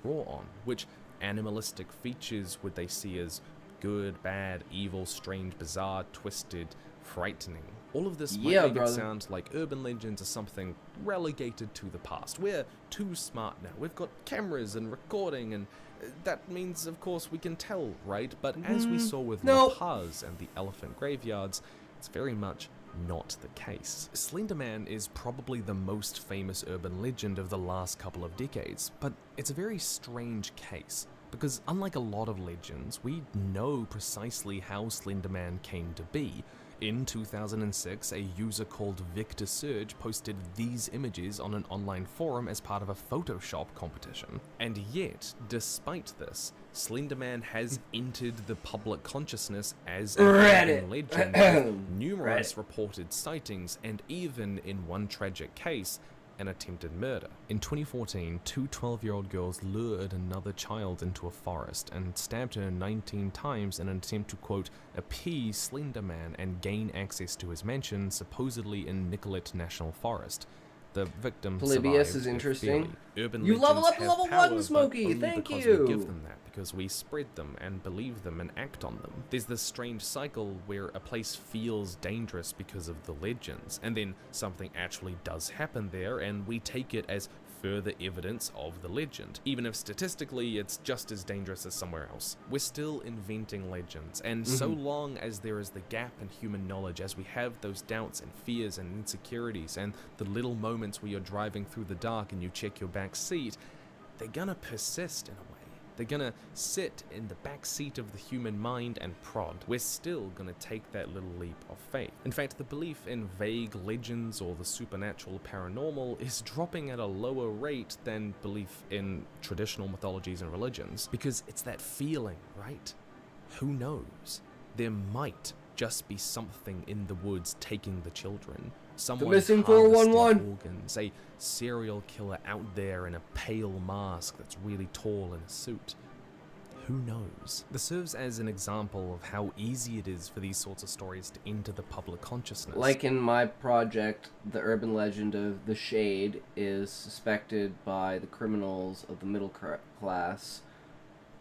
On? Which animalistic features would they see as good, bad, evil, strange, bizarre, twisted, frightening? All of this might make it sound like urban legends are something relegated to the past. We're too smart now. We've got cameras and recording, and that means, of course, we can tell, right? But as we saw with La Paz and the elephant graveyards, it's very much not the case. Slender Man is probably the most famous urban legend of the last couple of decades, but it's a very strange case, because unlike a lot of legends, we know precisely how Slender Man came to be. In 2006, a user called Victor Surge posted these images on an online forum as part of a Photoshop competition. And yet, despite this, Slender Man has entered the public consciousness as a urban legend with numerous reported sightings, and even in one tragic case, an attempted murder. In 2014, two 12-year-old girls lured another child into a forest and stabbed her 19 times in an attempt to, quote, appease Slender Man and gain access to his mansion, supposedly in Nicolet National Forest. The victim Polybius survived, is interesting. Urban You level up to legends level have 1, power, Smokey! but only Thank because you! we give them that, because we spread them and believe them and act on them. There's this strange cycle where a place feels dangerous because of the legends, and then something actually does happen there, and we take it as further evidence of the legend, even if statistically it's just as dangerous as somewhere else. We're still inventing legends, and so long as there is the gap in human knowledge, as we have those doubts and fears and insecurities, and the little moments where you're driving through the dark and you check your back seat, they're gonna persist in a way. They're gonna sit in the back seat of the human mind and prod. We're still gonna take that little leap of faith. In fact, the belief in vague legends or the supernatural paranormal is dropping at a lower rate than belief in traditional mythologies and religions, because it's that feeling, right? Who knows? There might just be something in the woods taking the children. Someone missing harvested 411. organs, a serial killer out there in a pale mask that's really tall in a suit. Who knows? This serves as an example of how easy it is for these sorts of stories to enter the public consciousness. Like in my project, the urban legend of the Shade is suspected by the criminals of the middle class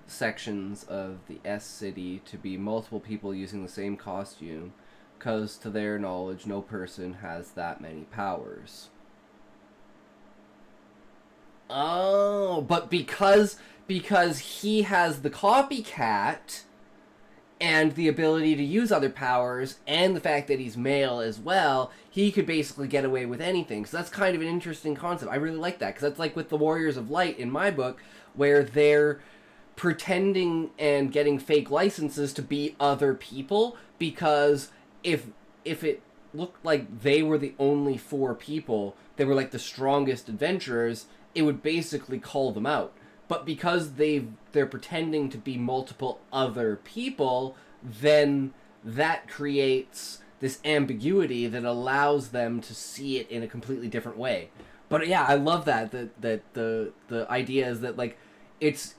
sections of the S City to be multiple people using the same costume, because to their knowledge, no person has that many powers. Oh, but because he has the copycat and the ability to use other powers and the fact that he's male as well, he could basically get away with anything. So that's kind of an interesting concept. I really like that, because that's like with the Warriors of Light in my book, where they're pretending and getting fake licenses to be other people, because if it looked like they were the only 4 people, they were like the strongest adventurers, it would basically call them out. But because they're pretending to be multiple other people, then that creates this ambiguity that allows them to see it in a completely different way. But yeah, I love that the idea is that like it's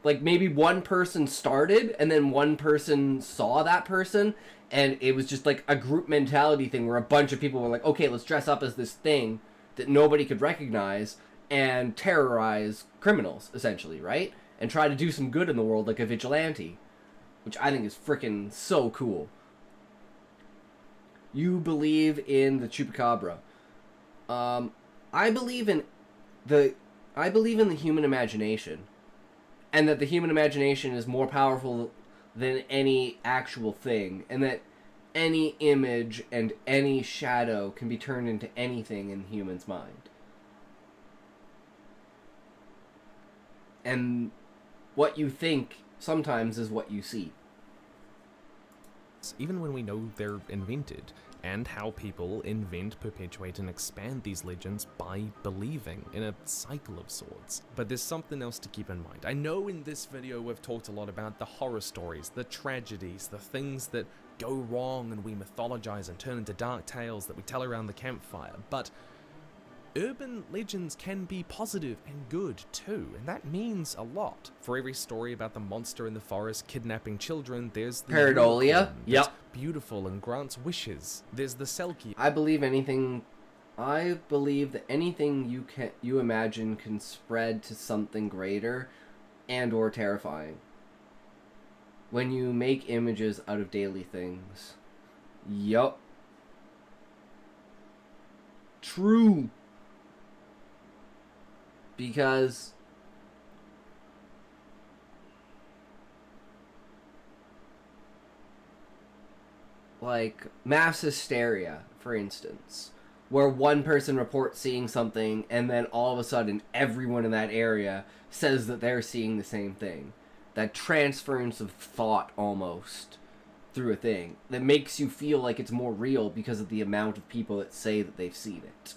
like maybe one person started and then one person saw that person, and it was just like a group mentality thing where a bunch of people were like, okay, let's dress up as this thing that nobody could recognize and terrorize criminals, essentially, right? And try to do some good in the world like a vigilante, which I think is freaking so cool. You believe in the Chupacabra. I believe in the human imagination, and that the human imagination is more powerful than any actual thing, and that any image and any shadow can be turned into anything in the human's mind. And what you think sometimes is what you see. Even when we know they're invented, and how people invent, perpetuate, and expand these legends by believing in a cycle of sorts. But there's something else to keep in mind. I know in this video we've talked a lot about the horror stories, the tragedies, the things that go wrong and we mythologize and turn into dark tales that we tell around the campfire, but urban legends can be positive and good too, and that means a lot. For every story about the monster in the forest kidnapping children, there's the Pareidolia. unicorn that's Yep. beautiful and grants wishes. There's the Selkie. I believe that anything you imagine can spread to something greater and or terrifying. When you make images out of daily things. Yup. True. Because like mass hysteria, for instance, where one person reports seeing something and then all of a sudden everyone in that area says that they're seeing the same thing. That transference of thought almost through a thing that makes you feel like it's more real because of the amount of people that say that they've seen it.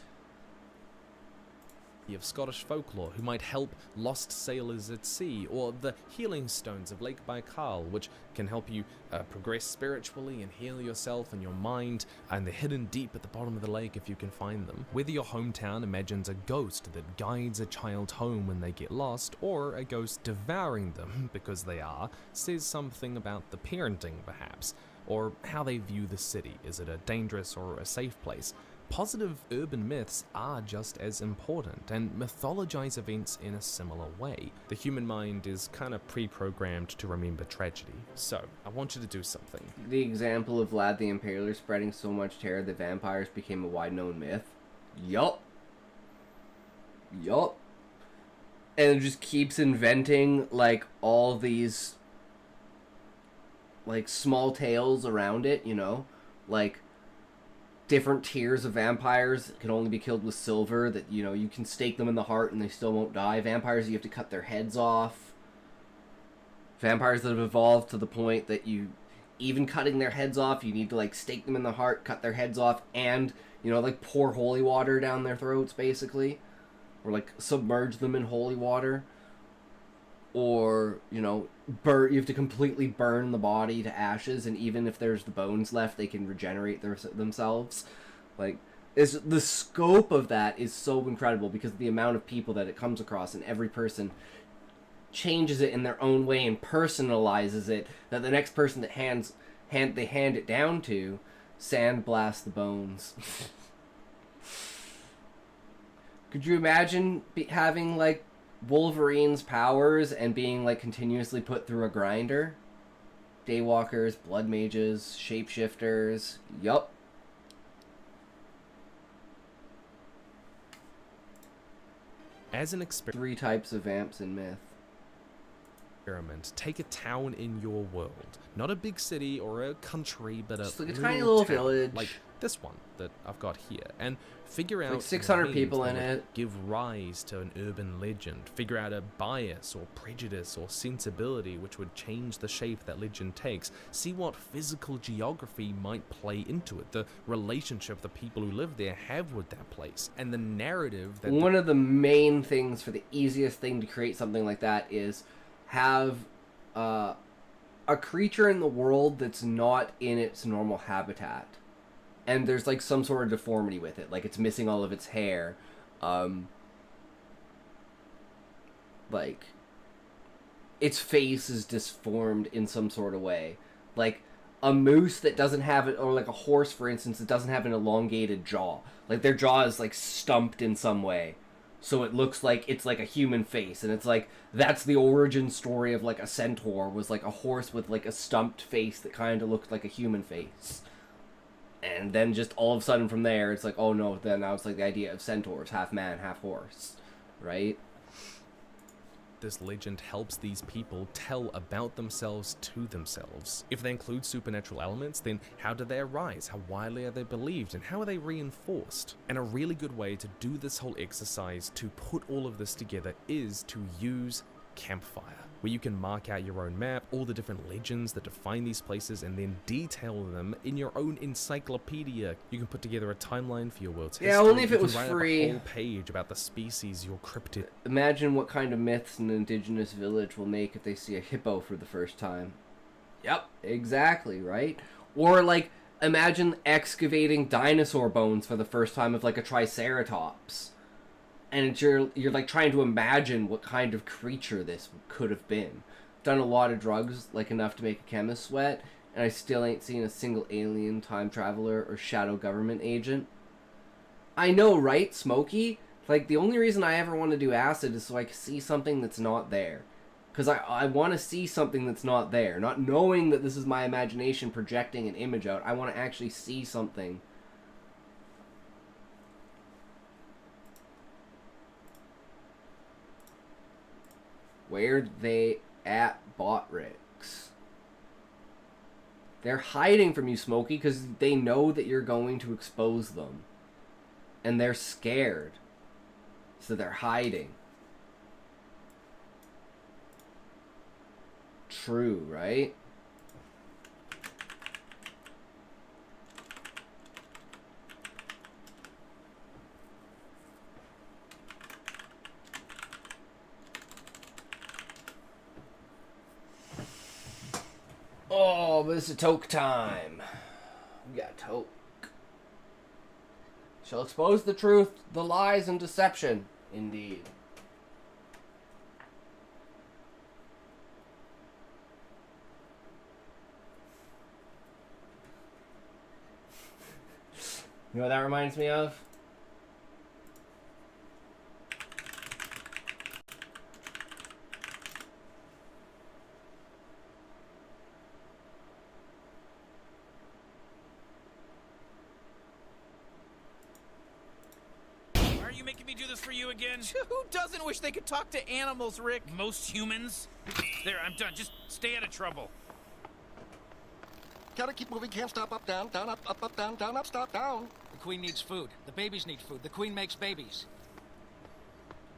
Of Scottish folklore who might help lost sailors at sea, or the healing stones of Lake Baikal, which can help you progress spiritually and heal yourself and your mind, and they're hidden deep at the bottom of the lake if you can find them. Whether your hometown imagines a ghost that guides a child home when they get lost, or a ghost devouring them because they are, says something about the parenting perhaps, or how they view the city. Is it a dangerous or a safe place? Positive urban myths are just as important, and mythologize events in a similar way. The human mind is kind of pre-programmed to remember tragedy, so I want you to do something. The example of Vlad the Impaler spreading so much terror that vampires became a wide-known myth. Yup. Yup. And it just keeps inventing, like, all these, like, small tales around it, you know? Like, different tiers of vampires can only be killed with silver, that, you know, you can stake them in the heart and they still won't die. Vampires, you have to cut their heads off. Vampires that have evolved to the point that you, even cutting their heads off, you need to, like, stake them in the heart, cut their heads off, and, you know, like, pour holy water down their throats, basically. Or, like, submerge them in holy water. Or, you know, you have to completely burn the body to ashes, and even if there's the bones left, they can regenerate themselves. Like, is the scope of that is so incredible because of the amount of people that it comes across, and every person changes it in their own way and personalizes it, that the next person that they hand it down to sandblast the bones. Could you imagine having like Wolverine's powers and being like continuously put through a grinder? Daywalkers, blood mages, shapeshifters. Yup. As an 3 types of vamps in myth. experiment, take a town in your world. Not a big city or a country, but just like a tiny little town, village. like this one that I've got here. And figure out like 600 ways people that in would it. give rise to an urban legend. Figure out a bias or prejudice or sensibility which would change the shape that legend takes. See what physical geography might play into it. The relationship the people who live there have with that place. And the narrative that... One of the main things for the easiest thing to create something like that is have a creature in the world that's not in its normal habitat. And there's like some sort of deformity with it, like it's missing all of its hair, like its face is disformed in some sort of way, like a moose that doesn't have it, or like a horse, for instance, that doesn't have an elongated jaw, like their jaw is like stumped in some way, so it looks like it's like a human face, and it's like that's the origin story of like a centaur, was like a horse with like a stumped face that kind of looked like a human face. And then just all of a sudden from there, it's like, oh no, then now it's like the idea of centaurs, half man, half horse, right? This legend helps these people tell about themselves to themselves. If they include supernatural elements, then how do they arise? How widely are they believed? And how are they reinforced? And a really good way to do this whole exercise, to put all of this together, is to use Campfire, where you can mark out your own map, all the different legends that define these places, and then detail them in your own encyclopedia. You can put together a timeline for your world's history. Yeah, only if you it was can write free. up a whole page about the species your cryptid. Imagine what kind of myths an indigenous village will make if they see a hippo for the first time. Yep, exactly, right? Or like, imagine excavating dinosaur bones for the first time of like a triceratops. And it's you're like trying to imagine what kind of creature this could have been. Done a lot of drugs, like enough to make a chemist sweat, and I still ain't seen a single alien, time traveler, or shadow government agent. I know, right, Smokey? Like, the only reason I ever want to do acid is so I can see something that's not there. Because I want to see something that's not there. Not knowing that this is my imagination projecting an image out. I want to actually see something. Where they at, Botrix? They're hiding from you, Smokey, because they know that you're going to expose them. And they're scared. So they're hiding. True, right? Oh, but it's a toke time. We got toke. Shall expose the truth, the lies, and deception. Indeed. You know what that reminds me of? Why are you making me do this for you again? Who doesn't wish they could talk to animals, Rick? Most humans. There, I'm done. Just stay out of trouble. Gotta keep moving, can't stop, up, down, up, down, up, stop, down. The queen needs food. The babies need food. The queen makes babies.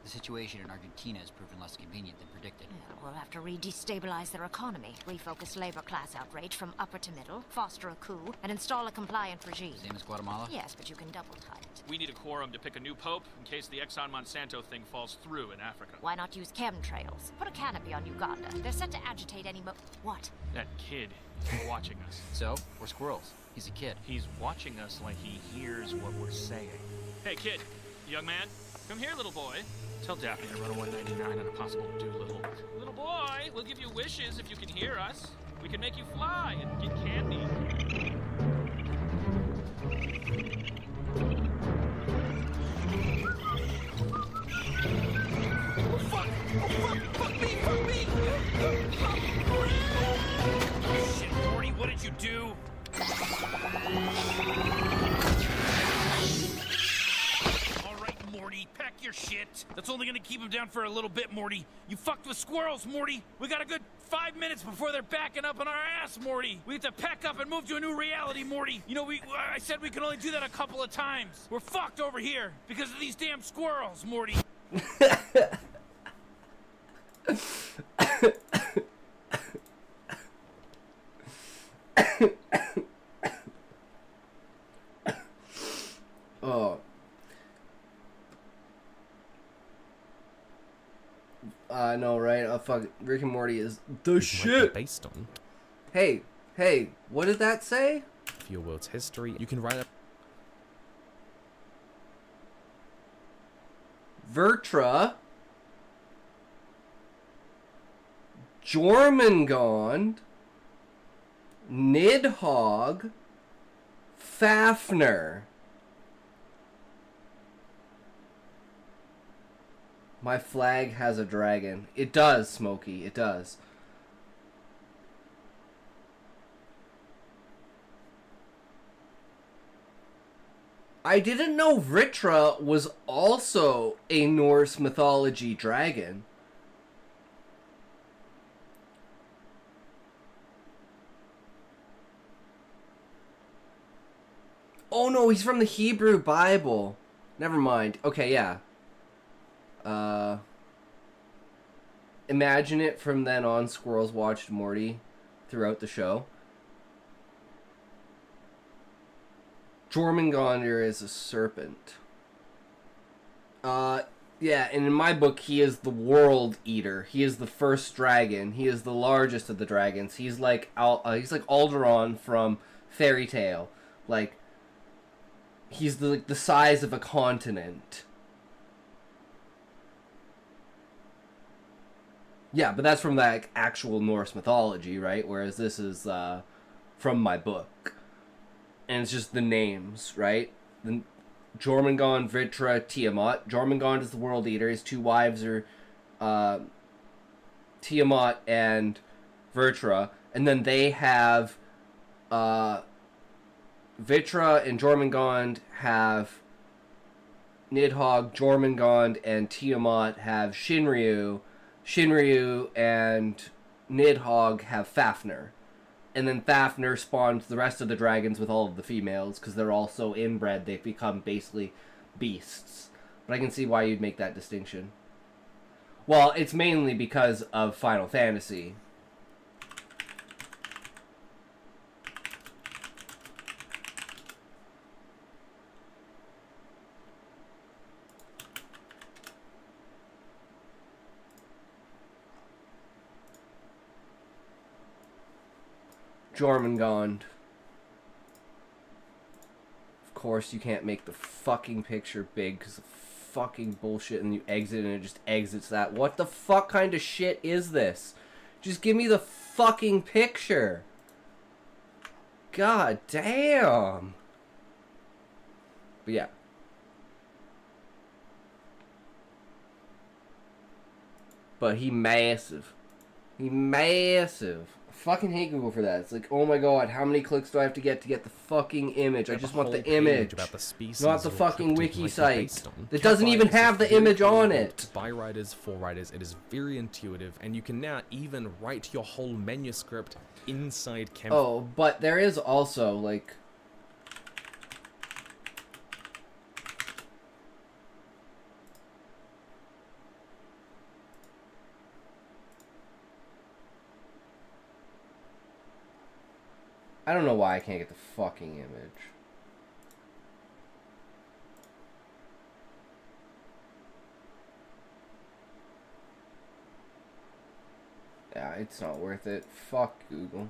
The situation in Argentina has proven less convenient than predicted. Yeah, we'll have to re-destabilize their economy, refocus labor class outrage from upper to middle, foster a coup, and install a compliant regime. Same as Guatemala? Yes, but you can double time it. We need a quorum to pick a new pope in case the Exxon Monsanto thing falls through in Africa. Why not use chemtrails? Put a canopy on Uganda. They're set to agitate any What? That kid is watching us. So, we're squirrels. He's a kid. He's watching us like he hears what we're saying. Hey, kid. Young man. Come here, little boy. Tell Daphne to run a 199 on a possible Doolittle. Little boy, we'll give you wishes if you can hear us. We can make you fly and get candy. Oh, fuck! Oh, fuck! Fuck me! Fuck me! Shit, Morty, what did you do? Morty, pack your shit. That's only gonna keep him down for a little bit, Morty. You fucked with squirrels, Morty. We got a good 5 minutes before they're backing up on our ass, Morty. We have to pack up and move to a new reality, Morty. You know, I said we can only do that a couple of times. We're fucked over here because of these damn squirrels, Morty. Oh. I know, right? Fuck, Rick and Morty is the shit. Based on. Hey, what did that say? For your world's history, you can write up. Vertra, Jormungand, Nidhogg, Fafnir. My flag has a dragon. It does, Smokey. It does. I didn't know Vritra was also a Norse mythology dragon. Oh no, he's from the Hebrew Bible. Never mind. Okay, yeah. Imagine it from then on, squirrels watched Morty throughout the show. Jormungandr is a serpent. Yeah, and in my book, he is the World Eater. He is the first dragon. He is the largest of the dragons. He's like Alderaan from Fairy Tale. Like, he's the size of a continent. Yeah, but that's from the actual Norse mythology, right? Whereas this is from my book. And it's just the names, right? The Jormungand, Vritra, Tiamat. Jormungand is the World Eater. His two wives are Tiamat and Vritra. And then they have... Vritra and Jormungand have Nidhogg. Jormungand and Tiamat have Shinryu. Shinryu and Nidhogg have Fafnir. And then Fafnir spawns the rest of the dragons with all of the females, because they're all so inbred, they've become basically beasts. But I can see why you'd make that distinction. Well, it's mainly because of Final Fantasy. Jormungand. Of course, you can't make the fucking picture big because of fucking bullshit, and you exit and it just exits that. What the fuck kind of shit is this? Just give me the fucking picture. God damn. But yeah. But he massive. He massive. I fucking hate Google for that. It's like, oh my god, how many clicks do I have to get the fucking image? I just want the image, about the species not the fucking cryptid wiki life is site based on. that doesn't even have the image on it. By writers, for writers, it is very intuitive, and you can now even write your whole manuscript inside Canva. Oh, but there is also, like... I don't know why I can't get the fucking image. Yeah, it's not worth it. Fuck Google.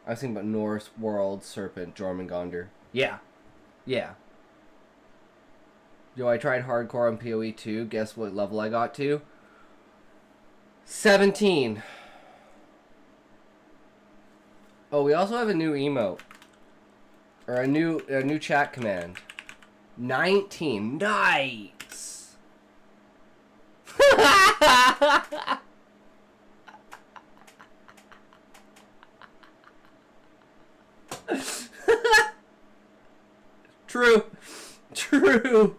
I was thinking about Norse World Serpent Jormungandr. Yeah. Yeah. Yo, I tried hardcore on PoE 2. Guess what level I got to? 17. Oh, we also have a new emote. Or a new chat command. 19. Nice! True. True.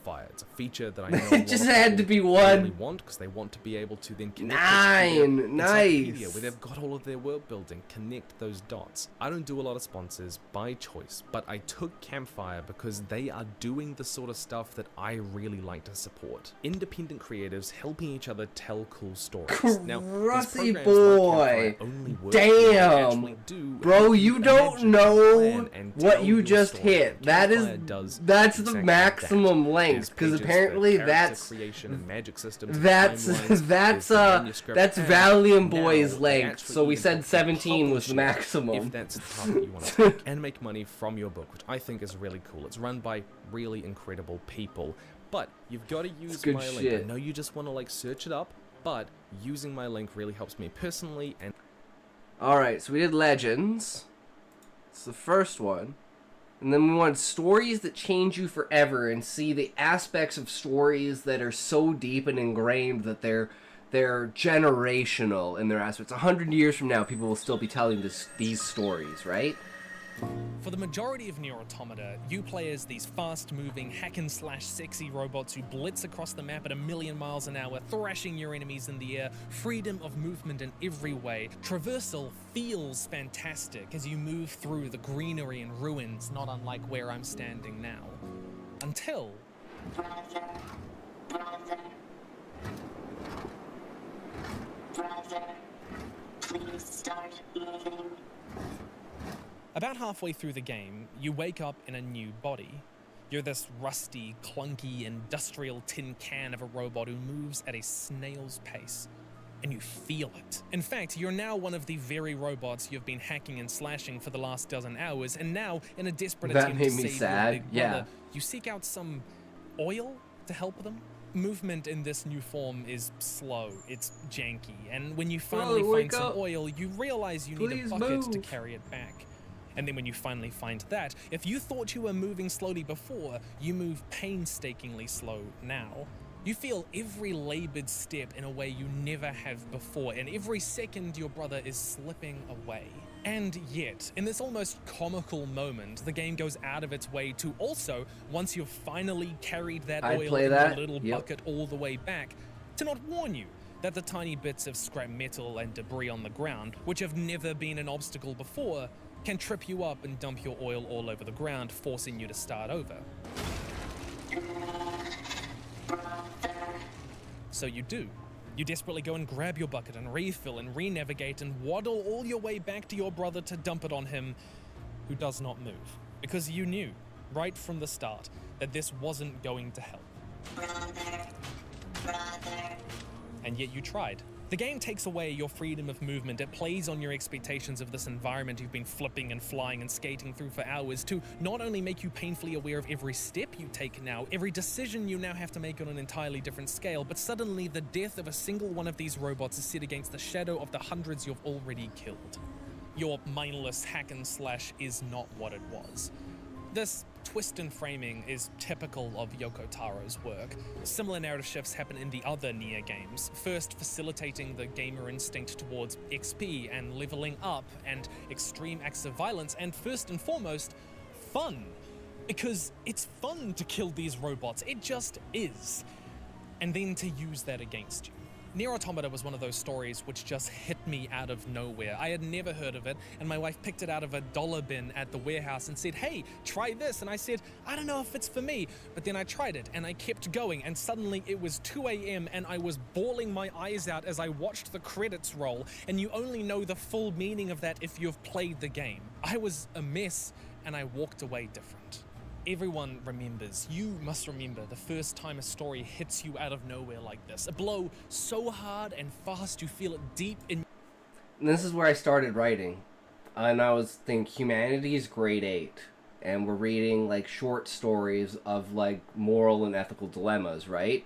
Fire. It's a feature that I know It just had to be one. really want because they want to be able to then connect Nine. Nice. where they've got all of their world building, connect those dots. I don't do a lot of sponsors by choice, but I took Campfire because they are doing the sort of stuff that I really like to support. Independent creatives helping each other tell cool stories. Now, Crusty these programs like boy. Campfire only work when they actually do Bro, you imagine, don't know plan, and what tell you your just story. hit. Campfire That's does the exactly maximum that. length, There's because pages for apparently character creation and magic systems, that's timelines, that's there's the manuscript, that's and Valium now Boy's they length. actually So we even said 17 was the publish it maximum. if that's the path that you want to take, and make money from your book, which I think is really cool. It's run by really incredible people, but you've got to use good my link. shit. I know you just want to like search it up, but using my link really helps me personally. And Alright, so we did Legends. It's the first one. And then we wanted stories that change you forever, and see the aspects of stories that are so deep and ingrained that they're generational in their aspects. 100 years from now, people will still be telling these stories, right? For the majority of Nier Automata, you play as these fast-moving, hack-and-slash sexy robots who blitz across the map at 1,000,000 miles an hour, thrashing your enemies in the air, freedom of movement in every way. Traversal feels fantastic as you move through the greenery and ruins, not unlike where I'm standing now. Until... Brother, please start moving. About halfway through the game, you wake up in a new body. You're this rusty, clunky, industrial tin can of a robot who moves at a snail's pace. And you feel it. In fact, you're now one of the very robots you've been hacking and slashing for the last dozen hours, and now, in a desperate That attempt made to me save sad, your big yeah. brother, you seek out some oil to help them. Movement in this new form is slow, it's janky, and when you finally find wake some up. oil, you realize you need Please a bucket to move. carry it back. And then when you finally find that, if you thought you were moving slowly before, you move painstakingly slow now. You feel every labored step in a way you never have before, and every second your brother is slipping away. And yet, in this almost comical moment, the game goes out of its way to also, once you've finally carried that I'd oil play in that, the little yep. bucket all the way back, to not warn you that the tiny bits of scrap metal and debris on the ground, which have never been an obstacle before, can trip you up and dump your oil all over the ground, forcing you to start over. So you do. You desperately go and grab your bucket and refill and re-navigate and waddle all your way back to your brother to dump it on him, who does not move. Because you knew, right from the start, that this wasn't going to help. And yet you tried. The game takes away your freedom of movement. It plays on your expectations of this environment you've been flipping and flying and skating through for hours to not only make you painfully aware of every step you take now, every decision you now have to make on an entirely different scale, but suddenly the death of a single one of these robots is set against the shadow of the hundreds you've already killed. Your mindless hack and slash is not what it was. This twist in framing is typical of Yoko Taro's work. Similar narrative shifts happen in the other Nier games, first facilitating the gamer instinct towards XP and leveling up and extreme acts of violence, and first and foremost, fun. Because it's fun to kill these robots, it just is. And then to use that against you. Nier Automata was one of those stories which just hit me out of nowhere. I had never heard of it, and my wife picked it out of a dollar bin at the warehouse and said, hey, try this. And I said, I don't know if it's for me. But then I tried it, and I kept going, and suddenly it was 2 a.m., and I was bawling my eyes out as I watched the credits roll, and you only know the full meaning of that if you've played the game. I was a mess, and I walked away different. Everyone remembers, you must remember, the first time a story hits you out of nowhere like this. A blow so hard and fast you feel it deep in... And this is where I started writing. And I was thinking, humanity is grade 8. And we're reading, like, short stories of, like, moral and ethical dilemmas, right?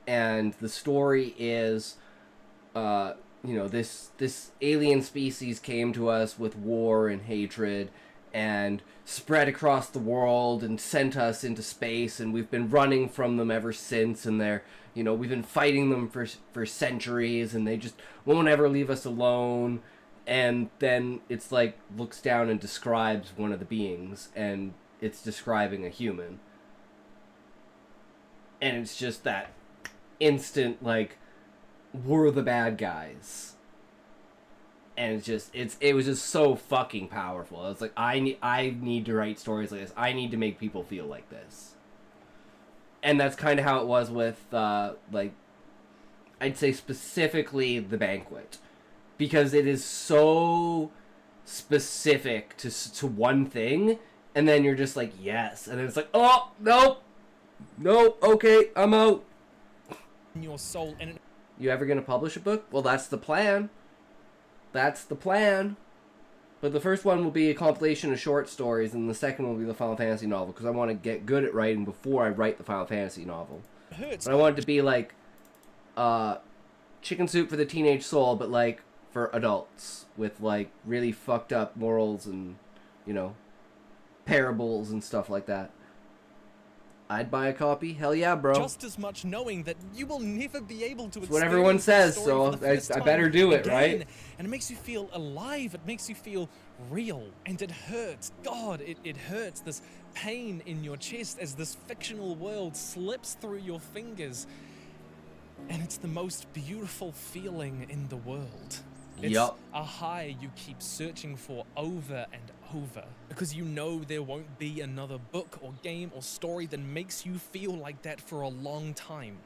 And the story is, you know, this alien species came to us with war and hatred and spread across the world and sent us into space, and we've been running from them ever since, and they're, you know, we've been fighting them for centuries, and they just won't ever leave us alone. And then it's like, looks down and describes one of the beings, and it's describing a human. And it's just that instant, like, we're the bad guys. And it was just so fucking powerful. I was like, I need to write stories like this. I need to make people feel like this. And that's kind of how it was with, like, I'd say specifically The Banquet. Because it is so specific to one thing, and then you're just like, yes. And then it's like, oh, no, okay, I'm out. Your soul and You ever gonna publish a book? Well, that's the plan. That's the plan. But the first one will be a compilation of short stories, and the second one will be the Final Fantasy novel, because I want to get good at writing before I write the Final Fantasy novel. But I want it to be like Chicken Soup for the Teenage Soul, but like for adults, with like really fucked up morals and, you know, parables and stuff like that. I'd buy a copy. Hell yeah, bro. Just as much knowing that you will never be able to. It's what everyone says, so I better do it, right? And it makes you feel alive. It makes you feel real, and it hurts. God, it hurts. This pain in your chest as this fictional world slips through your fingers, and it's the most beautiful feeling in the world. It's a high you keep searching for over and over, because you know there won't be another book or game or story that makes you feel like that for a long time.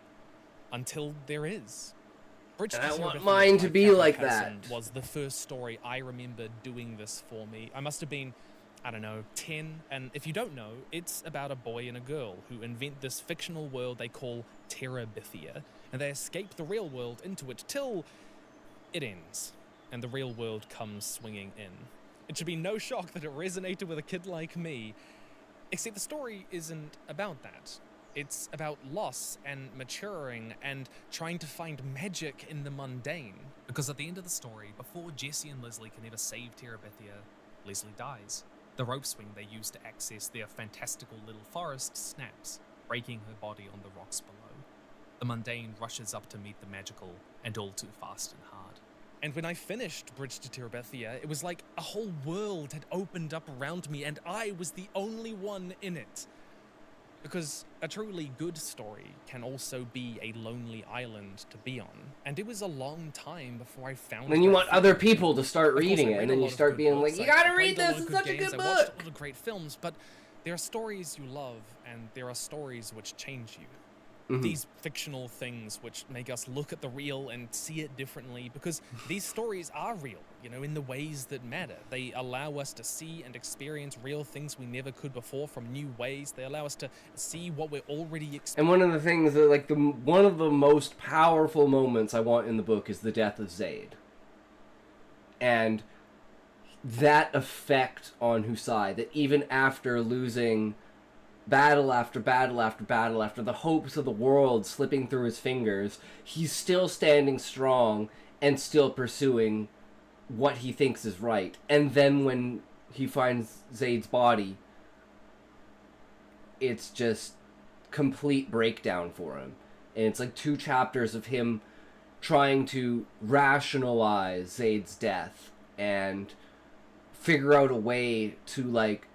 Until there is. And I want mine to be like that. Was the first story I remember doing this for me. I must have been, I don't know, 10, and if you don't know, it's about a boy and a girl who invent this fictional world they call Terabithia, and they escape the real world into it till it ends, and the real world comes swinging in. It should be no shock that it resonated with a kid like me, except the story isn't about that. It's about loss and maturing and trying to find magic in the mundane. Because at the end of the story, before Jesse and Leslie can ever save Terabithia, Leslie dies. The rope swing they use to access their fantastical little forest snaps, breaking her body on the rocks below. The mundane rushes up to meet the magical, and all too fast and hard. And when I finished Bridge to Terabithia, it was like a whole world had opened up around me, and I was the only one in it. Because a truly good story can also be a lonely island to be on. And it was a long time before I found Then you want other people to start reading it, and then you start being like, you gotta read this, it's such a good book! I watched all the great films, but there are stories you love, and there are stories which change you. These fictional things which make us look at the real and see it differently, because these stories are real, you know, in the ways that matter. They allow us to see and experience real things we never could before from new ways. They allow us to see what we're already experiencing. And one of the things that, like, one of the most powerful moments I want in the book is the death of Zaid. And that effect on Husai, that even after losing battle after battle after battle, after the hopes of the world slipping through his fingers, he's still standing strong and still pursuing what he thinks is right. And then when he finds Zaid's body, it's just complete breakdown for him. And it's like 2 chapters of him trying to rationalize Zaid's death and figure out a way to, like,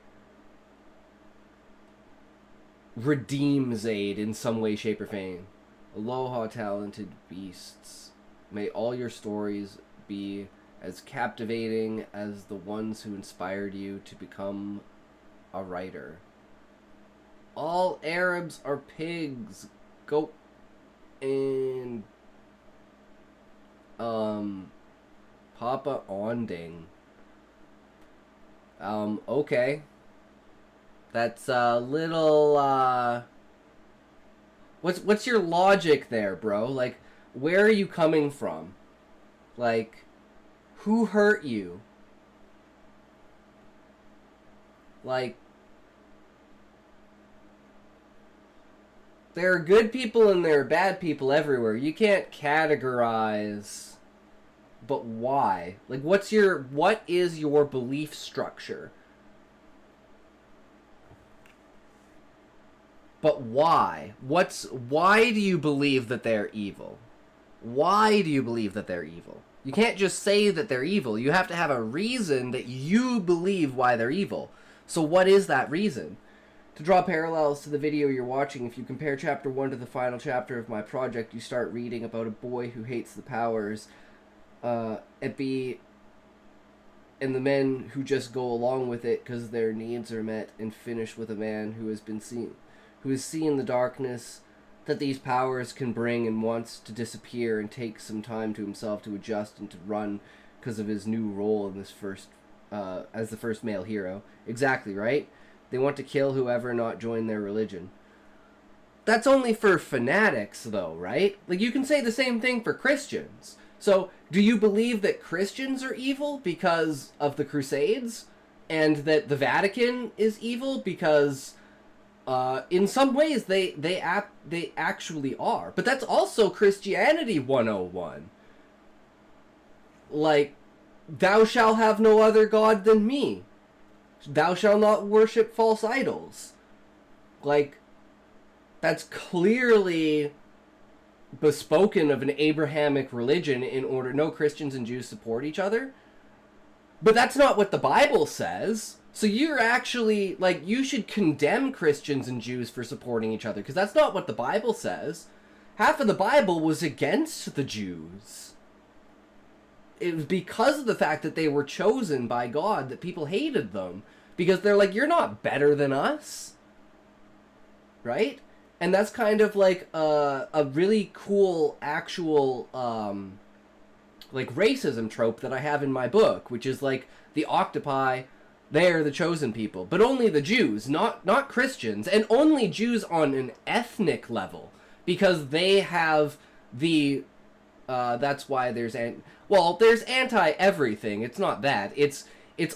redeem Zaid in some way, shape, or form. Aloha, talented beasts. May all your stories be as captivating as the ones who inspired you to become a writer. All Arabs are pigs. Go and Papa Onding. Okay. That's a little what's your logic there, bro? Like, where are you coming from? Like, who hurt you? Like, there are good people and there are bad people everywhere. You can't categorize. But why? Like, what is your belief structure? But why? Why do you believe that they're evil? Why do you believe that they're evil? You can't just say that they're evil. You have to have a reason that you believe why they're evil. So what is that reason? To draw parallels to the video you're watching, if you compare chapter 1 to the final chapter of my project, you start reading about a boy who hates the powers, and the men who just go along with it because their needs are met, and finish with a man who has seen the darkness that these powers can bring and wants to disappear and take some time to himself to adjust and to run because of his new role in this as the first male hero. Exactly, right? They want to kill whoever, not join their religion. That's only for fanatics, though, right? Like, you can say the same thing for Christians. So, do you believe that Christians are evil because of the Crusades? And that the Vatican is evil because, in some ways, they actually are. But that's also Christianity 101. Like, thou shalt have no other god than me. Thou shalt not worship false idols. Like, that's clearly bespoken of an Abrahamic religion in order. No, Christians and Jews support each other. But that's not what the Bible says. So you're actually, like, you should condemn Christians and Jews for supporting each other, because that's not what the Bible says. Half of the Bible was against the Jews. It was because of the fact that they were chosen by God that people hated them. Because they're like, you're not better than us. Right? And that's kind of like a really cool actual like racism trope that I have in my book, which is like the octopi, they're the chosen people. But only the Jews, not Christians, and only Jews on an ethnic level. Because they have the that's why there's there's anti-everything. It's not that. It's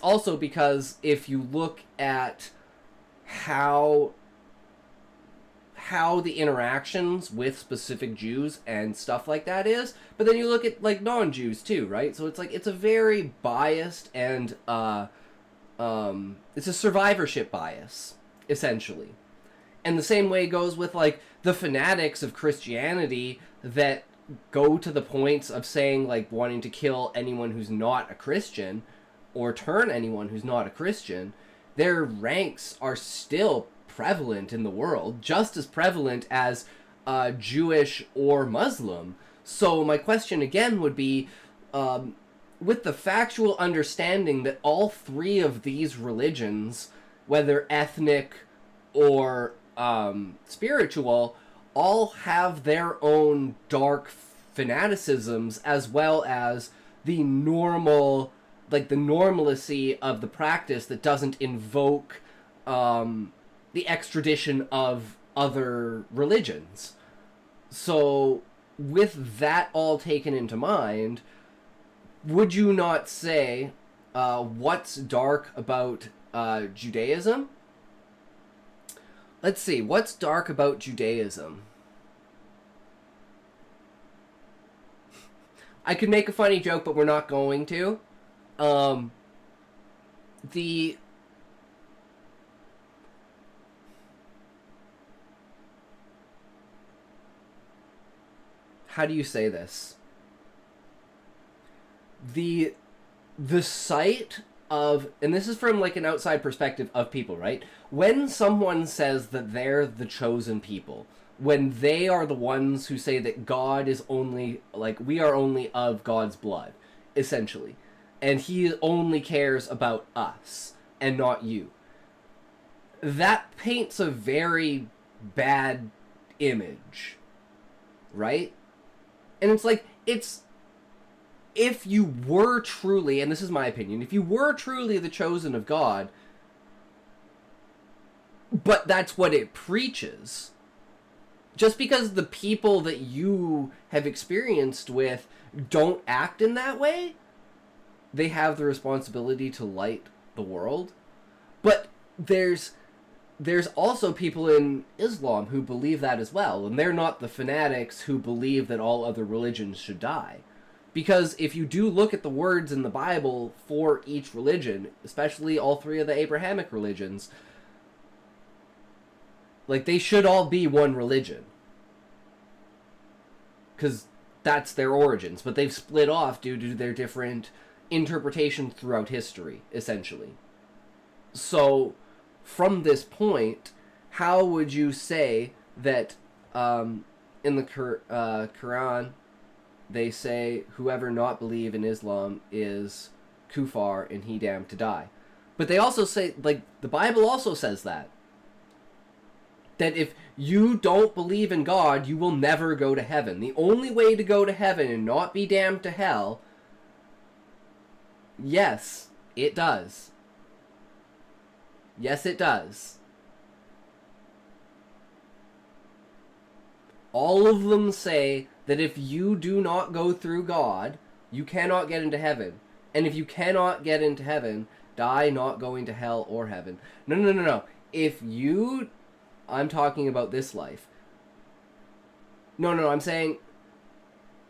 also because if you look at how the interactions with specific Jews and stuff like that is, but then you look at like non-Jews too, right? So it's like it's a very biased and it's a survivorship bias essentially. And the same way goes with like the fanatics of Christianity that go to the points of saying like wanting to kill anyone who's not a Christian or turn anyone who's not a Christian. Their ranks are still prevalent in the world, just as prevalent as Jewish or Muslim. So my question again would be, with the factual understanding that all three of these religions, whether ethnic or spiritual, all have their own dark fanaticisms, as well as the normal, like the normalcy of the practice that doesn't invoke the extradition of other religions. So with that all taken into mind, would you not say what's dark about Judaism? Let's see, what's dark about Judaism? I could make a funny joke, but we're not going to. How do you say this? The sight of, and this is from like an outside perspective of people, right? When someone says that they're the chosen people, when they are the ones who say that God is only, like, we are only of God's blood, essentially. And he only cares about us and not you. That paints a very bad image, right? And it's like, if you were truly, and this is my opinion, if you were truly the chosen of God, but that's what it preaches, just because the people that you have experienced with don't act in that way, they have the responsibility to light the world. But there's also people in Islam who believe that as well, and they're not the fanatics who believe that all other religions should die. Because if you do look at the words in the Bible for each religion, especially all three of the Abrahamic religions, like, they should all be one religion. Because that's their origins, but they've split off due to their different interpretations throughout history, essentially. So, from this point, how would you say that in the Quran, they say whoever not believe in Islam is kufar and he damned to die? But they also say, like, the Bible also says that if you don't believe in God, you will never go to heaven. The only way to go to heaven and not be damned to hell, yes, it does. Yes, it does. All of them say that if you do not go through God, you cannot get into heaven. And if you cannot get into heaven, die not going to hell or heaven. No. If you... I'm talking about this life. No, I'm saying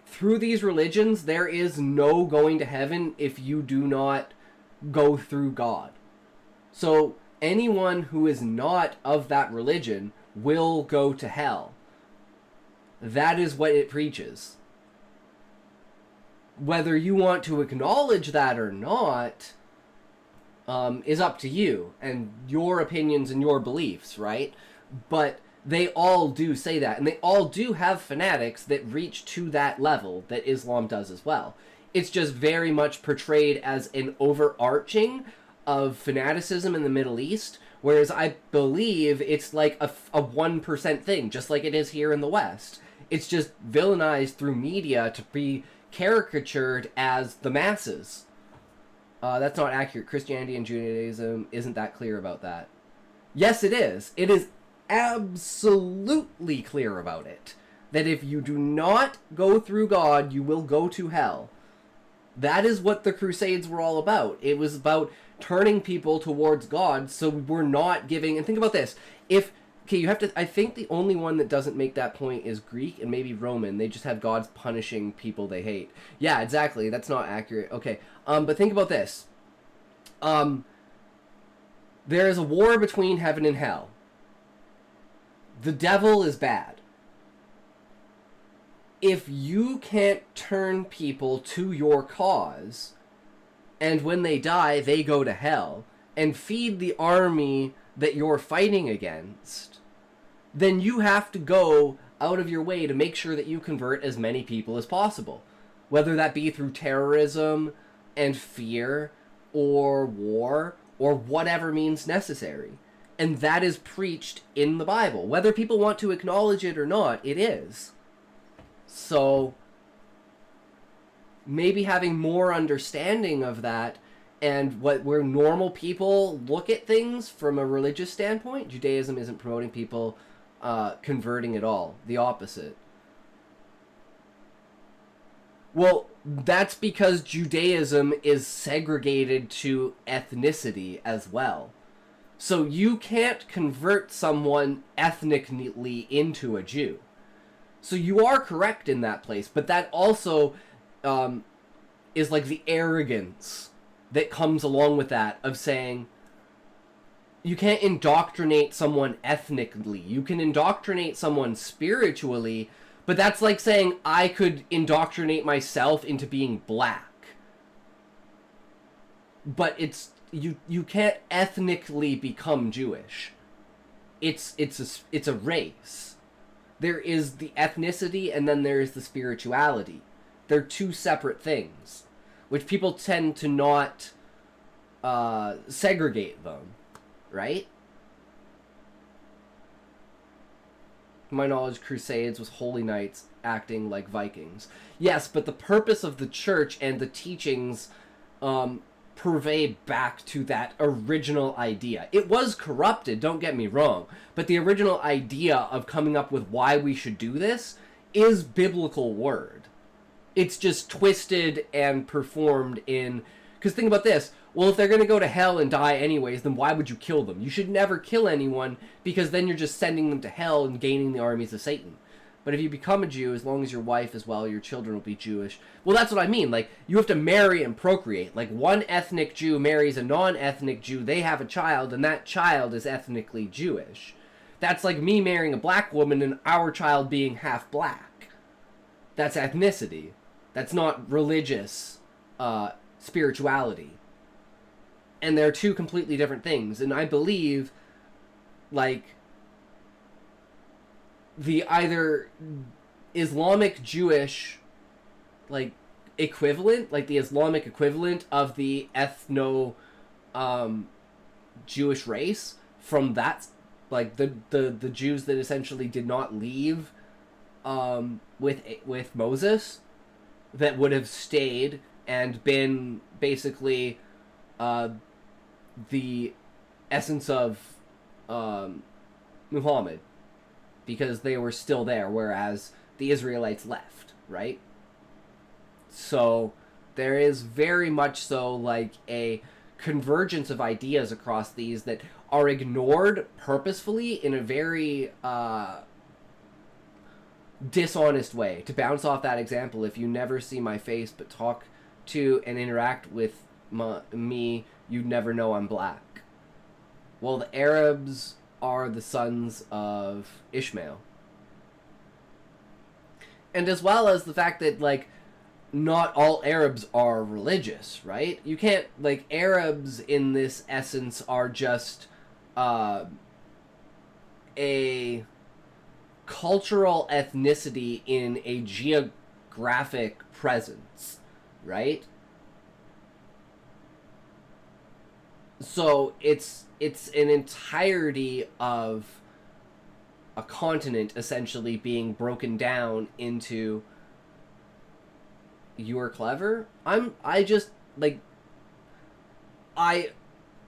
through these religions, there is no going to heaven if you do not go through God. So anyone who is not of that religion will go to hell. That is what it preaches. Whether you want to acknowledge that or not is up to you and your opinions and your beliefs, right? But they all do say that, and they all do have fanatics that reach to that level that Islam does as well. It's just very much portrayed as an overarching of fanaticism in the Middle East, whereas I believe it's like a 1% thing, just like it is here in the West. It's just villainized through media to be caricatured as the masses. That's not accurate. Christianity and Judaism isn't that clear about that. Yes, it is. It is absolutely clear about it. That if you do not go through God, you will go to hell. That is what the Crusades were all about. It was about turning people towards God, so we're not giving... And think about this. You have to... I think the only one that doesn't make that point is Greek and maybe Roman. They just have gods punishing people they hate. Yeah, exactly. That's not accurate. Okay. But think about this. There is a war between heaven and hell. The devil is bad. If you can't turn people to your cause, and when they die, they go to hell, and feed the army that you're fighting against, then you have to go out of your way to make sure that you convert as many people as possible. Whether that be through terrorism and fear, or war, or whatever means necessary. And that is preached in the Bible. Whether people want to acknowledge it or not, it is. So, maybe having more understanding of that and where normal people look at things from a religious standpoint, Judaism isn't promoting people converting at all. The opposite. Well, that's because Judaism is segregated to ethnicity as well. So you can't convert someone ethnically into a Jew. So you are correct in that place, but that also is like the arrogance that comes along with that of saying you can't indoctrinate someone ethnically. You can indoctrinate someone spiritually, but that's like saying I could indoctrinate myself into being black. But it's you can't ethnically become Jewish. It's a race. there is the ethnicity and then there is the spirituality. They're two separate things, which people tend to not segregate them, right? To my knowledge, Crusades was Holy Knights acting like Vikings. Yes, but the purpose of the church and the teachings purvey back to that original idea. It was corrupted, don't get me wrong, but the original idea of coming up with why we should do this is biblical word. It's just twisted and performed in... Because think about this. Well, if they're going to go to hell and die anyways, then why would you kill them? You should never kill anyone, because then you're just sending them to hell and gaining the armies of Satan. But if you become a Jew, as long as your wife as well, your children will be Jewish. Well, that's what I mean. Like, you have to marry and procreate. Like, one ethnic Jew marries a non-ethnic Jew, they have a child, and that child is ethnically Jewish. That's like me marrying a black woman and our child being half black. That's ethnicity. That's not religious spirituality. And they're two completely different things. And I believe, like, the either Islamic Jewish, like, equivalent, like the Islamic equivalent of the ethno Jewish race from that, like, the Jews that essentially did not leave with Moses, that would have stayed and been basically the essence of Muhammad, because they were still there, whereas the Israelites left, right? So there is very much so like a convergence of ideas across these that are ignored purposefully in a very dishonest way. To bounce off that example, if you never see my face but talk to and interact with me, you'd never know I'm black. Well, the Arabs are the sons of Ishmael. And as well as the fact that, like, not all Arabs are religious, right? You can't, like, Arabs in this essence are just a cultural ethnicity in a geographic presence, right? So it's an entirety of a continent essentially being broken down into... You are clever? I just, like... I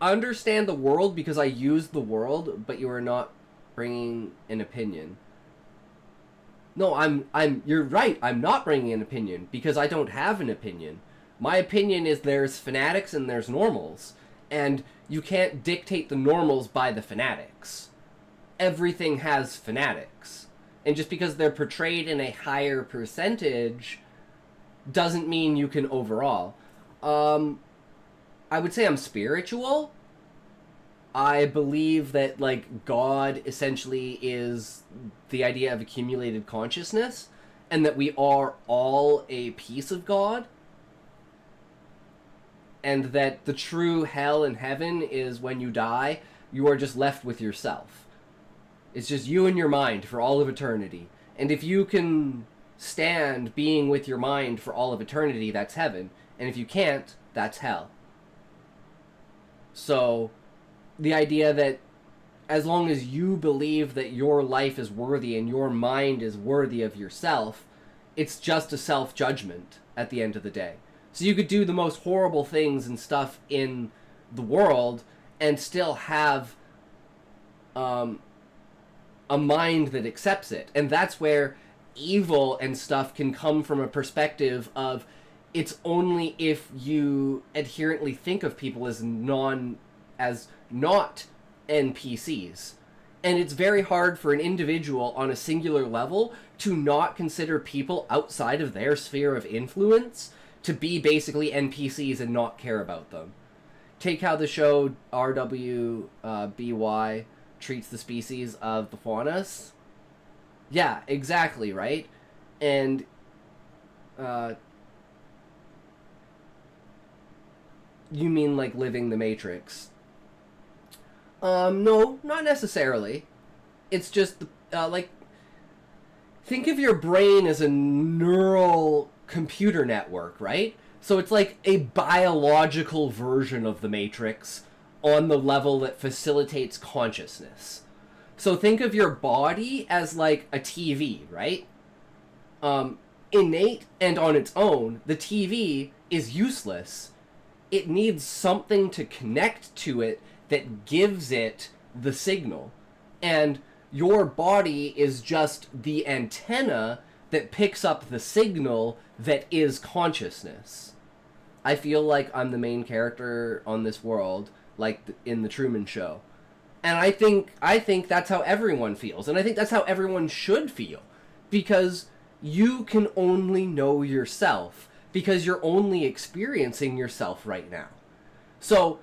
understand the world because I use the world, but you are not bringing an opinion. No, you're right, I'm not bringing an opinion, because I don't have an opinion. My opinion is there's fanatics and there's normals, and you can't dictate the normals by the fanatics. Everything has fanatics. And just because they're portrayed in a higher percentage doesn't mean you can overall. I would say I'm spiritual. I believe that, like, God essentially is the idea of accumulated consciousness, and that we are all a piece of God, and that the true hell and heaven is when you die, you are just left with yourself. It's just you and your mind for all of eternity. And if you can stand being with your mind for all of eternity, that's heaven. And if you can't, that's hell. So the idea that as long as you believe that your life is worthy and your mind is worthy of yourself, it's just a self-judgment at the end of the day. So you could do the most horrible things and stuff in the world and still have a mind that accepts it. And that's where evil and stuff can come from a perspective of it's only if you adherently think of people as not NPCs. And it's very hard for an individual on a singular level to not consider people outside of their sphere of influence to be basically NPCs and not care about them. Take how the show RWBY treats the species of the faunas. Yeah, exactly, right? And you mean like living the Matrix? No, not necessarily. It's just like think of your brain as a neural computer network, right? So it's like a biological version of the Matrix on the level that facilitates consciousness. So think of your body as like a TV, right? Innate and on its own, the TV is useless. It needs something to connect to it that gives it the signal. And your body is just the antenna that picks up the signal that is consciousness. I feel like I'm the main character on this world, like in the Truman Show. And I think that's how everyone feels. And I think that's how everyone should feel. Because you can only know yourself. Because you're only experiencing yourself right now. So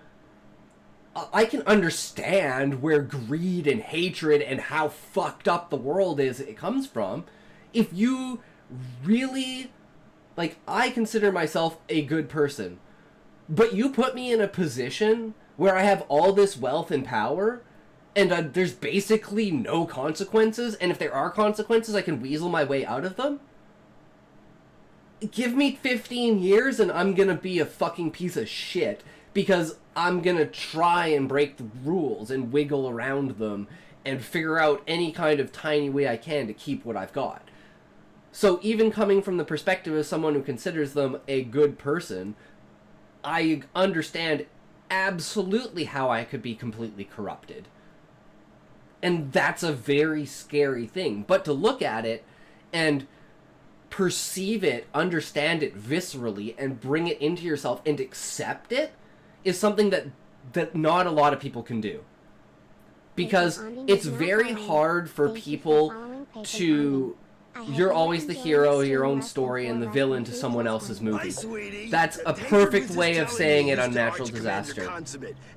I can understand where greed and hatred and how fucked up the world is it comes from. If you really... Like, I consider myself a good person, but you put me in a position where I have all this wealth and power, and there's basically no consequences, and if there are consequences, I can weasel my way out of them? Give me 15 years and I'm gonna be a fucking piece of shit, because I'm gonna try and break the rules and wiggle around them and figure out any kind of tiny way I can to keep what I've got. So even coming from the perspective of someone who considers them a good person, I understand absolutely how I could be completely corrupted. And that's a very scary thing. But to look at it and perceive it, understand it viscerally, and bring it into yourself and accept it is something that not a lot of people can do. Because it's very hard for people to... You're always the hero of your own story and the villain to someone else's movie. That's a perfect way of saying it on Natural Disaster.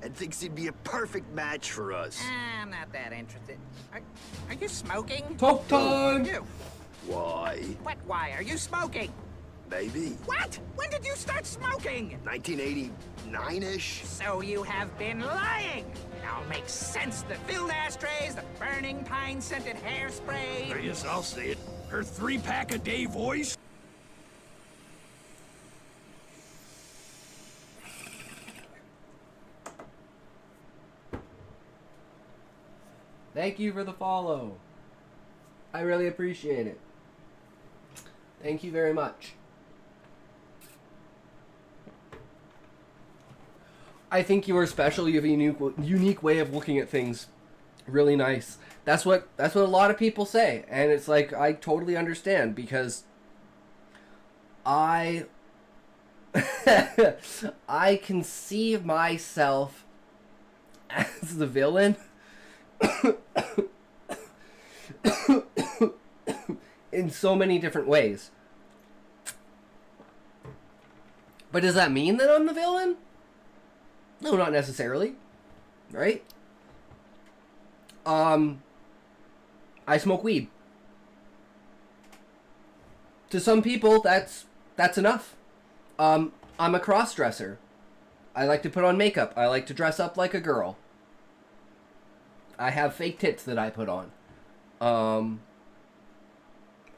And thinks he'd be a perfect match for us. I'm not that interested. Are you smoking? Talk time! You. Why? What, why? Are you smoking? Maybe. What? When did you start smoking? 1989-ish. So you have been lying. Now it makes sense. The filled ashtrays, the burning pine-scented hairspray. Yes, I'll say it. Her 3-pack-a-day voice. Thank you for the follow. I really appreciate it. Thank you very much. I think you are special. You have a unique way of looking at things. Really nice. That's what a lot of people say, and it's like I totally understand, because I conceive myself as the villain in so many different ways. But does that mean that I'm the villain? No, not necessarily. Right? I smoke weed. To some people, that's enough. I'm a cross-dresser. I like to put on makeup. I like to dress up like a girl. I have fake tits that I put on.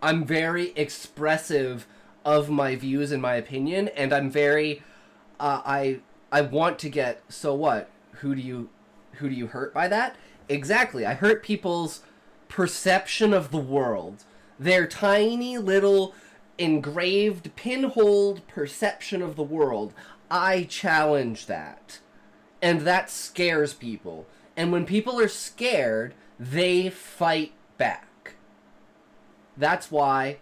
I'm very expressive of my views and my opinion, and I'm very, I want to get, so what? Who do you hurt by that? Exactly. I hurt people's perception of the world. Their tiny little engraved pinholed perception of the world. I challenge that. And that scares people. And when people are scared, they fight back. That's why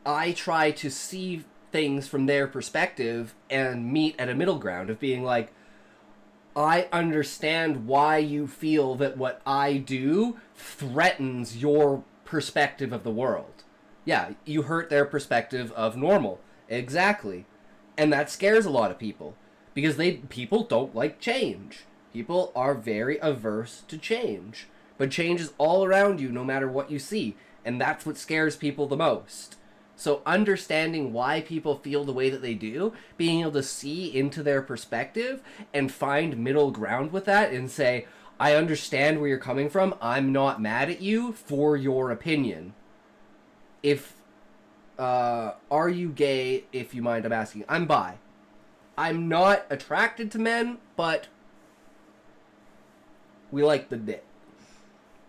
I try to see things from their perspective and meet at a middle ground of being like, I understand why you feel that what I do threatens your perspective of the world. Yeah, you hurt their perspective of normal. Exactly. And that scares a lot of people. Because people don't like change. People are very averse to change. But change is all around you no matter what you see. And that's what scares people the most. So understanding why people feel the way that they do, being able to see into their perspective and find middle ground with that and say, I understand where you're coming from. I'm not mad at you for your opinion. If, are you gay, if you mind I'm asking? I'm bi. I'm not attracted to men, but we like the dick.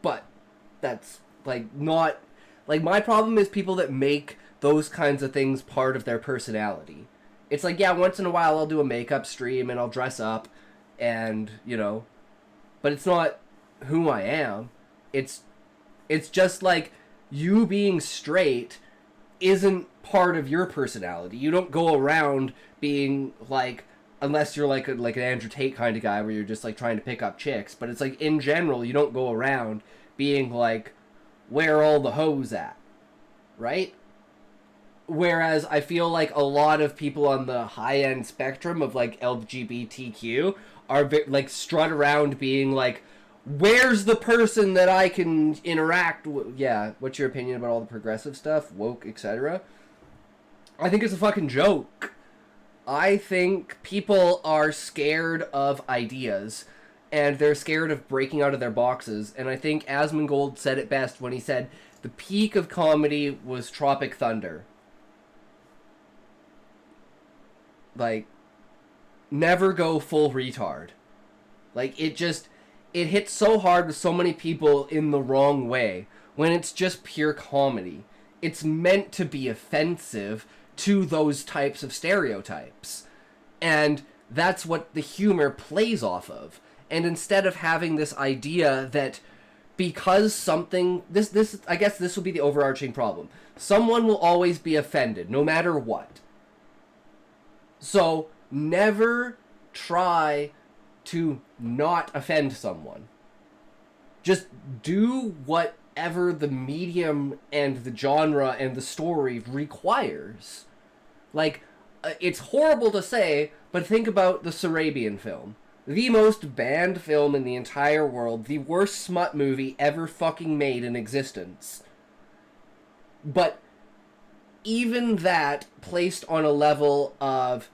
But that's, like, not... Like, my problem is people that make those kinds of things part of their personality. It's like, yeah, once in a while I'll do a makeup stream and I'll dress up and, you know... But it's not who I am. It's just like you being straight isn't part of your personality. You don't go around being like, unless you're like an Andrew Tate kind of guy where you're just like trying to pick up chicks. But it's like in general, you don't go around being like, where are all the hoes at, right? Whereas I feel like a lot of people on the high end spectrum of like LGBTQ are like strut around being like, where's the person that I can interact with? Yeah, what's your opinion about all the progressive stuff, woke, etc.? I think it's a fucking joke. I think people are scared of ideas, and they're scared of breaking out of their boxes, and I think Asmongold said it best when he said, the peak of comedy was Tropic Thunder. Like, never go full retard. Like, it hits so hard with so many people in the wrong way when it's just pure comedy. It's meant to be offensive to those types of stereotypes. And that's what the humor plays off of. And instead of having this idea that because something... This I guess this will be the overarching problem. Someone will always be offended, no matter what. So, never try to not offend someone. Just do whatever the medium and the genre and the story requires. Like, it's horrible to say, but think about the Sarabian film. The most banned film in the entire world. The worst smut movie ever fucking made in existence. But even that placed on a level of,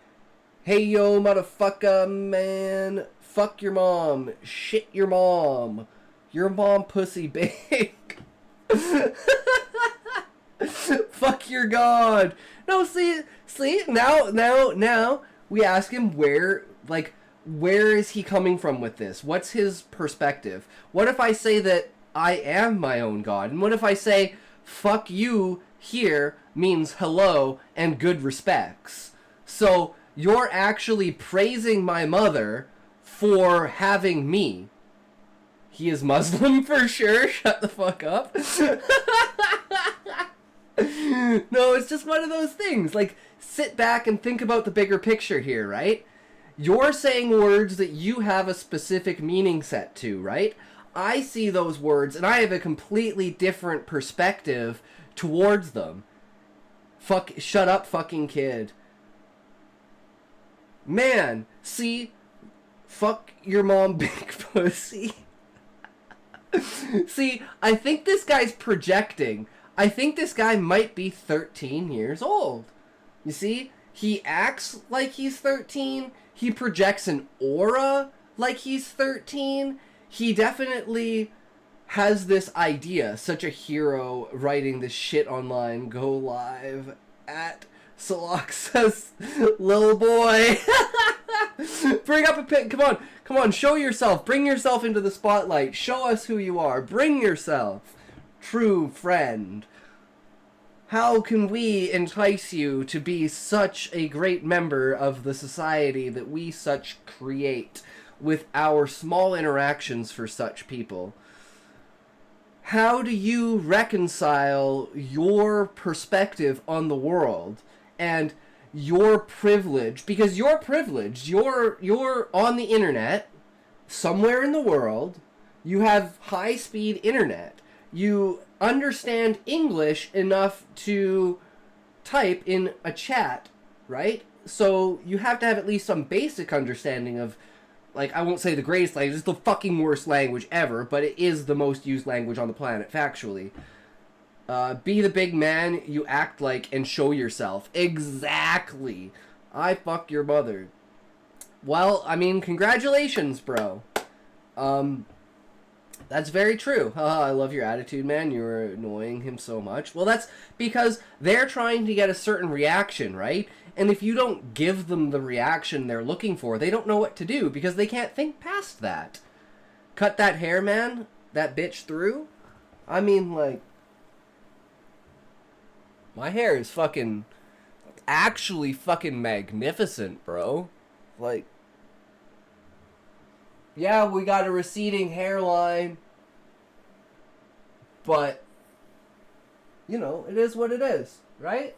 hey yo motherfucker man, fuck your mom, shit your mom pussy big. Fuck your god. No, see, now we ask him where is he coming from with this? What's his perspective? What if I say that I am my own god? And what if I say, fuck you here means hello and good respects? So, you're actually praising my mother for having me. He is Muslim for sure. Shut the fuck up. No, it's just one of those things. Like, sit back and think about the bigger picture here, right? You're saying words that you have a specific meaning set to, right? I see those words and I have a completely different perspective towards them. Shut up, fucking kid. Man, see, fuck your mom, big pussy. See, I think this guy's projecting. I think this guy might be 13 years old. You see, he acts like he's 13. He projects an aura like he's 13. He definitely has this idea. Such a hero writing this shit online. Go live at Saloxa's little boy. Bring up a pic. Come on, show yourself. Bring yourself into the spotlight. Show us who you are. Bring yourself. True friend. How can we entice you to be such a great member of the society that we such create with our small interactions for such people? How do you reconcile your perspective on the world and your privilege? Because you're privileged. You're on the internet somewhere in the world. You have high-speed internet. You understand English enough to type in a chat, right? So you have to have at least some basic understanding of, like, I won't say the greatest language, it's the fucking worst language ever, but it is the most used language on the planet, factually. Be the big man you act like and show yourself. Exactly. I fuck your mother. Well, I mean, congratulations, bro. That's very true. Haha, I love your attitude, man. You're annoying him so much. Well, that's because they're trying to get a certain reaction, right? And if you don't give them the reaction they're looking for, they don't know what to do because they can't think past that. Cut that hair, man. That bitch through. I mean, like, my hair is fucking, actually fucking magnificent, bro. Like, yeah, we got a receding hairline, but, you know, it is what it is, right?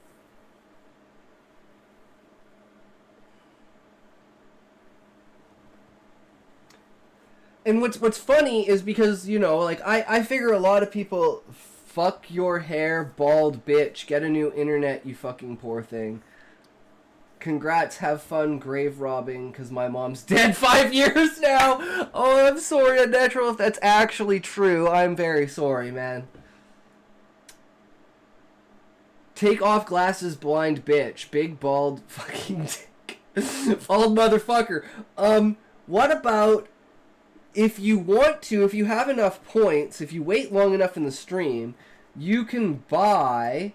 And what's funny is because, you know, like, I figure a lot of people, fuck your hair, bald bitch, get a new internet, you fucking poor thing. Congrats, have fun grave robbing, because my mom's dead 5 years now. Oh, I'm sorry, Unnatural, if that's actually true. I'm very sorry, man. Take off glasses, blind bitch. Big, bald, fucking dick. Bald motherfucker. What about, if you want to, if you have enough points, if you wait long enough in the stream, you can buy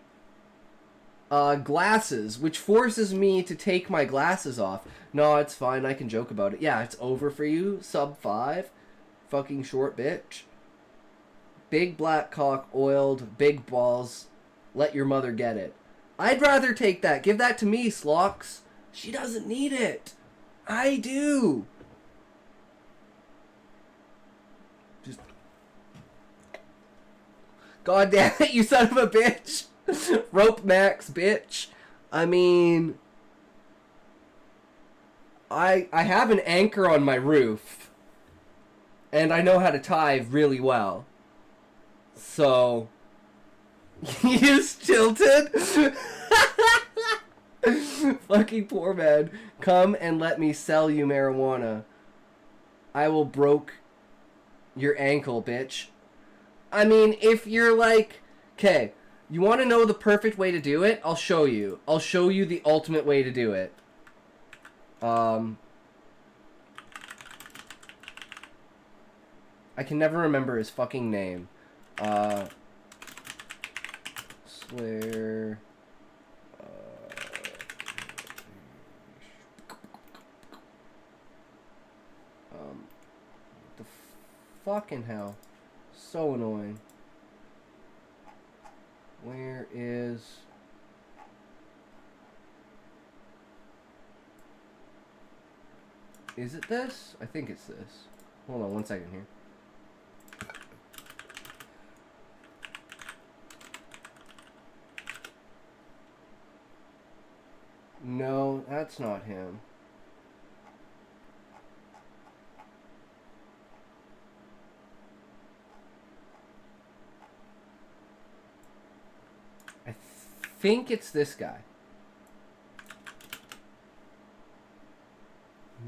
glasses, which forces me to take my glasses off. No, it's fine, I can joke about it. Yeah, it's over for you, sub 5. Fucking short bitch. Big black cock, oiled, big balls. Let your mother get it. I'd rather take that. Give that to me, Slox. She doesn't need it. I do. Just... God damn it, you son of a bitch. Rope Max, bitch. I mean, I have an anchor on my roof, and I know how to tie really well. So, he's tilted. Fucking poor man. Come and let me sell you marijuana. I will broke your ankle, bitch. I mean, if you're like, okay, you want to know the perfect way to do it? I'll show you. I'll show you the ultimate way to do it. I can never remember his fucking name. Swear. The fucking hell. So annoying. Where is... Is it this? I think it's this. Hold on one second here. No, that's not him. I think it's this guy.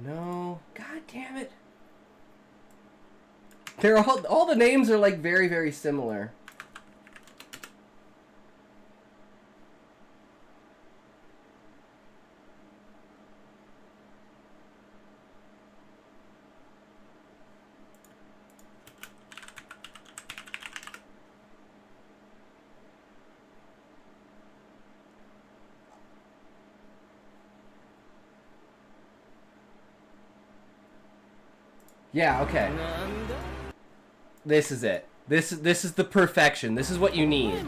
No. God damn it. They're all the names are like very, very similar. Yeah, okay. This is it. This is the perfection. This is what you need.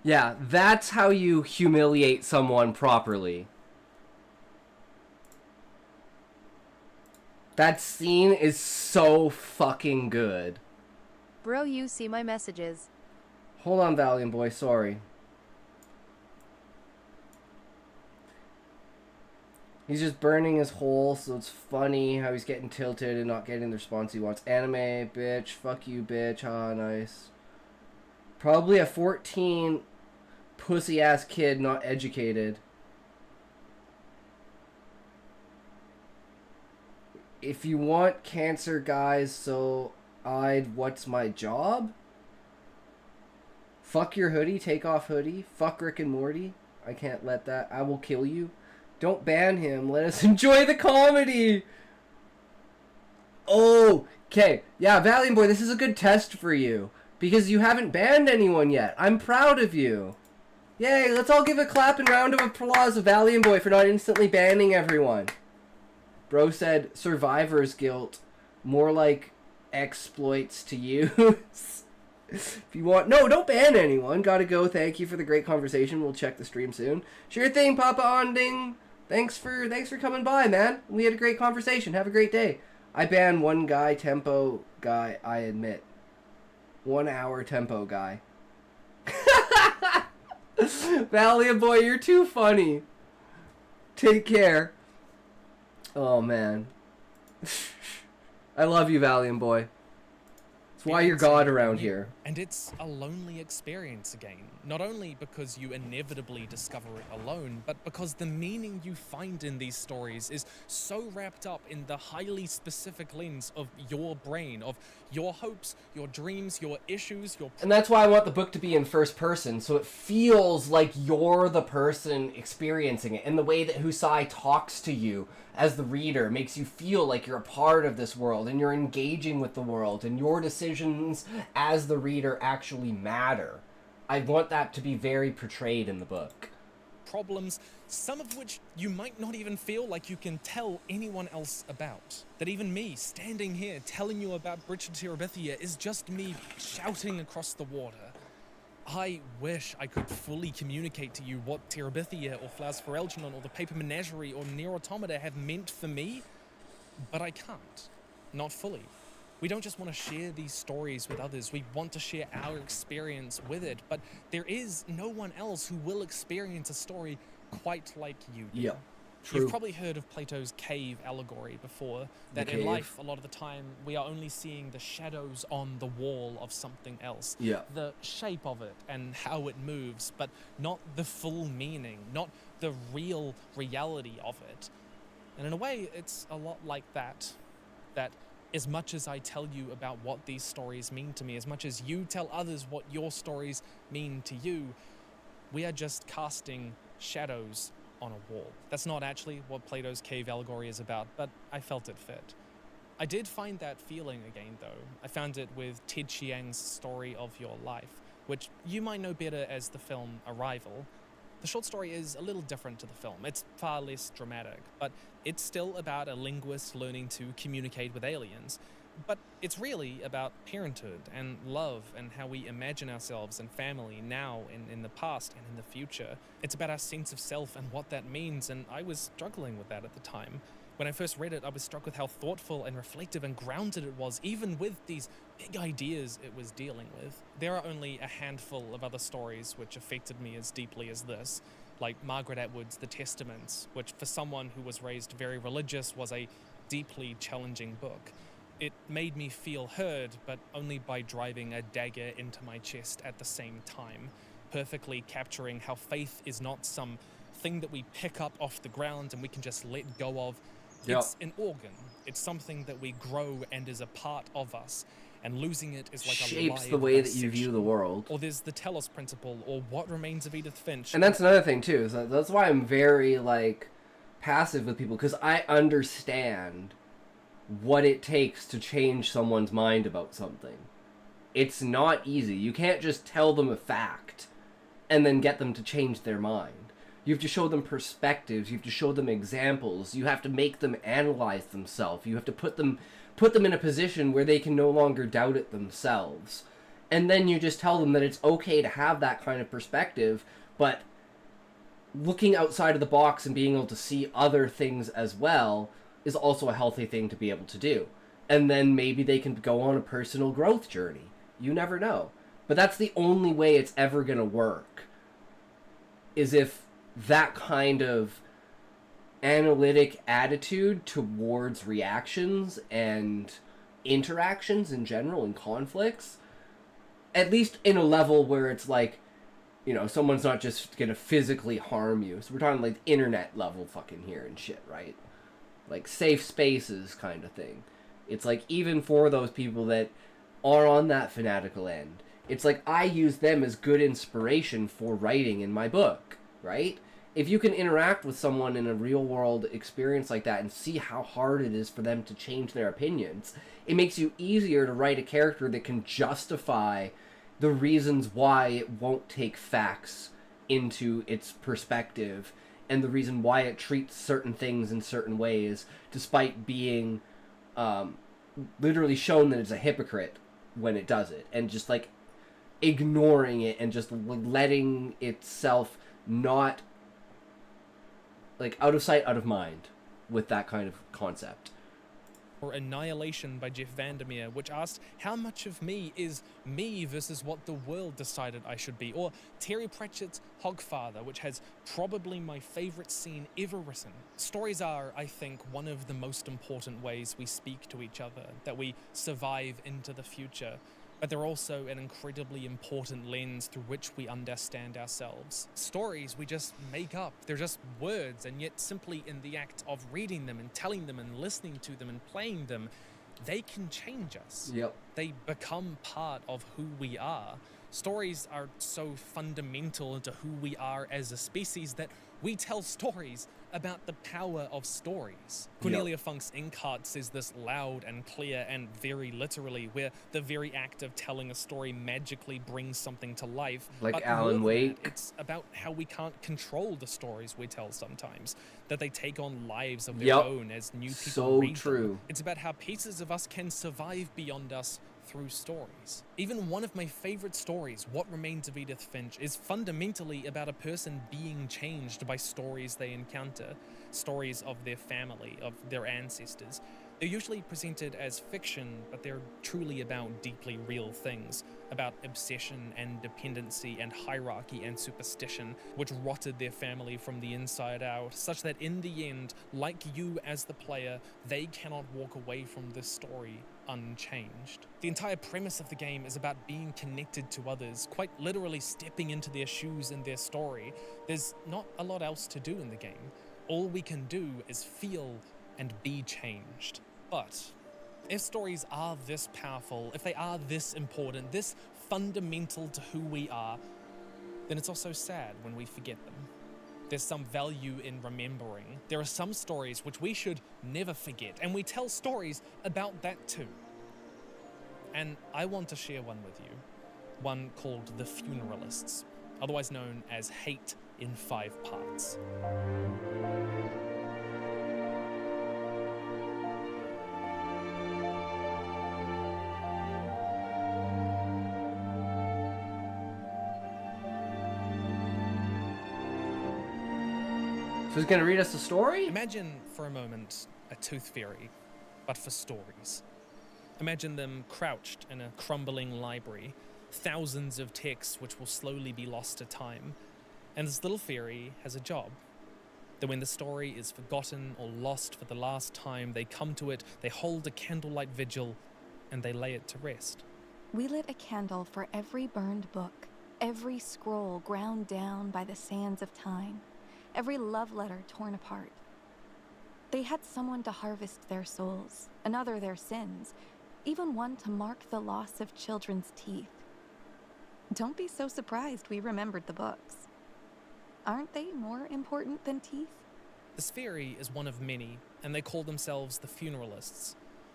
Yeah, that's how you humiliate someone properly. That scene is so fucking good. Bro, you see my messages. Hold on, Valiant Boy, sorry. He's just burning his hole, so it's funny how he's getting tilted and not getting the response he wants. Anime, bitch. Fuck you, bitch. Ah, nice. Probably a 14 pussy-ass kid not educated. If you want cancer, guys, so what's my job? Fuck your hoodie, take off hoodie. Fuck Rick and Morty. I can't let that. I will kill you. Don't ban him. Let us enjoy the comedy. Oh, okay. Yeah, Valiant Boy, this is a good test for you. Because you haven't banned anyone yet. I'm proud of you. Yay, let's all give a clap and round of applause to Valiant Boy for not instantly banning everyone. Bro said survivor's guilt. More like exploits to use. If you want... No, don't ban anyone. Gotta go. Thank you for the great conversation. We'll check the stream soon. Sure thing, Papa Onding. Thanks for coming by, man. We had a great conversation. Have a great day. I banned one guy, tempo guy, I admit. 1 hour tempo guy. Valiant Boy, you're too funny. Take care. Oh, man. I love you, Valiant Boy. It's why you're God around here. And it's a lonely experience again. Not only because you inevitably discover it alone, but because the meaning you find in these stories is so wrapped up in the highly specific lens of your brain, of your hopes, your dreams, your issues, your... And that's why I want the book to be in first person, so it feels like you're the person experiencing it. And the way that Husai talks to you as the reader makes you feel like you're a part of this world, and you're engaging with the world, and your decisions as the reader actually matter. I want that to be very portrayed in the book. Problems, some of which you might not even feel like you can tell anyone else about. That even me, standing here telling you about Bridge to Terabithia, is just me shouting across the water. I wish I could fully communicate to you what Terabithia or Flowers for Algernon or the Paper Menagerie or Nier Automata have meant for me, but I can't. Not fully. We don't just want to share these stories with others, we want to share our experience with it, but there is no one else who will experience a story quite like you do. Yeah, true. You've probably heard of Plato's cave allegory before, that in life, a lot of the time, we are only seeing the shadows on the wall of something else. Yeah. The shape of it and how it moves, but not the full meaning, not the real reality of it. And in a way, it's a lot like that as much as I tell you about what these stories mean to me, as much as you tell others what your stories mean to you, we are just casting shadows on a wall. That's not actually what Plato's cave allegory is about, but I felt it fit. I did find that feeling again, though. I found it with Ted Chiang's Story of Your Life, which you might know better as the film Arrival. The short story is a little different to the film. It's far less dramatic, but it's still about a linguist learning to communicate with aliens. But it's really about parenthood and love and how we imagine ourselves and family now and in the past and in the future. It's about our sense of self and what that means, and I was struggling with that at the time. When I first read it, I was struck with how thoughtful and reflective and grounded it was, even with these big ideas it was dealing with. There are only a handful of other stories which affected me as deeply as this, like Margaret Atwood's The Testaments, which for someone who was raised very religious was a deeply challenging book. It made me feel heard, but only by driving a dagger into my chest at the same time, perfectly capturing how faith is not some thing that we pick up off the ground and we can just let go of. It's an organ. It's something that we grow and is a part of us. And losing it is like shapes the way that you view the world. Or there's the Telos Principle, or What Remains of Edith Finch. And that's another thing too. So that's why I'm very passive with people, because I understand what it takes to change someone's mind about something. It's not easy. You can't just tell them a fact and then get them to change their mind. You have to show them perspectives. You have to show them examples. You have to make them analyze themselves. You have to put them in a position where they can no longer doubt it themselves. And then you just tell them that it's okay to have that kind of perspective, but looking outside of the box and being able to see other things as well is also a healthy thing to be able to do. And then maybe they can go on a personal growth journey. You never know. But that's the only way it's ever going to work, is if that kind of analytic attitude towards reactions and interactions in general and conflicts, at least in a level where it's like, you know, someone's not just gonna physically harm you. So we're talking like internet level fucking here and shit, right? Like safe spaces kind of thing. It's like, even for those people that are on that fanatical end, it's like I use them as good inspiration for writing in my book, right? If you can interact with someone in a real world experience like that and see how hard it is for them to change their opinions, it makes you easier to write a character that can justify the reasons why it won't take facts into its perspective, and the reason why it treats certain things in certain ways, despite being literally shown that it's a hypocrite when it does it, and just like ignoring it and just letting itself not, like, out of sight, out of mind with that kind of concept. Or Annihilation by Jeff Vandermeer, which asked, how much of me is me versus what the world decided I should be? Or Terry Pratchett's Hogfather, which has probably my favorite scene ever written. Stories are, I think, one of the most important ways we speak to each other, that we survive into the future. But they're also an incredibly important lens through which we understand ourselves. Stories we just make up. They're just words, and yet simply in the act of reading them and telling them and listening to them and playing them, they can change us. Yep. They become part of who we are. Stories are so fundamental to who we are as a species that we tell stories about the power of stories. Cornelia Funk's Inkheart says this loud and clear and very literally, where the very act of telling a story magically brings something to life. Like but Alan more than Wake. that, it's about how we can't control the stories we tell sometimes, that they take on lives of their Yep. own as new people So read true. them. It's about how pieces of us can survive beyond us through stories. Even one of my favorite stories, What Remains of Edith Finch, is fundamentally about a person being changed by stories they encounter, stories of their family, of their ancestors. They're usually presented as fiction, but they're truly about deeply real things, about obsession and dependency and hierarchy and superstition, which rotted their family from the inside out, such that in the end, like you as the player, they cannot walk away from this story unchanged. The entire premise of the game is about being connected to others, quite literally stepping into their shoes in their story. There's not a lot else to do in the game. All we can do is feel and be changed. But if stories are this powerful, if they are this important, this fundamental to who we are, then it's also sad when we forget them. There's some value in remembering. There are some stories which we should never forget, and we tell stories about that too. And I want to share one with you, one called The Funeralists, otherwise known as Hate in 5 Parts. So he's gonna read us a story? Imagine for a moment a tooth fairy, but for stories. Imagine them crouched in a crumbling library, thousands of texts which will slowly be lost to time, and this little fairy has a job. That when the story is forgotten or lost for the last time, they come to it, they hold a candlelight vigil, and they lay it to rest. We lit a candle for every burned book, every scroll ground down by the sands of time, every love letter torn apart. They had someone to harvest their souls, another their sins, even one to mark the loss of children's teeth. Don't be so surprised we remembered the books. Aren't they more important than teeth? This fairy is one of many, and they call themselves the Funeralists.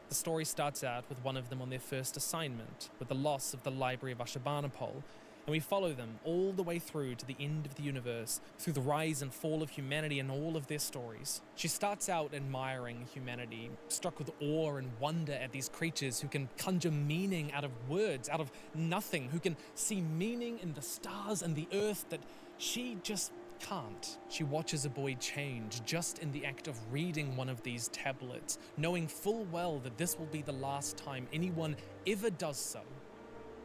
The story starts out with one of them on their first assignment, with the loss of the Library of Ashurbanipal, and we follow them all the way through to the end of the universe, through the rise and fall of humanity and all of their stories. She starts out admiring humanity, struck with awe and wonder at these creatures who can conjure meaning out of words, out of nothing, who can see meaning in the stars and the earth that she just can't. She watches a boy change just in the act of reading one of these tablets, knowing full well that this will be the last time anyone ever does so.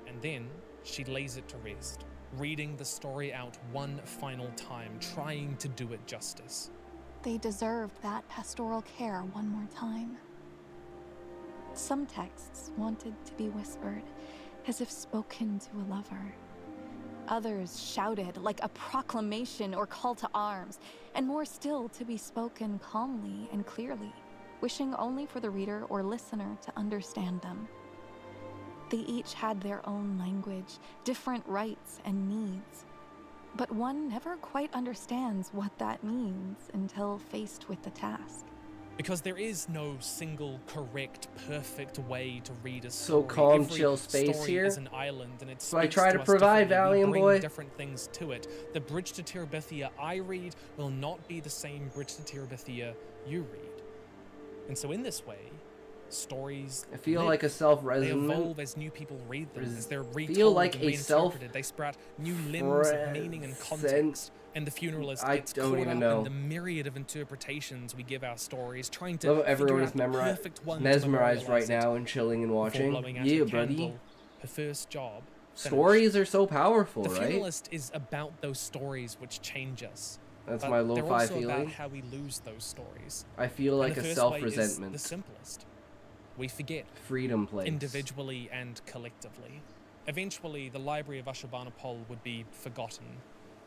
And then she lays it to rest, reading the story out one final time, trying to do it justice. They deserved that pastoral care one more time. Some texts wanted to be whispered, as if spoken to a lover. Others shouted like a proclamation or call to arms, and more still to be spoken calmly and clearly, wishing only for the reader or listener to understand them. They each had their own language, different rights and needs, but one never quite understands what that means until faced with the task. Because there is no single, correct, perfect way to read a So story. calm, Every chill space story here. is an island, and it So I speaks try to us provide, differently. We Valiant bring boy. different things to it. The Bridge to Terabithia I read will not be the same Bridge to Terabithia you read. And so in this way, stories I feel live. like a They self-resonant. evolve as new people read them, as they're retold Feel like and a reinterpreted. They sprout new limbs of meaning and context. And the funeralist I gets don't caught even up know. in the myriad of interpretations we give our stories, trying to Love how figure everyone out is the perfect one to mesmerized right memorialize it now and chilling and before watching. blowing out Yeah, her buddy. candle, her first job. Stories are so powerful, The right? Funeralist is about those stories which change us. That's but my they're lo-fi also feeling. about how we lose those stories. I feel And like the a first self-resentment. way is the simplest. We forget. Freedom place. Individually and collectively. Eventually, the Library of Ashurbanipal would be forgotten.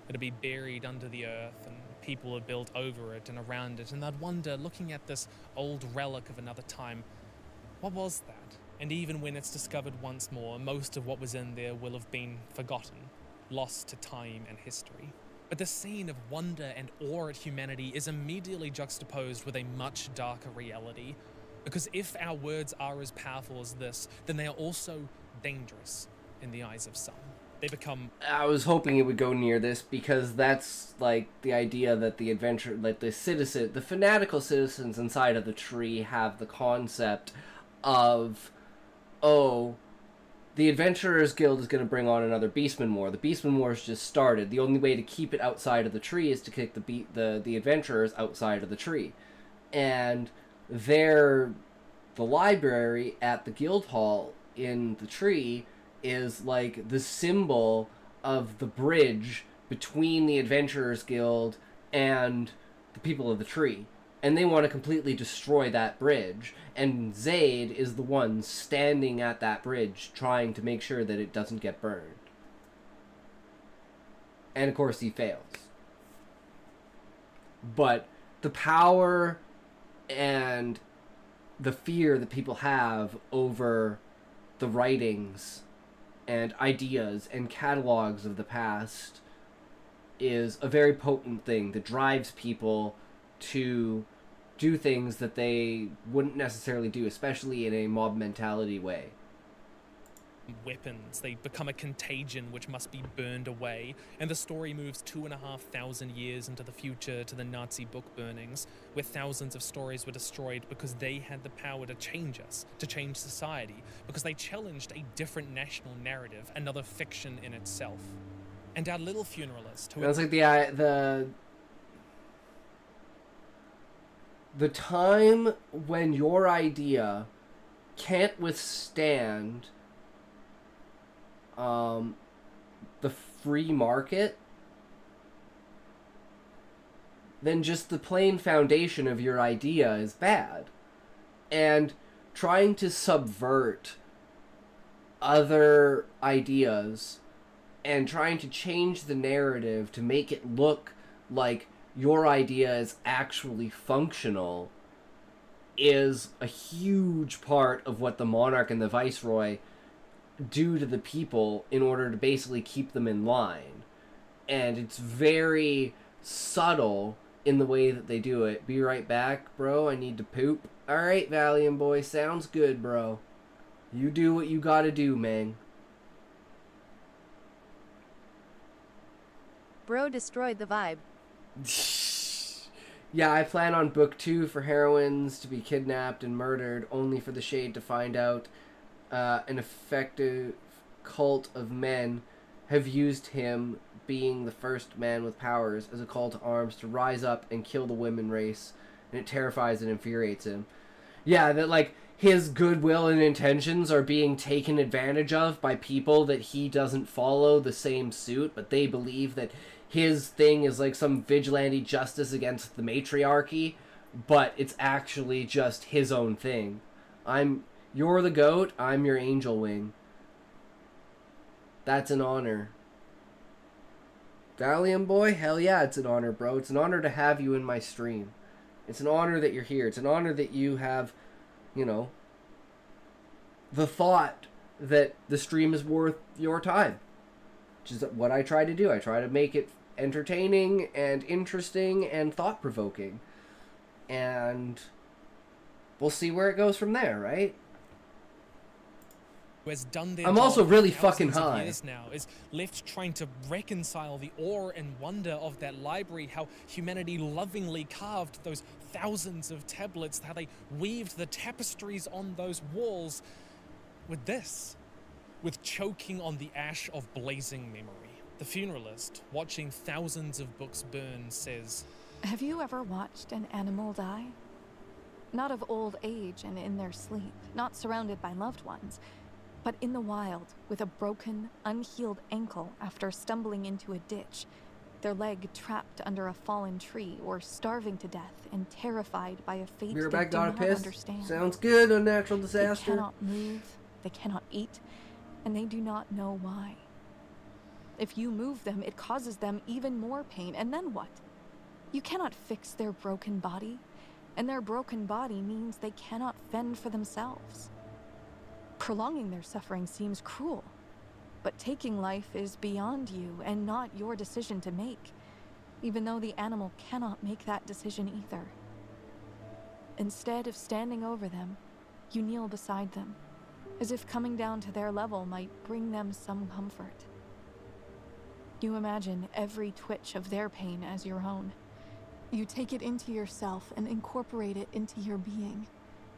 It'd be buried under the earth, and people would build over it and around it, and they'd wonder, looking at this old relic of another time, what was that? And even when it's discovered once more, most of what was in there will have been forgotten, lost to time and history. But the scene of wonder and awe at humanity is immediately juxtaposed with a much darker reality, because if our words are as powerful as this, then they are also dangerous in the eyes of some. They become... I was hoping it would go near this because that's like the idea that the adventure, like the fanatical citizens inside of the tree have the concept of, oh, the Adventurers Guild is going to bring on another Beastman War. The Beastman War has just started. The only way to keep it outside of the tree is to kick the adventurers outside of the tree. And the library at the guild hall in the tree is like the symbol of the bridge between the Adventurers Guild and the people of the tree. And they want to completely destroy that bridge. And Zaid is the one standing at that bridge trying to make sure that it doesn't get burned. And of course he fails. But the power and the fear that people have over the writings and ideas and catalogs of the past is a very potent thing that drives people to do things that they wouldn't necessarily do, especially in a mob mentality way. Weapons. They become a contagion which must be burned away, and the story moves 2,500 years into the future to the Nazi book burnings, where thousands of stories were destroyed because they had the power to change us, to change society, because they challenged a different national narrative, another fiction in itself. And our little funeralist, who... That's like the time when your idea can't withstand the free market, then just the plain foundation of your idea is bad. And trying to subvert other ideas and trying to change the narrative to make it look like your idea is actually functional is a huge part of what the monarch and the viceroy do to the people in order to basically keep them in line. And it's very subtle in the way that they do it. Be right back, bro. I need to poop. Alright, Valiant boy. Sounds good, bro. You do what you gotta do, man. Bro destroyed the vibe. Yeah, I plan on book 2 for heroines to be kidnapped and murdered, only for the Shade to find out an effective cult of men have used him being the first man with powers as a call to arms to rise up and kill the women race, and it terrifies and infuriates him. Yeah, that, like, his goodwill and intentions are being taken advantage of by people that he doesn't follow the same suit, but they believe that his thing is like some vigilante justice against the matriarchy, but it's actually just his own thing. You're the goat, I'm your angel wing. That's an honor. Gallium boy, hell yeah, it's an honor, bro. It's an honor to have you in my stream. It's an honor that you're here. It's an honor that you have, you know, the thought that the stream is worth your time. Which is what I try to do. I try to make it entertaining and interesting and thought-provoking. And we'll see where it goes from there, right? Who has done their I'm job also for really thousands fucking of high. years now, is left trying to reconcile the awe and wonder of that library, how humanity lovingly carved those thousands of tablets, how they weaved the tapestries on those walls with this, with choking on the ash of blazing memory. The funeralist, watching thousands of books burn, says, Have you ever watched an animal die? Not of old age and in their sleep, not surrounded by loved ones, but in the wild, with a broken, unhealed ankle after stumbling into a ditch, their leg trapped under a fallen tree, or starving to death and terrified by a fate they do Mirrorback not got a piss. understand. Sounds good, unnatural disaster. They cannot move, they cannot eat, and they do not know why. If you move them, it causes them even more pain, and then what? You cannot fix their broken body, and their broken body means they cannot fend for themselves. Prolonging their suffering seems cruel, but taking life is beyond you and not your decision to make, even though the animal cannot make that decision either. Instead of standing over them, you kneel beside them, as if coming down to their level might bring them some comfort. You imagine every twitch of their pain as your own. You take it into yourself and incorporate it into your being.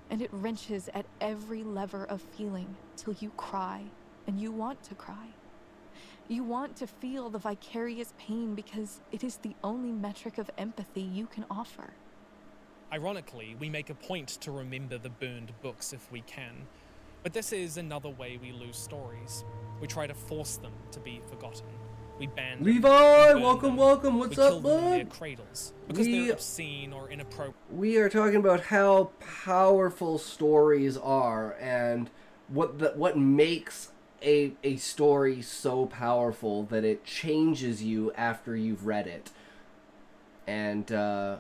And it wrenches at every lever of feeling till you cry, and you want to cry. You want to feel the vicarious pain because it is the only metric of empathy you can offer. Ironically, we make a point to remember the burned books if we can, but this is another way we lose stories. We try to force them to be forgotten. We ban them, Levi, we burn welcome, them, welcome. What's we up, kill them in their bud? cradles because they're obscene or inappropriate. We are talking about how powerful stories are and what makes a story so powerful that it changes you after you've read it. And we're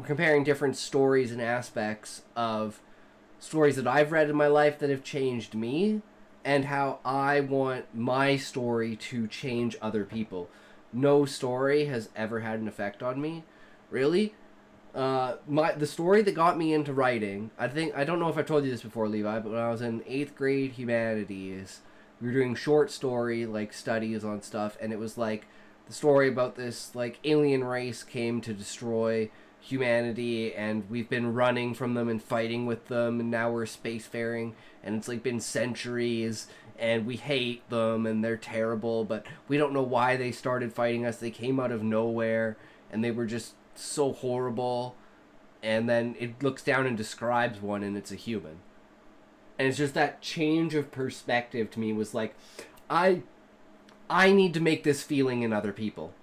comparing different stories and aspects of stories that I've read in my life that have changed me, and how I want my story to change other people. No story has ever had an effect on me, really. The story that got me into writing, I don't know if I told you this before, Levi, but when I was in 8th grade humanities, we were doing short story like studies on stuff, and it was like the story about this like alien race came to destroy humanity, and we've been running from them and fighting with them, and now we're spacefaring, and it's like been centuries, and we hate them, and they're terrible, but we don't know why they started fighting us. They came out of nowhere, and they were just so horrible. And then it looks down and describes one, and it's a human. And it's just that change of perspective to me was like, I need to make this feeling in other people.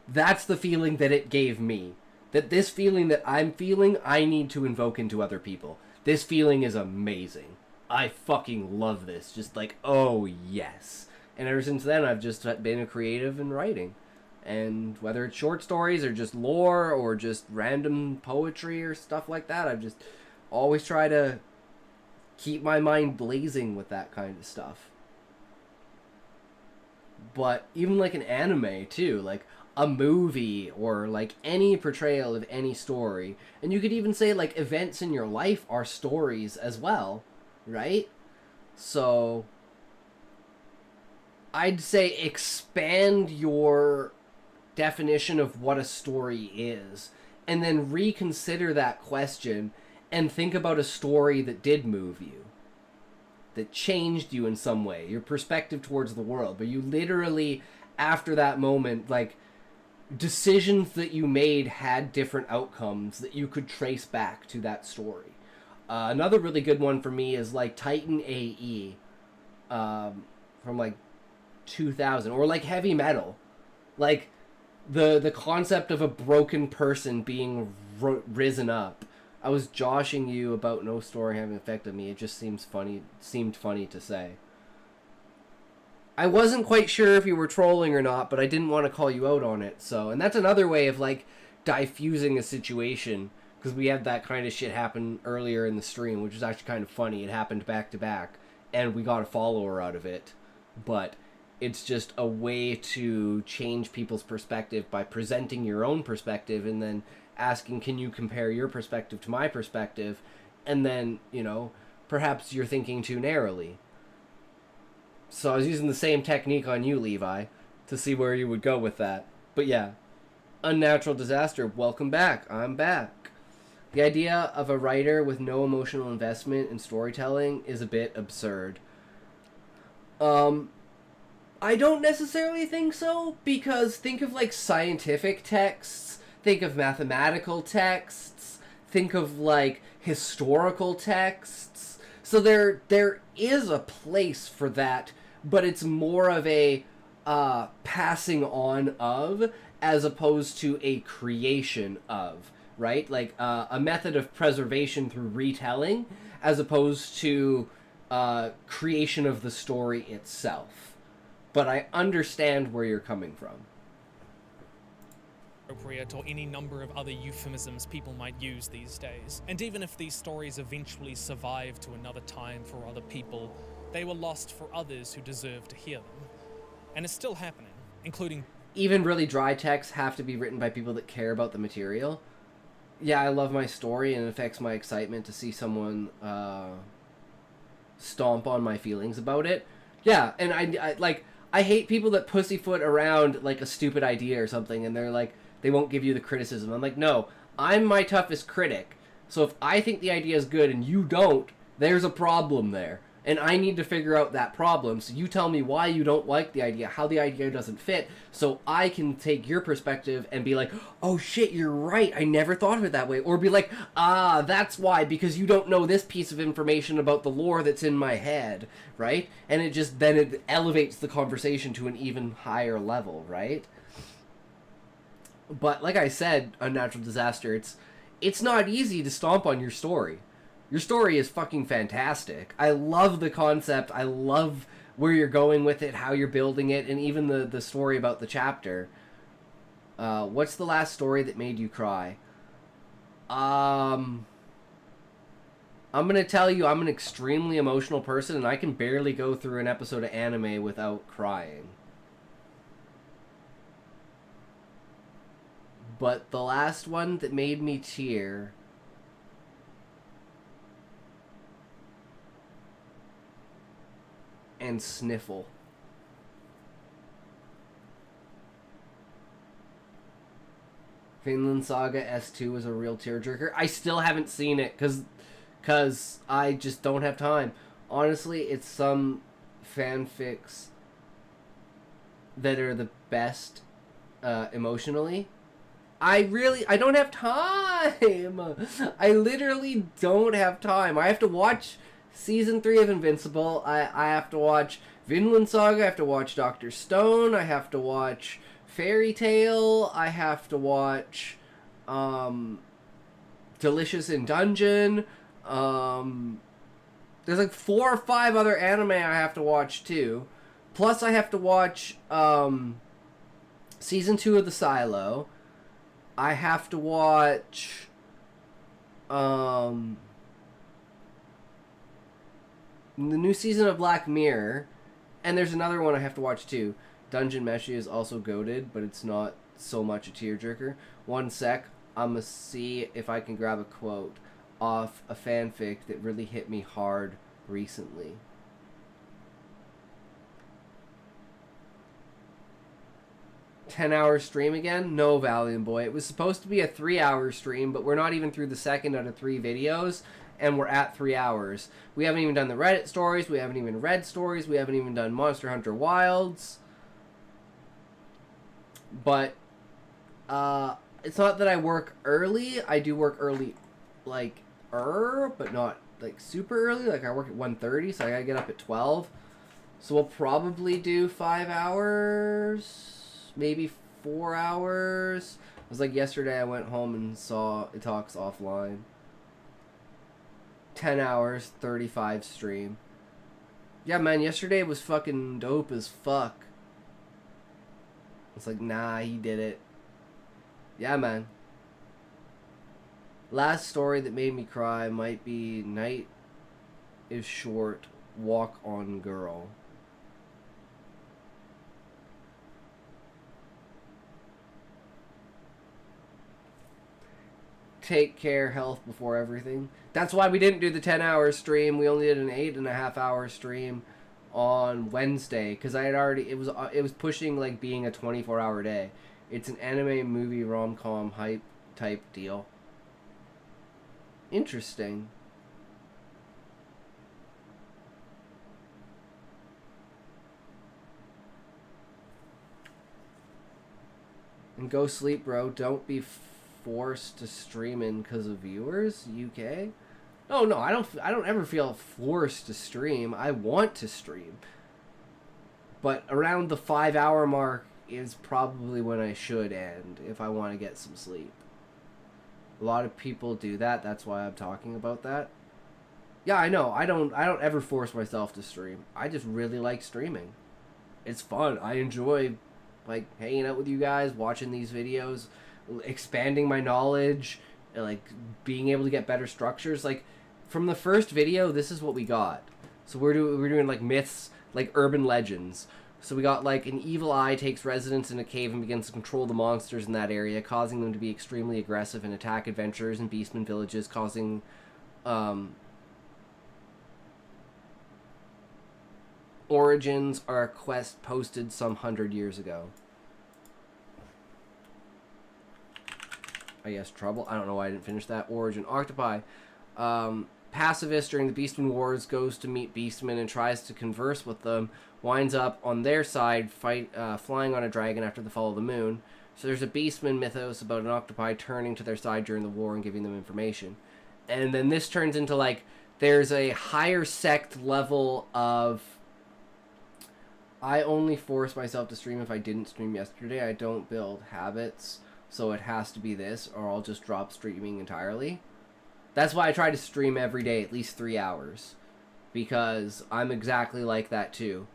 That's the feeling that it gave me. That this feeling that I'm feeling, I need to invoke into other people. This feeling is amazing. I fucking love this. Just like, oh yes. And ever since then, I've just been a creative in writing. And whether it's short stories or just lore or just random poetry or stuff like that, I've just always tried to keep my mind blazing with that kind of stuff. But even like an anime too, like a movie or like any portrayal of any story, and you could even say like events in your life are stories as well, right? So I'd say expand your definition of what a story is, and then reconsider that question and think about a story that did move you, that changed you in some way, your perspective towards the world. But you literally, after that moment, like, decisions that you made had different outcomes that you could trace back to that story. Another really good one for me is like Titan AE from like 2000, or like Heavy Metal. Like the concept of a broken person being risen up. I was joshing you about no story having affected me. It just seemed funny to say. I wasn't quite sure if you were trolling or not, but I didn't want to call you out on it. So, and that's another way of like diffusing a situation, because we had that kind of shit happen earlier in the stream, which is actually kind of funny. It happened back to back, and we got a follower out of it. But it's just a way to change people's perspective by presenting your own perspective and then asking, can you compare your perspective to my perspective? And then, you know, perhaps you're thinking too narrowly. So I was using the same technique on you, Levi, to see where you would go with that. But yeah, Unnatural Disaster, welcome back. I'm back. The idea of a writer with no emotional investment in storytelling is a bit absurd. I don't necessarily think so, because think of like scientific texts, think of mathematical texts, think of like historical texts. So there is a place for that, but it's more of a passing on of, as opposed to a creation of, right? Like a method of preservation through retelling, as opposed to creation of the story itself. But I understand where you're coming from. Appropriate, or any number of other euphemisms people might use these days. And even if these stories eventually survive to another time for other people, they were lost for others who deserve to hear them. And it's still happening, including... Even really dry texts have to be written by people that care about the material. Yeah, I love my story, and it affects my excitement to see someone stomp on my feelings about it. Yeah, and I hate people that pussyfoot around like a stupid idea or something, and they're like, they won't give you the criticism. I'm like, no, I'm my toughest critic. So if I think the idea is good and you don't, there's a problem there. And I need to figure out that problem. So you tell me why you don't like the idea, how the idea doesn't fit, so I can take your perspective and be like, oh shit, you're right, I never thought of it that way. Or be like, that's why, because you don't know this piece of information about the lore that's in my head, right? And it just, then it elevates the conversation to an even higher level, right? But like I said, Unnatural Disaster, it's not easy to stomp on your story. Your story is fucking fantastic. I love the concept. I love where you're going with it, how you're building it, and even the story about the chapter. What's the last story that made you cry? I'm going to tell you, I'm an extremely emotional person, and I can barely go through an episode of anime without crying. But the last one that made me tear... and sniffle. Vinland Saga S2 is a real tearjerker. I still haven't seen it because I just don't have time. Honestly, it's some fanfics that are the best emotionally. I don't have time. I literally don't have time. I have to watch Season 3 of Invincible. I have to watch Vinland Saga. I have to watch Dr. Stone. I have to watch Fairy Tail. I have to watch Delicious in Dungeon. There's like 4 or 5 other anime I have to watch too. Plus I have to watch Season 2 of The Silo. I have to watch the new season of Black Mirror, and there's another one I have to watch too. Dungeon Meshi is also goated, but it's not so much a tearjerker. One sec, I'm gonna see if I can grab a quote off a fanfic that really hit me hard recently. $10-hour stream again? No, Valiant Boy. It was supposed to be a 3-hour stream, but we're not even through the second out of 3 videos. and we're at 3 hours. We haven't even done the Reddit stories. We haven't even read stories. We haven't even done Monster Hunter Wilds. But it's not that I work early. I do work early, like, but not, like, super early. Like, I work at 1:30, so I gotta get up at 12. So we'll probably do 5 hours, maybe 4 hours. It was like yesterday I went home and saw It Talks offline. 10 hours, 35 stream. Yeah, man, yesterday was fucking dope as fuck. It's like, nah, he did it. Yeah, man. Last story that made me cry might be Night is Short, Walk on Girl. Take care, health before everything. That's why we didn't do the 10-hour stream. We only did an 8.5-hour stream on Wednesday because I had already, it was pushing like being a 24-hour day. It's an anime movie rom-com hype type deal. Interesting. And go sleep, bro. Don't be forced to stream in because of viewers. UK. Oh no, I don't ever feel forced to stream. I want to stream. But around the 5-hour mark is probably when I should end if I want to get some sleep. A lot of people do that. That's why I'm talking about that. Yeah, I know. I don't ever force myself to stream. I just really like streaming. It's fun. I enjoy like hanging out with you guys, watching these videos, expanding my knowledge, like being able to get better structures. Like from the first video, this is what we got. So we're doing like myths, like urban legends. So we got like an evil eye takes residence in a cave and begins to control the monsters in that area, causing them to be extremely aggressive and attack adventurers and beastmen villages, causing origins are a quest posted some 100 years ago. I guess trouble. I don't know why I didn't finish that. Origin octopi. Pacifist during the Beastman Wars goes to meet Beastmen and tries to converse with them. Winds up on their side, flying on a dragon after the fall of the moon. So there's a Beastman mythos about an octopi turning to their side during the war and giving them information. And then this turns into like there's a higher sect level of. I only force myself to stream if I didn't stream yesterday. I don't build habits, so it has to be this, or I'll just drop streaming entirely. That's why I try to stream every day, at least 3 hours. Because I'm exactly like that too.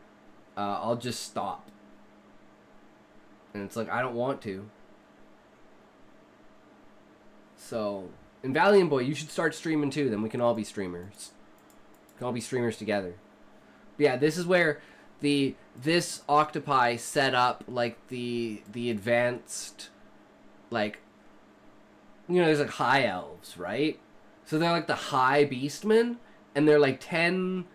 I'll just stop. And it's like, I don't want to. So, and Valiant Boy, you should start streaming too, then we can all be streamers. We can all be streamers together. But yeah, this is where this octopi set up like the advanced, like, you know, there's like high elves, right? So they're like the high beastmen, and they're like 10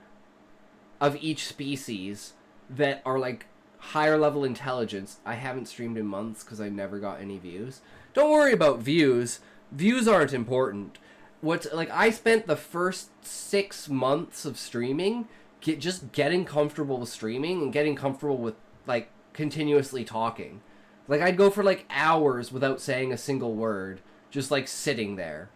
of each species that are like higher level intelligence. I haven't streamed in months because I never got any views. Don't worry about views. Views aren't important. What's like, I spent the first 6 months of streaming just getting comfortable with streaming and getting comfortable with like continuously talking. Like I'd go for like hours without saying a single word, just like sitting there.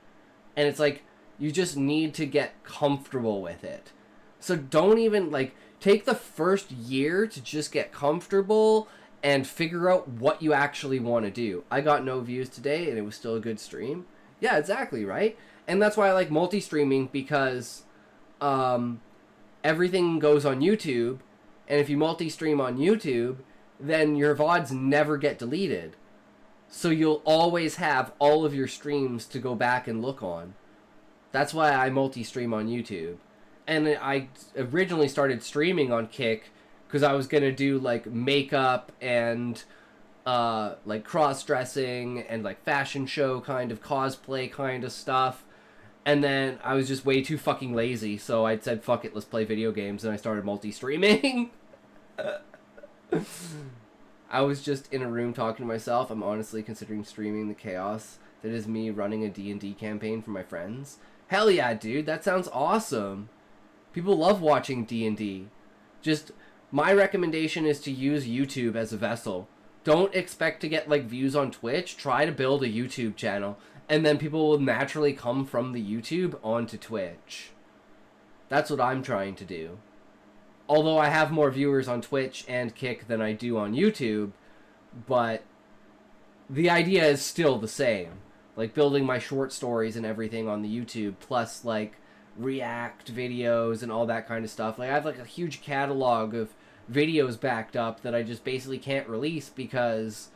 And it's like, you just need to get comfortable with it. So don't even, like, take the first year to just get comfortable and figure out what you actually want to do. I got no views today, and it was still a good stream. Yeah, exactly, right? And that's why I like multi-streaming, because everything goes on YouTube, and if you multi-stream on YouTube, then your VODs never get deleted. So you'll always have all of your streams to go back and look on. That's why I multi-stream on YouTube. And I originally started streaming on Kick because I was going to do like makeup and like cross-dressing and like fashion show kind of cosplay kind of stuff. And then I was just way too fucking lazy, so I said, fuck it, let's play video games, and I started multi-streaming. I was just in a room talking to myself. I'm honestly considering streaming the chaos that is me running a D&D campaign for my friends. Hell yeah, dude. That sounds awesome. People love watching D&D. Just, my recommendation is to use YouTube as a vessel. Don't expect to get, like, views on Twitch. Try to build a YouTube channel. And then people will naturally come from the YouTube onto Twitch. That's what I'm trying to do. Although I have more viewers on Twitch and Kick than I do on YouTube, but the idea is still the same. Like, building my short stories and everything on the YouTube, plus, like, React videos and all that kind of stuff. Like, I have, like, a huge catalog of videos backed up that I just basically can't release because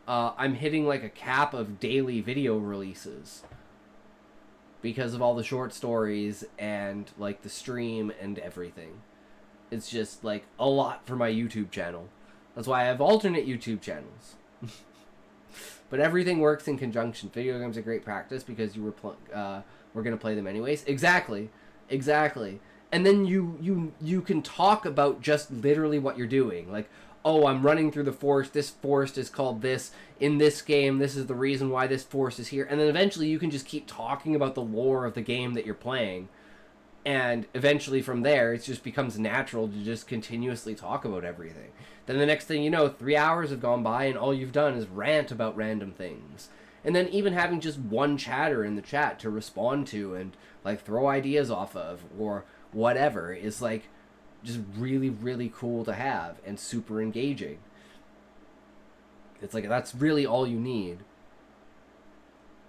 I'm hitting, like, a cap of daily video releases. Because of all the short stories and, like, the stream and everything. It's just, like, a lot for my YouTube channel. That's why I have alternate YouTube channels. But everything works in conjunction. Video games are great practice because we're going to play them anyways. Exactly. Exactly. And then you can talk about just literally what you're doing. Like, oh, I'm running through the forest. This forest is called this. In this game, this is the reason why this forest is here. And then eventually you can just keep talking about the lore of the game that you're playing. And eventually from there, it just becomes natural to just continuously talk about everything. Then the next thing you know, 3 hours have gone by and all you've done is rant about random things. And then even having just one chatter in the chat to respond to and, like, throw ideas off of or whatever is, like, just really, really cool to have and super engaging. It's like, that's really all you need.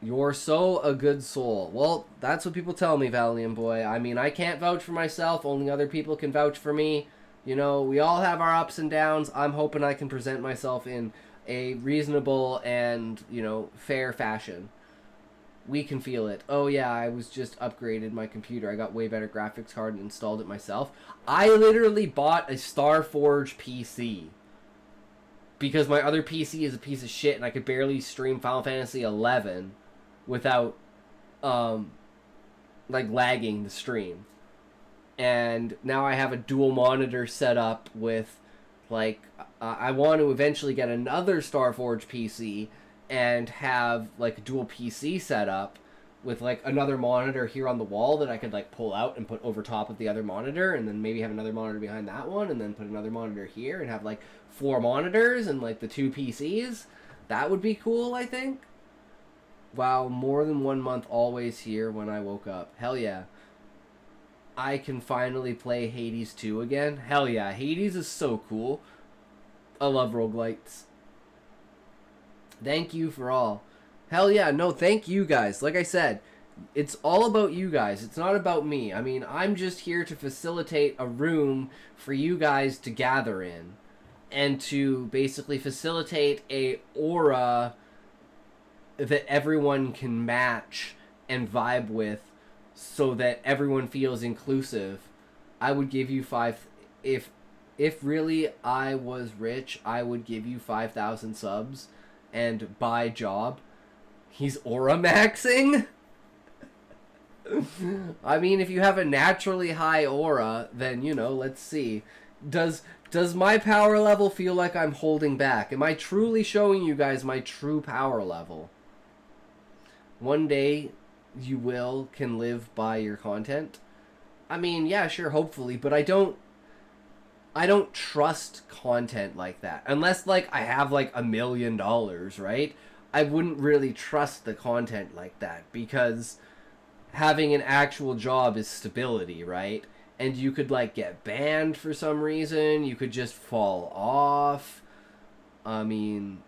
You're so a good soul. Well, that's what people tell me, Valiant Boy. I mean, I can't vouch for myself. Only other people can vouch for me. You know, we all have our ups and downs. I'm hoping I can present myself in a reasonable and, you know, fair fashion. We can feel it. Oh yeah, I was just upgraded my computer. I got way better graphics card and installed it myself. I literally bought a Starforge PC. Because my other PC is a piece of shit and I could barely stream Final Fantasy 11 without, like, lagging the stream. And now I have a dual monitor set up with, like, I want to eventually get another Starforge PC and have, like, a dual PC set up with, like, another monitor here on the wall that I could, like, pull out and put over top of the other monitor, and then maybe have another monitor behind that one, and then put another monitor here and have, like, 4 monitors and, like, the 2 PCs. That would be cool, I think. Wow, more than 1 month always here when I woke up. Hell yeah. I can finally play Hades 2 again. Hell yeah, Hades is so cool. I love roguelites. Thank you for all. Hell yeah, no, thank you guys. Like I said, it's all about you guys. It's not about me. I mean, I'm just here to facilitate a room for you guys to gather in. And to basically facilitate a aura that everyone can match and vibe with so that everyone feels inclusive. I would give you if really I was rich, I would give you 5,000 subs and buy Job. He's aura maxing? I mean, if you have a naturally high aura, then, you know, let's see. Does my power level feel like I'm holding back? Am I truly showing you guys my true power level? One day, you can live by your content. I mean, yeah, sure, hopefully, but I don't trust content like that. Unless, like, I have, like, $1 million, right? I wouldn't really trust the content like that, because having an actual job is stability, right? And you could, like, get banned for some reason. You could just fall off. I mean...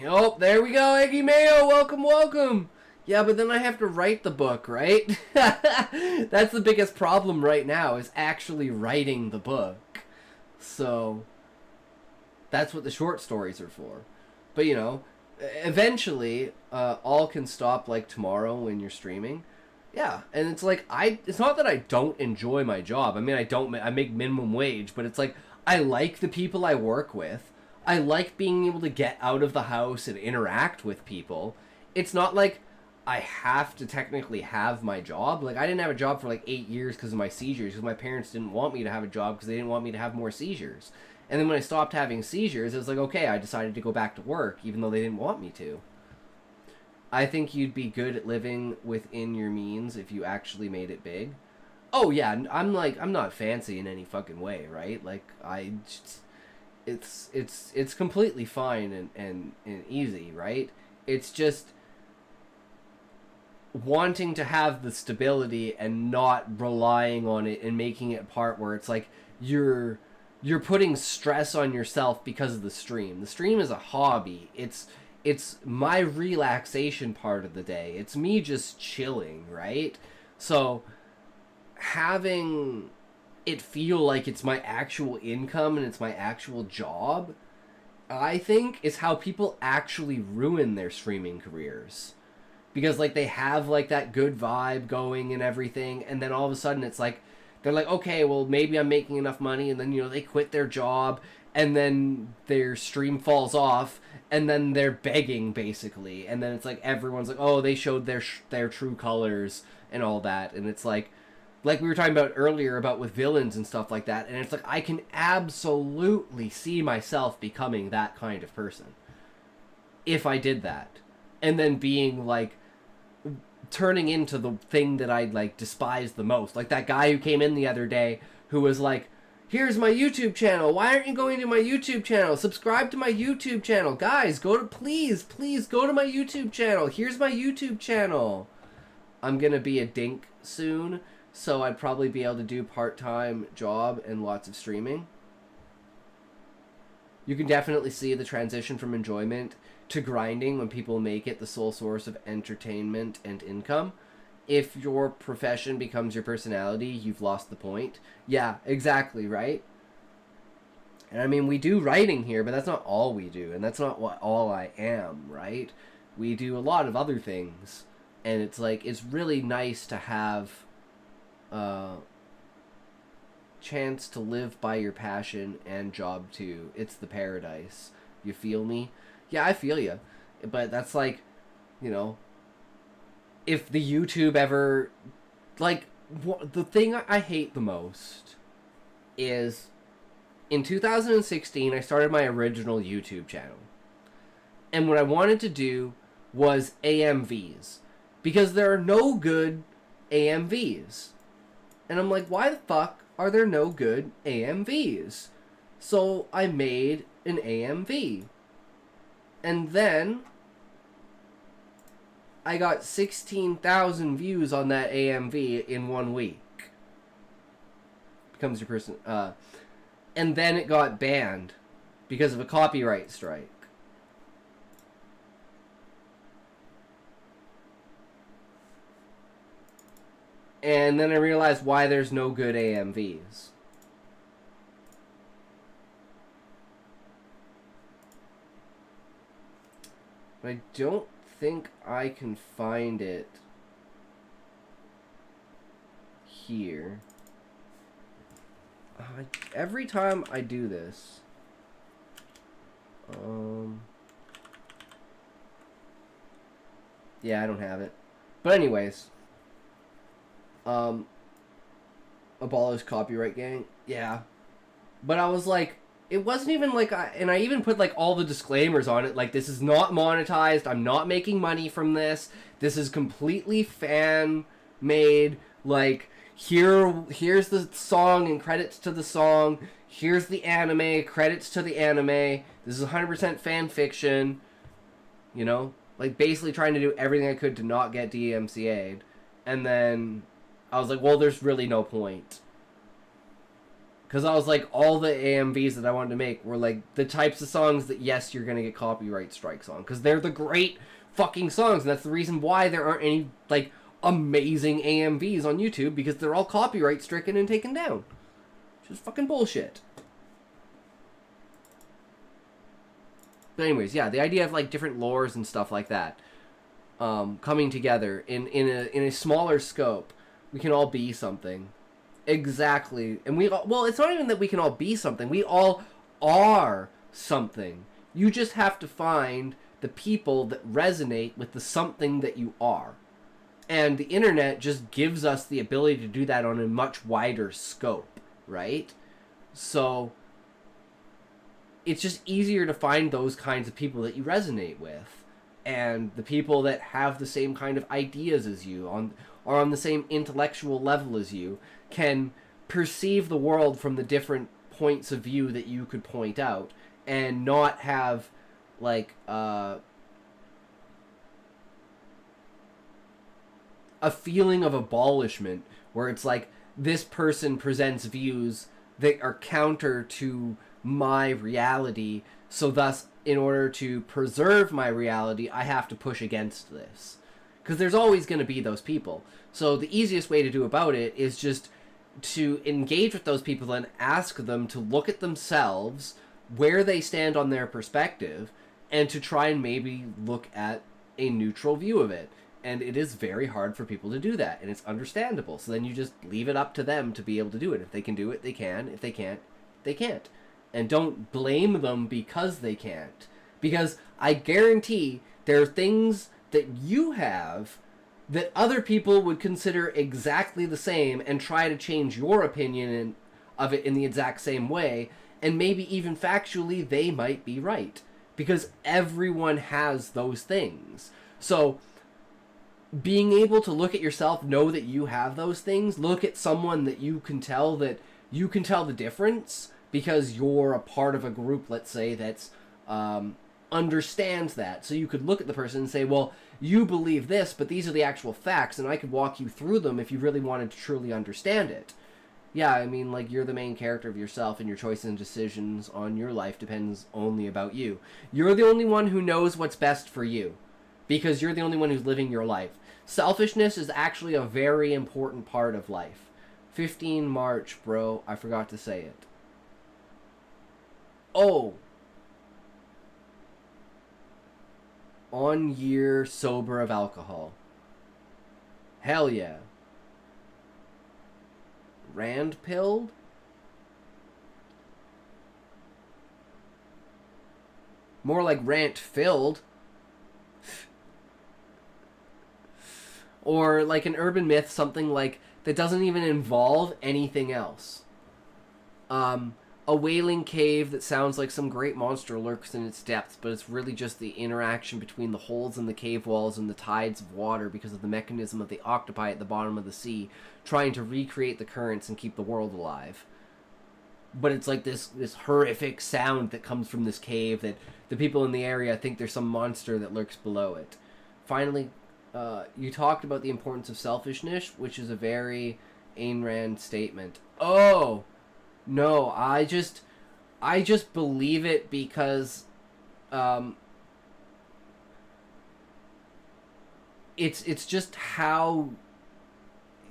Oh, there we go, Eggy Mayo. Welcome, welcome. Yeah, but then I have to write the book, right? That's the biggest problem right now, is actually writing the book. So, that's what the short stories are for. But, you know, eventually, all can stop, like, tomorrow when you're streaming. Yeah, and it's like, it's not that I don't enjoy my job. I mean, I make minimum wage, but it's like, I like the people I work with. I like being able to get out of the house and interact with people. It's not like I have to technically have my job. Like, I didn't have a job for like 8 years because of my seizures, because my parents didn't want me to have a job because they didn't want me to have more seizures. And then when I stopped having seizures, it was like, okay, I decided to go back to work, even though they didn't want me to. I think you'd be good at living within your means if you actually made it big. Oh yeah, I'm not fancy in any fucking way, right? Like it's completely fine and easy, right? It's just wanting to have the stability and not relying on it and making it a part where it's like you're putting stress on yourself because of the stream. The stream is a hobby. It's my relaxation part of the day. It's me just chilling, right? So having it feel like it's my actual income and it's my actual job, I think, is how people actually ruin their streaming careers. Because, like, they have, like, that good vibe going and everything, and then all of a sudden it's like, they're like, okay, well, maybe I'm making enough money, and then, you know, they quit their job, and then their stream falls off, and then they're begging, basically. And then it's like, everyone's like, oh, they showed their true colors and all that. And it's like we were talking about earlier about with villains and stuff like that, and it's like, I can absolutely see myself becoming that kind of person. If I did that. And then being, like, turning into the thing that I, like, despise the most. Like that guy who came in the other day who was like, here's my YouTube channel. Why aren't you going to my YouTube channel? Subscribe to my YouTube channel. Guys, please go to my YouTube channel. Here's my YouTube channel. I'm going to be a dink soon, so I'd probably be able to do part-time job and lots of streaming. You can definitely see the transition from enjoyment to grinding when people make it the sole source of entertainment and income. If your profession becomes your personality, you've lost the point. Yeah, exactly, right? And I mean, we do writing here, but that's not all we do, and that's not what all I am, right? We do a lot of other things, and it's like, it's really nice to have chance to live by your passion and job too. It's the paradise. You feel me? Yeah, I feel you. But that's like, you know, if the YouTube ever, like, the thing I hate the most is in 2016 I started my original YouTube channel. And what I wanted to do was AMVs, because there are no good AMVs. And I'm like, why the fuck are there no good AMVs? So I made an AMV. And then I got 16,000 views on that AMV in 1 week. Becomes your person. And then it got banned because of a copyright strike. And then I realized why there's no good AMVs. But I don't think I can find it here. Every time I do this, yeah, I don't have it. But anyways, abolish copyright gang. Yeah, but I was like, it wasn't even like, and I even put like all the disclaimers on it, like, this is not monetized, I'm not making money from this, this is completely fan made, like, here's the song and credits to the song, here's the anime, credits to the anime, this is 100% fan fiction, you know, like, basically trying to do everything I could to not get DMCA'd, and then I was like, well, there's really no point. Because I was like, all the AMVs that I wanted to make were like the types of songs that, yes, you're going to get copyright strikes on. Because they're the great fucking songs. And that's the reason why there aren't any, like, amazing AMVs on YouTube. Because they're all copyright stricken and taken down. Which is fucking bullshit. But anyways, yeah, the idea of, like, different lores and stuff like that coming together in a smaller scope. We can all be something. Exactly. And well, it's not even that we can all be something. We all are something. You just have to find the people that resonate with the something that you are. And the internet just gives us the ability to do that on a much wider scope, right? So it's just easier to find those kinds of people that you resonate with. and the people that have the same kind of ideas as you, are on the same intellectual level as you, can perceive the world from the different points of view that you could point out, and not have, like, a feeling of abolishment, where it's like, this person presents views that are counter to my reality, so thus, in order to preserve my reality, I have to push against this. Because there's always going to be those people. So the easiest way to do about it is just to engage with those people and ask them to look at themselves, where they stand on their perspective, and to try and maybe look at a neutral view of it. And it is very hard for people to do that, and it's understandable. So then you just leave it up to them to be able to do it. If they can do it, they can. If they can't, they can't. And don't blame them because they can't. Because I guarantee there are things that you have that other people would consider exactly the same and try to change your opinion of it in the exact same way. And maybe even factually, they might be right. Because everyone has those things. So being able to look at yourself, know that you have those things, look at someone that you can tell the difference, because you're a part of a group, let's say, that's understands that. So you could look at the person and say, well, you believe this, but these are the actual facts, and I could walk you through them if you really wanted to truly understand it. Yeah, I mean, like, you're the main character of yourself, and your choices and decisions on your life depends only about you. You're the only one who knows what's best for you, because you're the only one who's living your life. Selfishness is actually a very important part of life. 15 March, bro. I forgot to say it. Oh. On year sober of alcohol. Hell yeah. Rand pilled? More like rant filled. Or like an urban myth, something like that doesn't even involve anything else. A wailing cave that sounds like some great monster lurks in its depths, but it's really just the interaction between the holes in the cave walls and the tides of water because of the mechanism of the octopi at the bottom of the sea, trying to recreate the currents and keep the world alive. But it's like this horrific sound that comes from this cave that the people in the area think there's some monster that lurks below it. Finally, you talked about the importance of selfishness, which is a very Ayn Rand statement. Oh! No, I just believe it because it's just how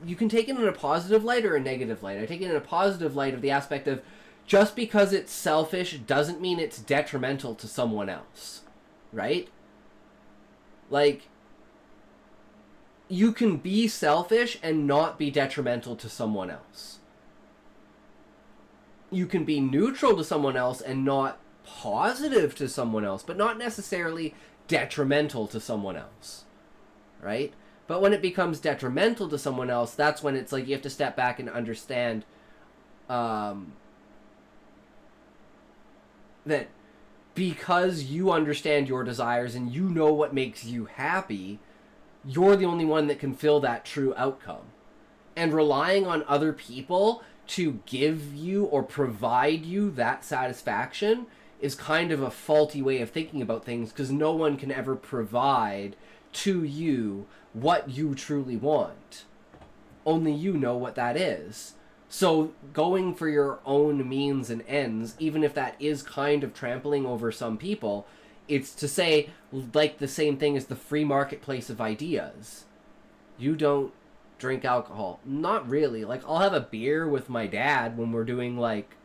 you can take it in a positive light or a negative light. I take it in a positive light of the aspect of just because it's selfish doesn't mean it's detrimental to someone else, right? Like, you can be selfish and not be detrimental to someone else. You can be neutral to someone else and not positive to someone else, but not necessarily detrimental to someone else, right? But when it becomes detrimental to someone else, that's when it's like you have to step back and understand that because you understand your desires and you know what makes you happy, you're the only one that can feel that true outcome. And relying on other people to give you or provide you that satisfaction is kind of a faulty way of thinking about things, because no one can ever provide to you what you truly want. Only you know what that is. So going for your own means and ends, even if that is kind of trampling over some people, it's to say, like the same thing as the free marketplace of ideas. You don't drink alcohol. Not really. Like, I'll have a beer with my dad when we're doing like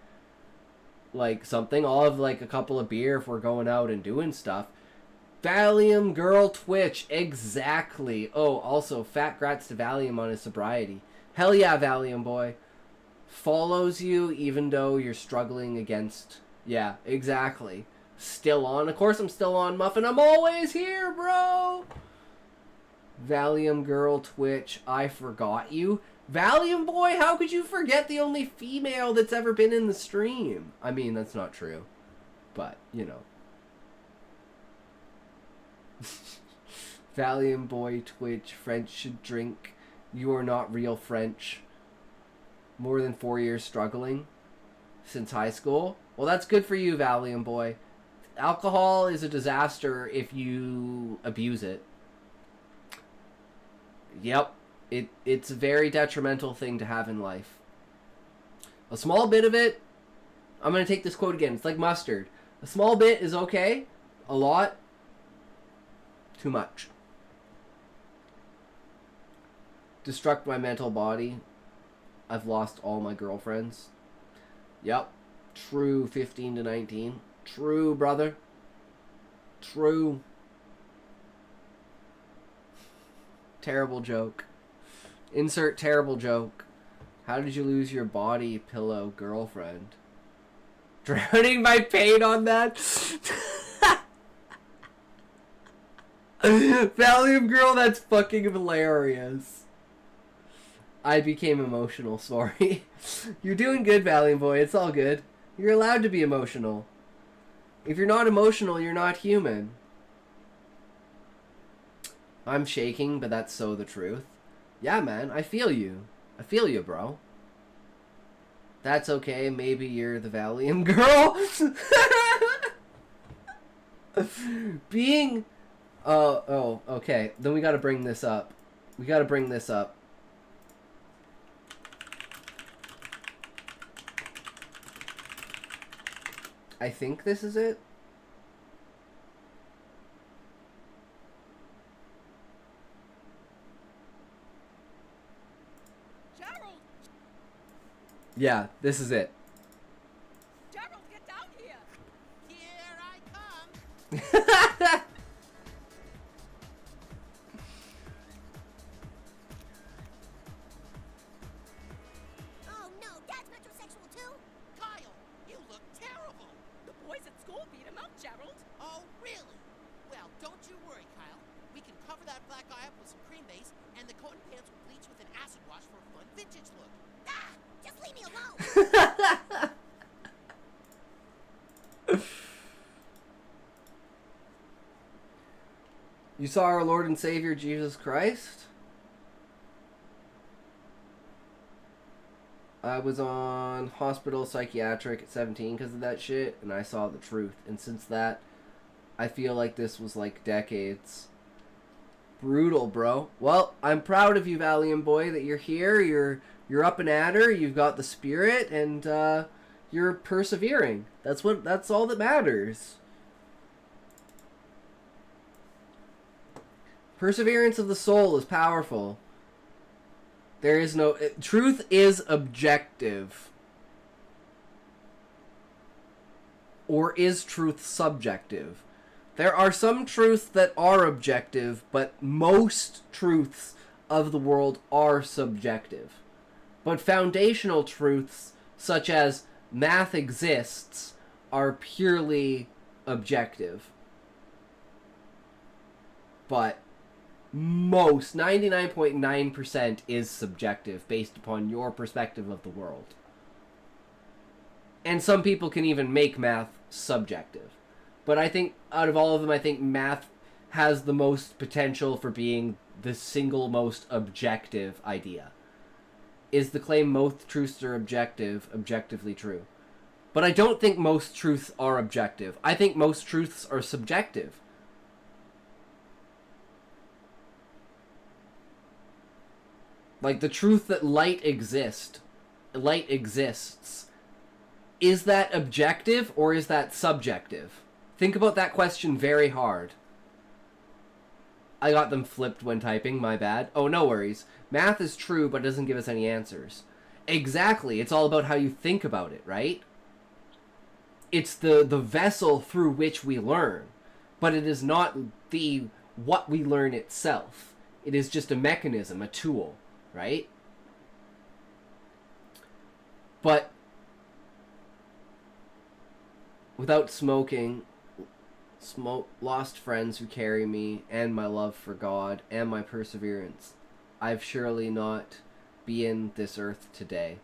something. I'll have like a couple of beer if we're going out and doing stuff. Valium girl Twitch. Exactly. Oh, also, fat grats to Valium on his sobriety. Hell yeah, Valium boy. Follows you even though you're struggling against... Yeah, exactly. Still on. Of course I'm still on, Muffin. I'm always here, bro! Valium girl Twitch, I forgot you. Valium boy, how could you forget the only female that's ever been in the stream? I mean, that's not true. But, you know. Valiant boy, Twitch, French should drink. You are not real French. More than 4 years struggling since high school. Well, that's good for you, Valiant boy. Alcohol is a disaster if you abuse it. Yep. It's a very detrimental thing to have in life. A small bit of it, I'm going to take this quote again. It's like mustard. A small bit is okay. A lot, too much. Destruct my mental body. I've lost all my girlfriends. Yep. True 15 to 19. True, brother. True. Terrible joke. Insert terrible joke. How did you lose your body pillow girlfriend? Drowning my pain on that? Valium girl, that's fucking hilarious. I became emotional, sorry. You're doing good, Valium boy, it's all good. You're allowed to be emotional. If you're not emotional, you're not human. I'm shaking, but that's so the truth. Yeah, man, I feel you. I feel you, bro. That's okay, maybe you're the Valium girl? Being... oh, okay. Then we gotta bring this up. We gotta bring this up. I think this is it. Gerald! Yeah, this is it. Gerald, get down here! Here I come! Oh no, Dad's metrosexual too? Kyle, you look terrible! The boys at school beat him up, Gerald. Oh, really? Well, don't you worry, Kyle. We can cover that black eye up with some cream base, and the coat and pants will bleach with an acid wash for a fun vintage look. Ah! Just leave me alone! You saw our Lord and Savior Jesus Christ? I was on hospital psychiatric at 17 because of that shit, and I saw the truth. And since that, I feel like this was like decades. Brutal, bro. Well, I'm proud of you, Valium boy, that you're here. You're up and at her. You've got the spirit, and you're persevering. That's all that matters. Perseverance of the soul is powerful. There is no... truth is objective. Or is truth subjective? There are some truths that are objective, but most truths of the world are subjective. But foundational truths, such as math exists, are purely objective. But... most 99.9% is subjective based upon your perspective of the world. And some people can even make math subjective. But I think out of all of them, I think math has the most potential for being the single most objective idea. Is the claim most truths are objectively true? But I don't think most truths are objective. I think most truths are subjective. Like the truth that light exists, is that objective or is that subjective? Think about that question very hard. I got them flipped when typing, my bad. Oh, no worries. Math is true, but it doesn't give us any answers. Exactly, it's all about how you think about it, right? It's the vessel through which we learn, but it is not what we learn itself. It is just a mechanism, a tool. Right? But without smoking, lost friends who carry me, and my love for God, and my perseverance, I've surely not been this earth today.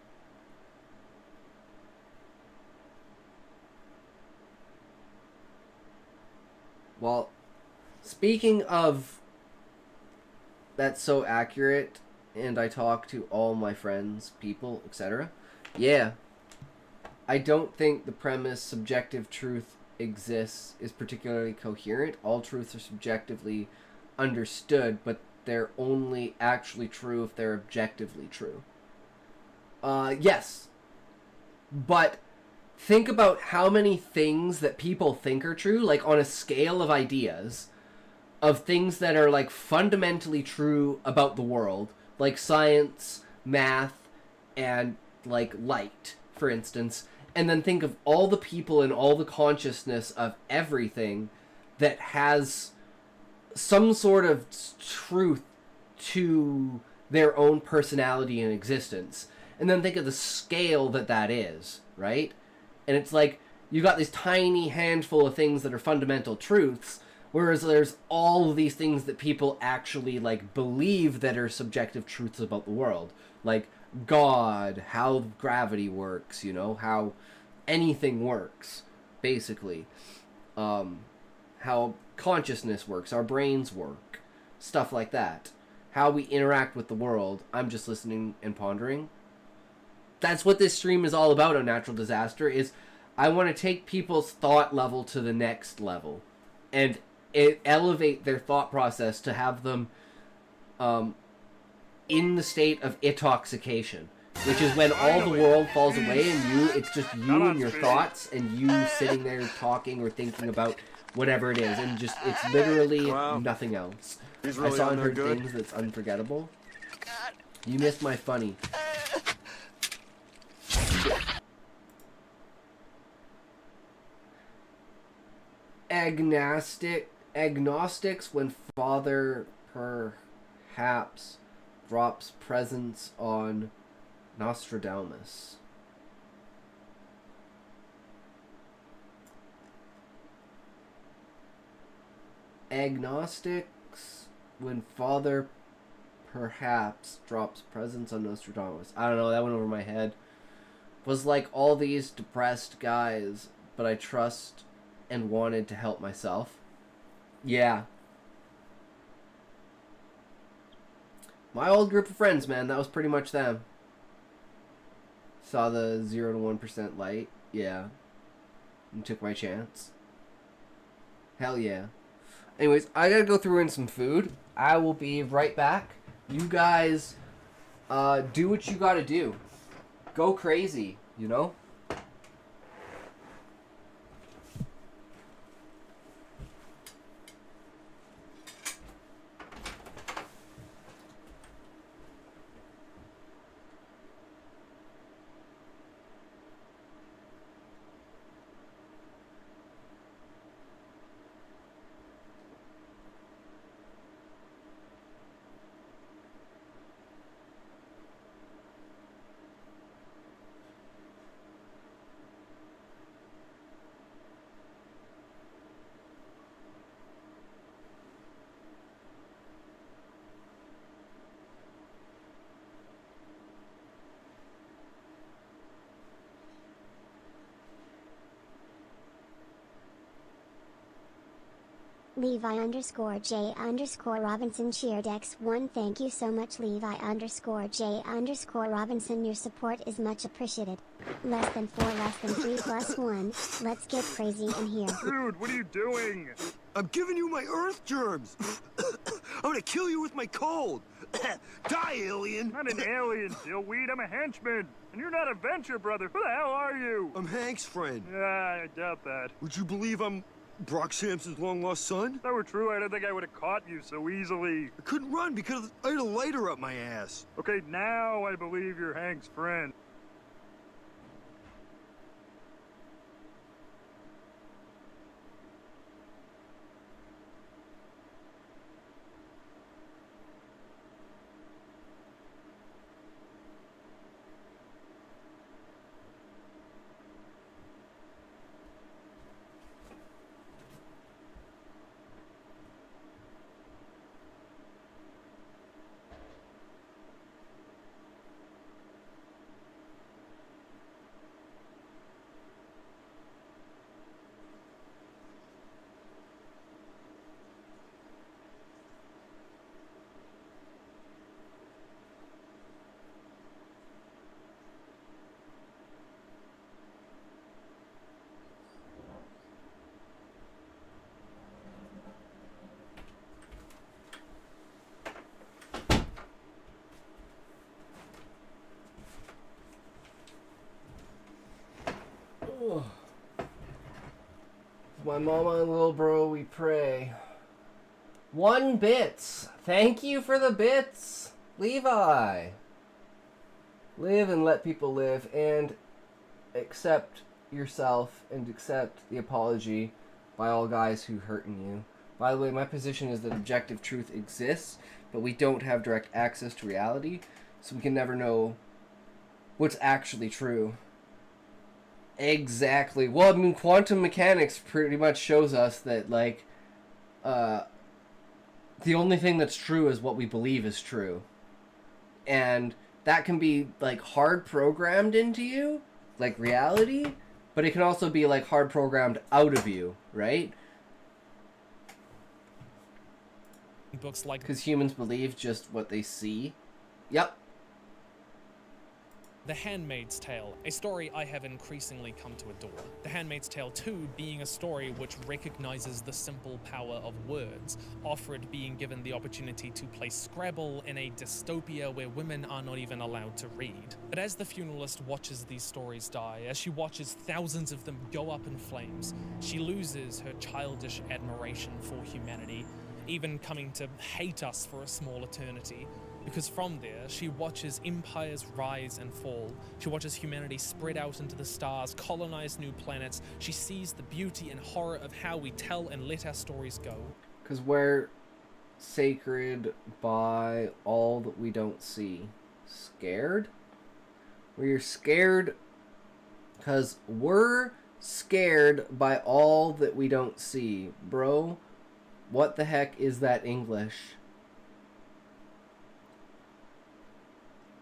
Well, Speaking of that's so accurate, and I talk to all my friends, people, etc. Yeah. I don't think the premise subjective truth exists is particularly coherent. All truths are subjectively understood, but they're only actually true if they're objectively true. Yes. But think about how many things that people think are true, like on a scale of ideas, of things that are like fundamentally true about the world, like science, math, and like light, for instance, and then think of all the people and all the consciousness of everything that has some sort of truth to their own personality and existence. And then think of the scale that that is, right? And it's like, you got this tiny handful of things that are fundamental truths, whereas there's all of these things that people actually, like, believe that are subjective truths about the world. Like, God, how gravity works, you know, how anything works, basically. How consciousness works, our brains work, stuff like that. How we interact with the world. I'm just listening and pondering. That's what this stream is all about on Natural Disaster, is I want to take people's thought level to the next level and elevate their thought process to have them in the state of intoxication, which is when all the world falls away and it's just you and your thoughts and you sitting there talking or thinking about whatever it is, and just it's literally nothing else. Really I saw and on there heard good? things that's unforgettable. You missed my funny. Agnostics when Father perhaps drops presents on Nostradamus. Agnostics when Father perhaps drops presents on Nostradamus. I don't know, that went over my head. Was like all these depressed guys, but I trust and wanted to help myself. Yeah. My old group of friends, man, that was pretty much them. Saw the 0 to 1% light. Yeah. And took my chance. Hell yeah. Anyways, I gotta go through in some food. I will be right back. You guys, do what you gotta do. Go crazy, you know? Levi_J_Robinson cheered X1. Thank you so much, Levi_J_Robinson. Your support is much appreciated. Less than 4, less than 3 plus 1. Let's get crazy in here. Dude, what are you doing? I'm giving you my earth germs. I'm gonna kill you with my cold. Die, alien. I'm not an alien, Dillweed. I'm a henchman. And you're not a Venture brother. Who the hell are you? I'm Hank's friend. Yeah, I doubt that. Would you believe I'm Brock Sampson's long-lost son? If that were true, I don't think I would have caught you so easily. I couldn't run because I had a lighter up my ass. Okay, now I believe you're Hank's friend. my mama and little bro, we pray. 1 bits. Thank you for the bits, Levi. Live and let people live, and accept yourself and accept the apology by all guys who hurting you. By the way, my position is that objective truth exists, but we don't have direct access to reality, so we can never know what's actually true. Exactly. Well, I mean, quantum mechanics pretty much shows us that, like, the only thing that's true is what we believe is true. And that can be, like, hard programmed into you, like reality, but it can also be, like, hard programmed out of you, right? Books like... Because humans believe just what they see. Yep. The Handmaid's Tale, a story I have increasingly come to adore. The Handmaid's Tale 2 being a story which recognizes the simple power of words, Offred being given the opportunity to play Scrabble in a dystopia where women are not even allowed to read. But as the funeralist watches these stories die, as she watches thousands of them go up in flames, she loses her childish admiration for humanity, even coming to hate us for a small eternity. Because from there, she watches empires rise and fall. She watches humanity spread out into the stars, colonize new planets. She sees the beauty and horror of how we tell and let our stories go. Because we're sacred by all that we don't see. Scared? We're scared because we're scared by all that we don't see. Bro, what the heck is that English?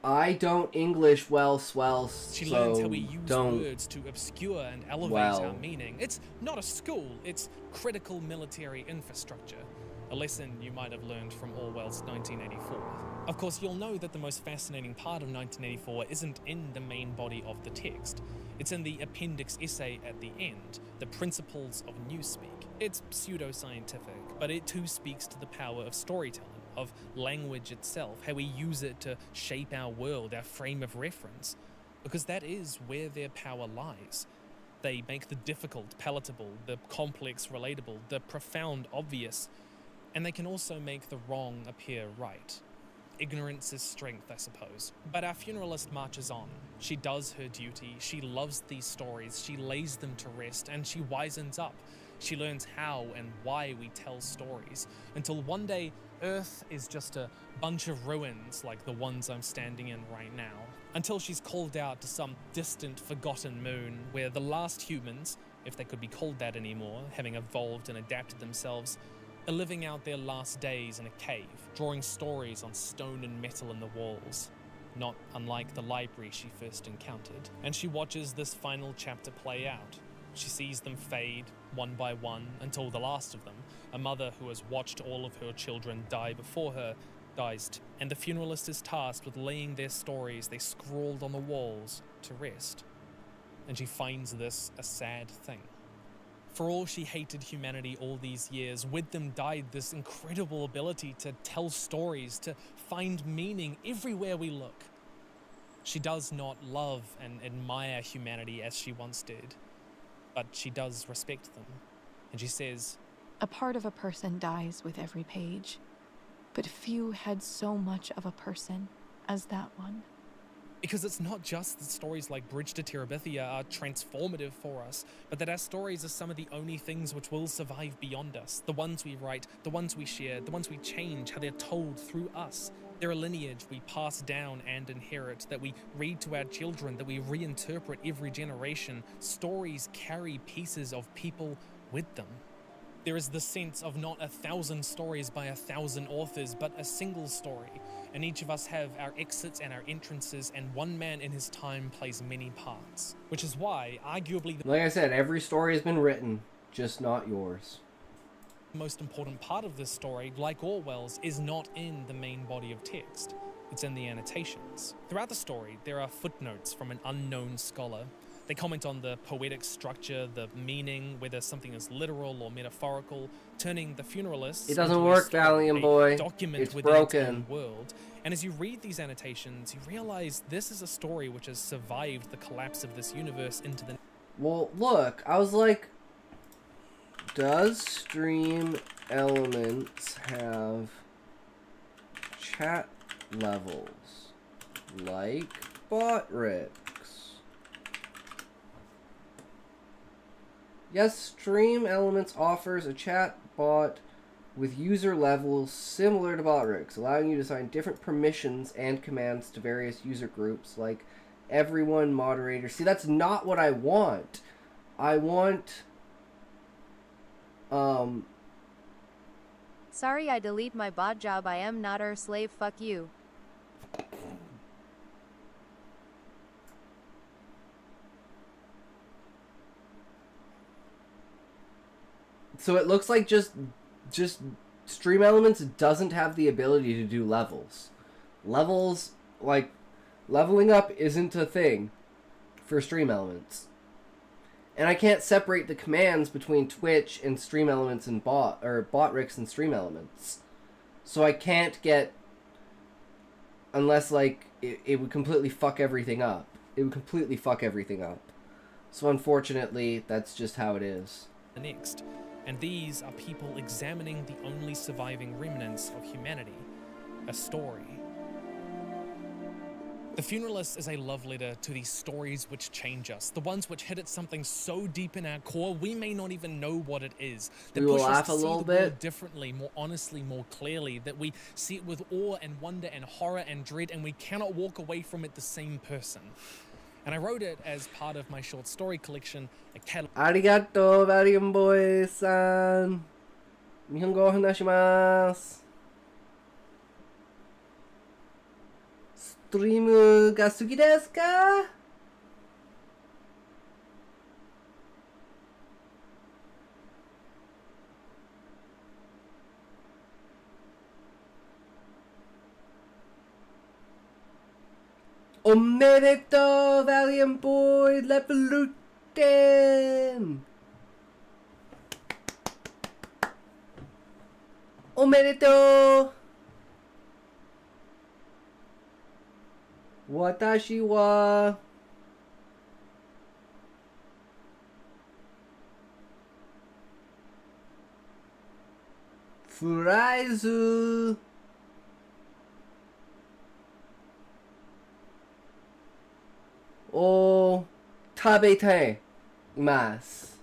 I don't English well, swell, She so learns how we use don't words to obscure and elevate our meaning. It's not a school, it's critical military infrastructure. A lesson you might have learned from Orwell's 1984. Of course, you'll know that the most fascinating part of 1984 isn't in the main body of the text. It's in the appendix essay at the end, The Principles of Newspeak. It's pseudoscientific, but it too speaks to the power of storytelling, of language itself, how we use it to shape our world, our frame of reference, because that is where their power lies. They make the difficult palatable, the complex relatable, the profound obvious, and they can also make the wrong appear right. Ignorance is strength, I suppose. But our funeralist marches on. She does her duty, she loves these stories, she lays them to rest, and she wisens up. She learns how and why we tell stories, until one day Earth is just a bunch of ruins like the ones I'm standing in right now. Until she's called out to some distant, forgotten moon where the last humans, if they could be called that anymore, having evolved and adapted themselves, are living out their last days in a cave, drawing stories on stone and metal in the walls. Not unlike the library she first encountered. And she watches this final chapter play out. She sees them fade, one by one, until the last of them, a mother who has watched all of her children die before her, dies too. And the funeralist is tasked with laying their stories they scrawled on the walls to rest. And she finds this a sad thing. For all she hated humanity all these years, with them died this incredible ability to tell stories, to find meaning everywhere we look. She does not love and admire humanity as she once did, but she does respect them. And she says, "A part of a person dies with every page, but few had so much of a person as that one." Because it's not just that stories like Bridge to Terabithia are transformative for us, but that our stories are some of the only things which will survive beyond us. The ones we write, the ones we share, the ones we change, how they're told through us. They're a lineage we pass down and inherit, that we read to our children, that we reinterpret every generation. Stories carry pieces of people with them. There is the sense of not 1,000 stories by 1,000 authors, but a single story. And each of us have our exits and our entrances, and one man in his time plays many parts. Which is why, arguably, like I said, every story has been written, just not yours. The most important part of this story, like Orwell's, is not in the main body of text. It's in the annotations. Throughout the story, there are footnotes from an unknown scholar. They comment on the poetic structure, the meaning, whether something is literal or metaphorical, turning the funeralist. It doesn't work, Valiant Boy. Document It's within broken. its own world. And as you read these annotations, you realize this is a story which has survived the collapse of this universe into the. Well, look, I was like, Does Stream Elements have chat levels like Botrix? Yes, Stream Elements offers a chat bot with user levels similar to Botrix, allowing you to assign different permissions and commands to various user groups like everyone, moderator. See, that's not what I want. I want Sorry, I delete my bot job. I am not her slave. Fuck you. So it looks like just Stream Elements doesn't have the ability to do levels. Levels, like, leveling up isn't a thing for Stream Elements. And I can't separate the commands between Twitch and Stream Elements and Botrix and Stream Elements. So I can't get, unless, like, it would completely fuck everything up. It would completely fuck everything up. So unfortunately, that's just how it is. The next. And these are people examining the only surviving remnants of humanity, a story. The Funeralist is a love letter to these stories which change us, the ones which hit at something so deep in our core we may not even know what it is. That We will push us laugh to a see little the world bit. differently, more honestly, more clearly, that we see it with awe and wonder and horror and dread, and we cannot walk away from it the same person. And I wrote it as part of my short story collection, a catalog. Arigato, Valiant Boy-san. Nihongo hanashimasu. ストリームが好きですか? おめでとう Valiant Boy レベル10おめでとう私はフライズを食べています。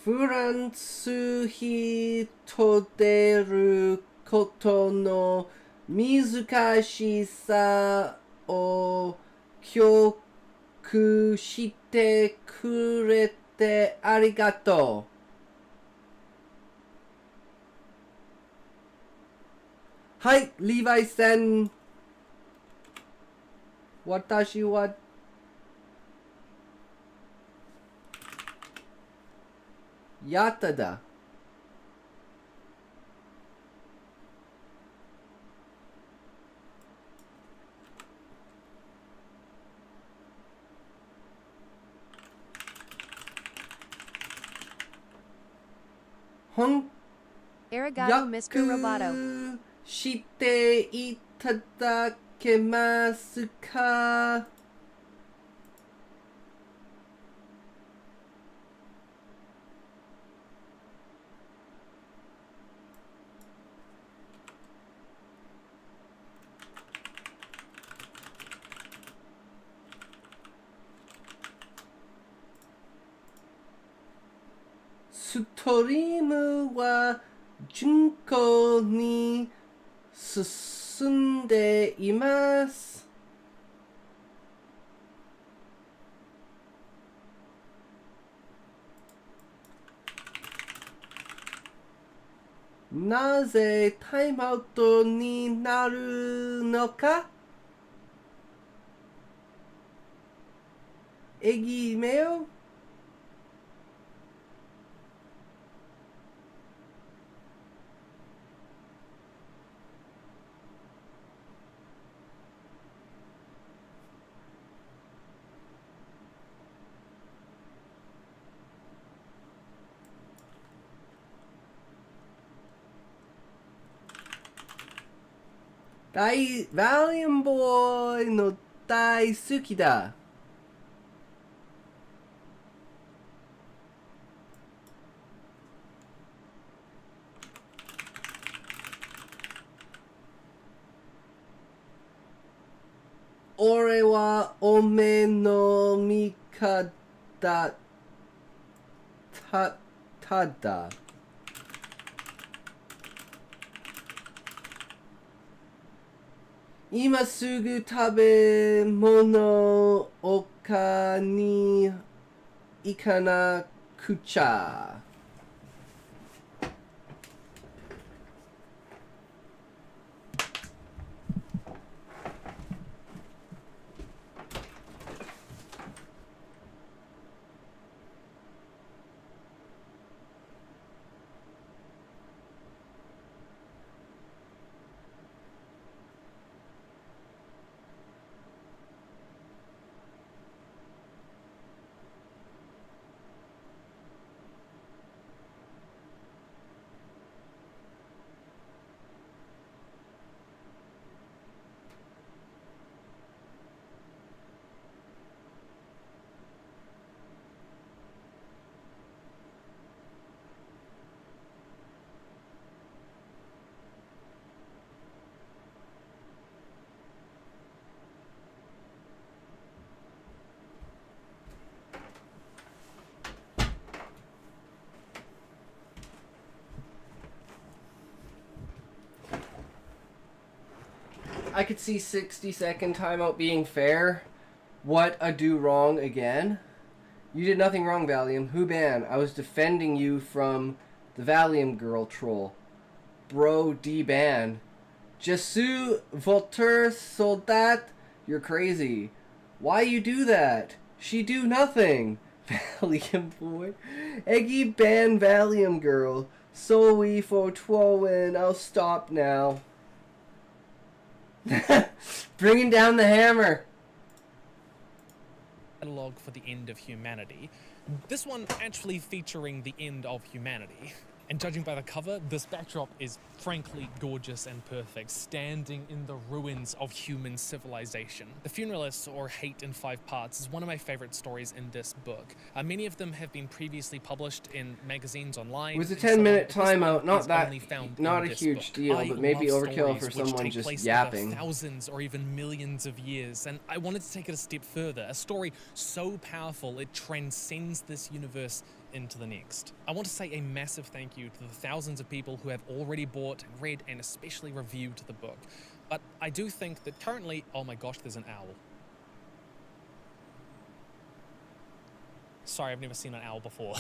フランス人出ることの難しさを教訓してくれてありがとう。はい、リヴァイさん。私はやっただ。Arigato, Mr. Roboto. していただけますか? ストリームは順調に進んでいます。なぜタイムアウトになるのか? 愛媛よ Valium Boy no Daisuki da. Ore wa ome no mikata tada. Ima sugu tabe mono oka ni ikana kucha. I could see 60-second timeout being fair. What a do wrong again? You did nothing wrong, Valium. Who ban? I was defending you from the Valium girl troll. Bro, D-ban. Jesu Volter Soldat. You're crazy. Why you do that? She do nothing. Valium boy. Eggy ban Valium girl. So we for twowin. I'll stop now. Bringing down the hammer. Catalog for the end of humanity. This one actually featuring the end of humanity. And judging by the cover, this backdrop is frankly gorgeous and perfect, standing in the ruins of human civilization. The Funeralists, or Hate in 5 Parts, is one of my favorite stories in this book. Many of them have been previously published in magazines online. It was a 10-minute timeout, not a huge book. deal, but maybe overkill for someone just yapping. Thousands or even millions of years, and I wanted to take it a step further. A story so powerful it transcends this universe into the next. I want to say a massive thank you to the thousands of people who have already bought, read, and especially reviewed the book. But I do think that currently, oh my gosh, there's an owl. Sorry, I've never seen an owl before.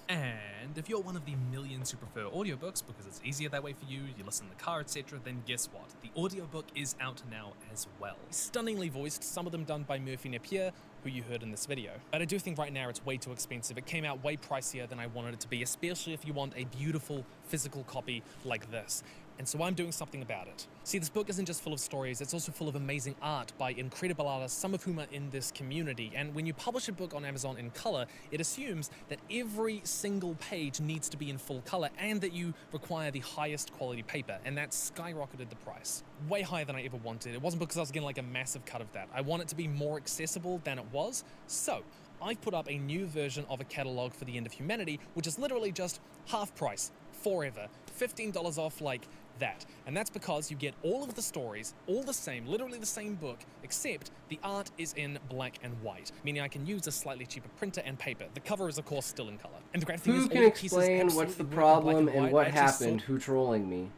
And if you're one of the millions who prefer audiobooks because it's easier that way for you, you listen in the car, etc., then guess what? The audiobook is out now as well. Stunningly voiced, some of them done by Murphy Napier, who you heard in this video. But I do think right now it's way too expensive. It came out way pricier than I wanted it to be, especially if you want a beautiful physical copy like this. And so I'm doing something about it. See, this book isn't just full of stories, it's also full of amazing art by incredible artists, some of whom are in this community. And when you publish a book on Amazon in color, it assumes that every single page needs to be in full color and that you require the highest quality paper, and that skyrocketed the price. Way higher than I ever wanted. It wasn't because I was getting like a massive cut of that. I want it to be more accessible than it was. So I've put up a new version of a catalog for the end of humanity, which is literally just half price, forever, $15 off like that. And that's because you get all of the stories, all the same, literally the same book, except the art is in black and white, meaning I can use a slightly cheaper printer and paper. The cover is of course still in color. And the great thing is, Who can explain what's the problem and what happened? Who trolling me?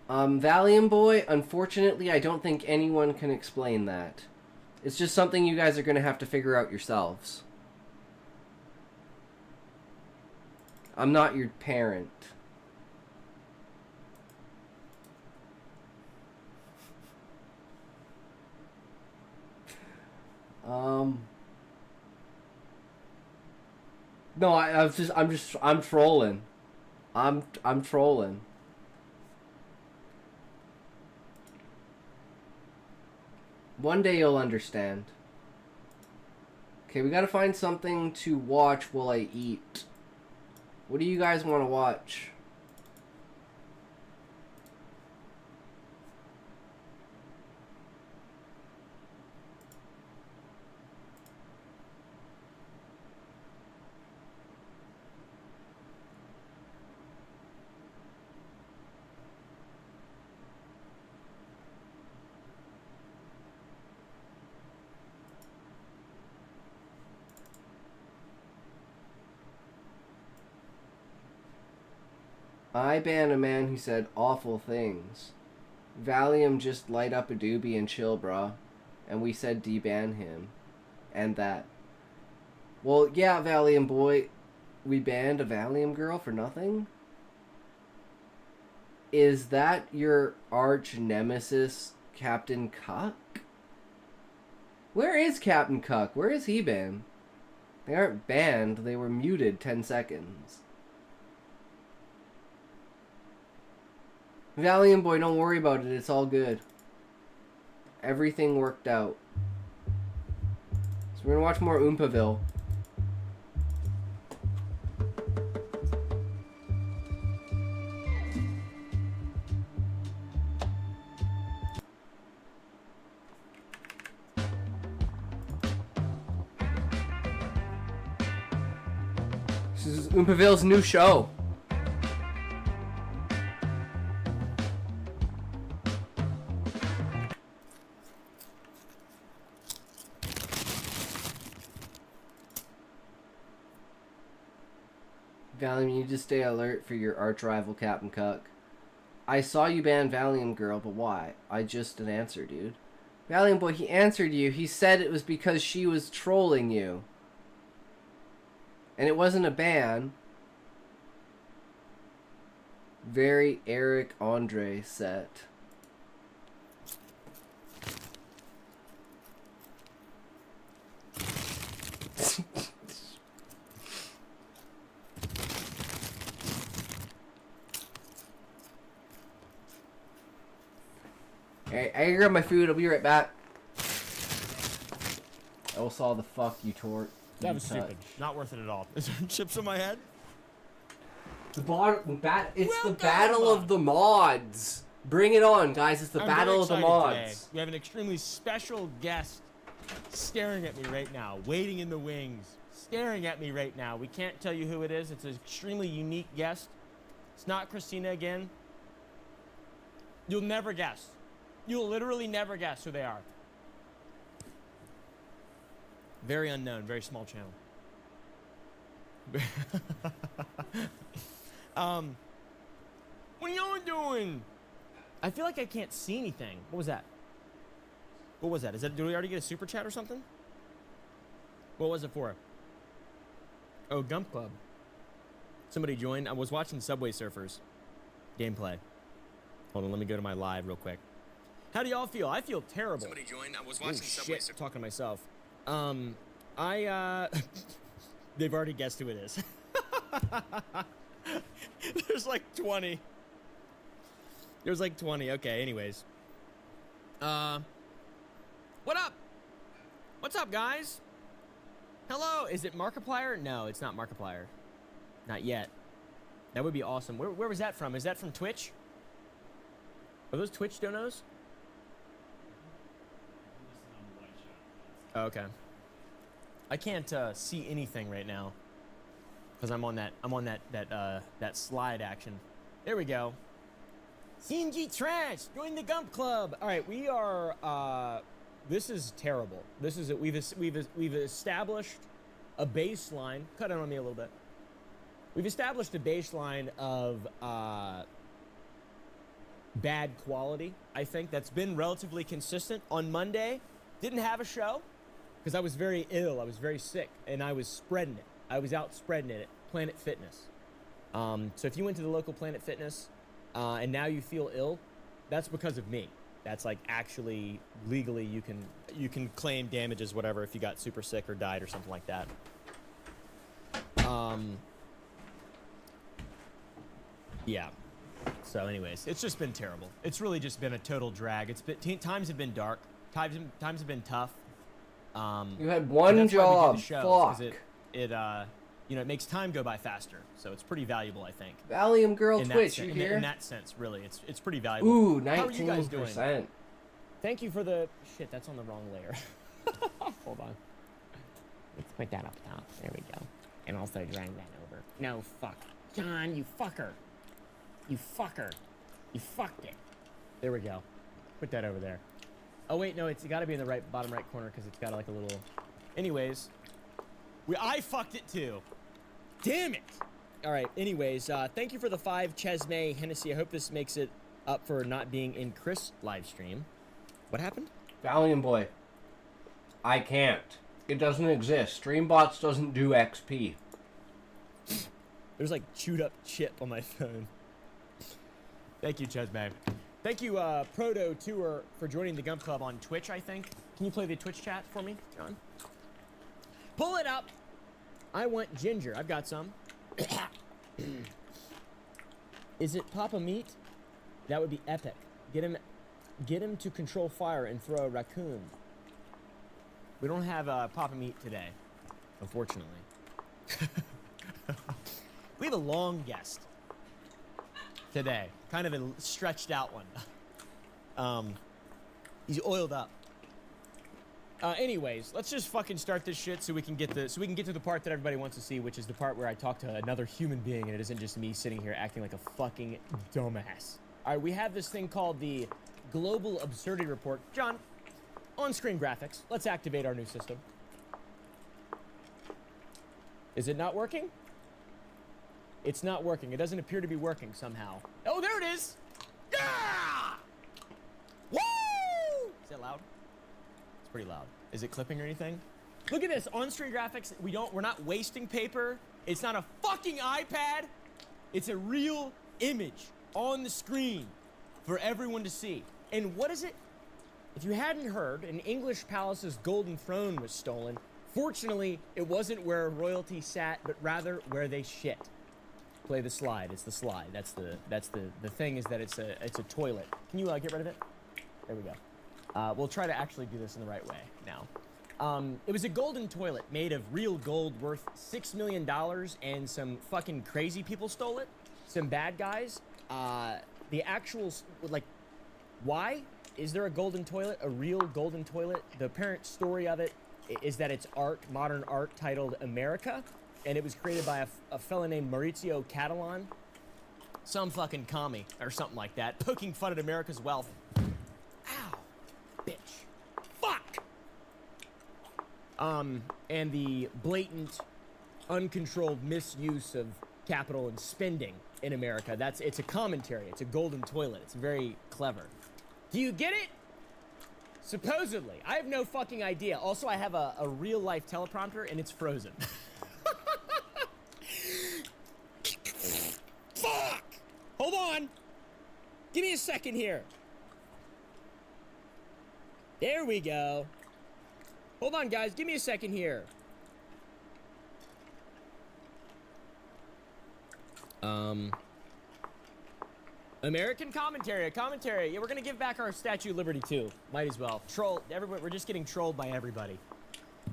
Valium Boy, unfortunately I don't think anyone can explain that. It's just something you guys are going to have to figure out yourselves. I'm not your parent. No, I'm trolling. I'm trolling. One day you'll understand. Okay, we gotta find something to watch while I eat. What do you guys want to watch? I ban a man who said awful things. Valium just light up a doobie and chill, brah. And we said deban him. And that. Well, yeah, Valium boy. We banned a Valium girl for nothing? Is that your arch nemesis, Captain Cuck? Where is Captain Cuck? Where is he been? They aren't banned, they were muted 10 seconds. Valium boy, don't worry about it, it's all good. Everything worked out. So we're gonna watch more Oompaville. This is Oompaville's new show. Valium, you need to stay alert for your arch rival Captain Cuck. I saw you ban Valium girl, but why? I just didn't answer, dude. Valium boy, he answered you. He said it was because she was trolling you. And it wasn't a ban. Very Eric Andre set. Alright, I gotta grab my food. I'll be right back. I will saw the fuck you tort. That was stupid. Not worth it at all. Is there chips on my head? It's the battle of the mods. Bring it on, guys. It's the battle of the mods. Today. We have an extremely special guest staring at me right now, waiting in the wings, staring at me right now. We can't tell you who it is. It's an extremely unique guest. It's not Christina again. You'll never guess. You'll literally never guess who they are. Very unknown, very small channel. What are y'all doing? I feel like I can't see anything. What was that? What was that? Did we already get a super chat or something? What was it for? Oh, Gump Club. Somebody joined. I was watching Subway Surfers gameplay. Hold on, let me go to my live real quick. How do y'all feel? I feel terrible. Somebody joined. I was watching Subway Surfers. Talking to myself. They've already guessed who it is. There's like 20. There's like 20. Okay, anyways. What up? What's up, guys? Hello, is it Markiplier? No, it's not Markiplier. Not yet. That would be awesome. Where was that from? Is that from Twitch? Are those Twitch donos? Oh, okay. I can't see anything right now because I'm on that slide action. There we go. CNG Trash, join the Gump Club. All right, we are. This is terrible. This is it. We've established a baseline. Cut it on me a little bit. We've established a baseline of bad quality. I think that's been relatively consistent. On Monday, didn't have a show. Because I was very ill, I was very sick, and I was spreading it. I was out spreading it at Planet Fitness. So if you went to the local Planet Fitness and now you feel ill, that's because of me. That's like actually legally you can claim damages, whatever, if you got super sick or died or something like that. Yeah. So anyways, it's just been terrible. It's really just been a total drag. It's been times have been dark. Times have been tough. You had one job. Fuck. It makes time go by faster, so it's pretty valuable, I think. Valium girl Twitch, you hear? In that sense, really, it's pretty valuable. Ooh, 19%. How are you guys doing? Thank you for the shit. That's on the wrong layer. Hold on. Let's put that up top. There we go. And also drag that over. No, fuck, John, you fucker. You fucker. You fucked it. There we go. Put that over there. Oh wait, no, it's got to be in the bottom right corner because it's got like a little. Anyways, I fucked it too. Damn it! All right. Anyways, thank you for the 5, Chesme Hennessy. I hope this makes it up for not being in Chris' live stream. What happened? Valiant Boy. I can't. It doesn't exist. Streambots doesn't do XP. There's like chewed up chip on my phone. Thank you, Chesme. Thank you, Proto Tour, for joining the Gump Club on Twitch, I think. Can you play the Twitch chat for me, John? Pull it up. I want ginger. I've got some. Is it Papa Meat? That would be epic. Get him to control fire and throw a raccoon. We don't have Papa Meat today, unfortunately. We have a long guest today. Kind of a stretched out one. He's oiled up. Anyways, let's just fucking start this shit so we can get to the part that everybody wants to see, which is the part where I talk to another human being and it isn't just me sitting here acting like a fucking dumbass. All right, we have this thing called the Global Absurdity Report. John, on-screen graphics. Let's activate our new system. Is it not working? It's not working. It doesn't appear to be working somehow. Oh, there it is! Yeah! Woo! Is that loud? It's pretty loud. Is it clipping or anything? Look at this. On-screen graphics. We're not wasting paper. It's not a fucking iPad. It's a real image on the screen for everyone to see. And what is it? If you hadn't heard, an English palace's golden throne was stolen. Fortunately, it wasn't where royalty sat, but rather where they shit. Play the slide. It's the slide. That's the thing is that it's a toilet. Can you get rid of it? There we go. We'll try to actually do this in the right way now. It was a golden toilet made of real gold worth $6 million, and some fucking crazy people stole it. Some bad guys. The actual, like, why is there a golden toilet? A real golden toilet? The apparent story of it is that it's art, modern art, titled America, and it was created by a fella named Maurizio Catalan. Some fucking commie or something like that, poking fun at America's wealth. Ow, bitch. Fuck! And the blatant, uncontrolled misuse of capital and spending in America. It's a commentary. It's a golden toilet. It's very clever. Do you get it? Supposedly. I have no fucking idea. Also, I have a real-life teleprompter, and it's frozen. Fuck! Hold on. Give me a second here. There we go. Hold on, guys. Give me a second here. American commentary, a commentary. Yeah, we're gonna give back our Statue of Liberty too. Might as well. Everybody, we're just getting trolled by everybody.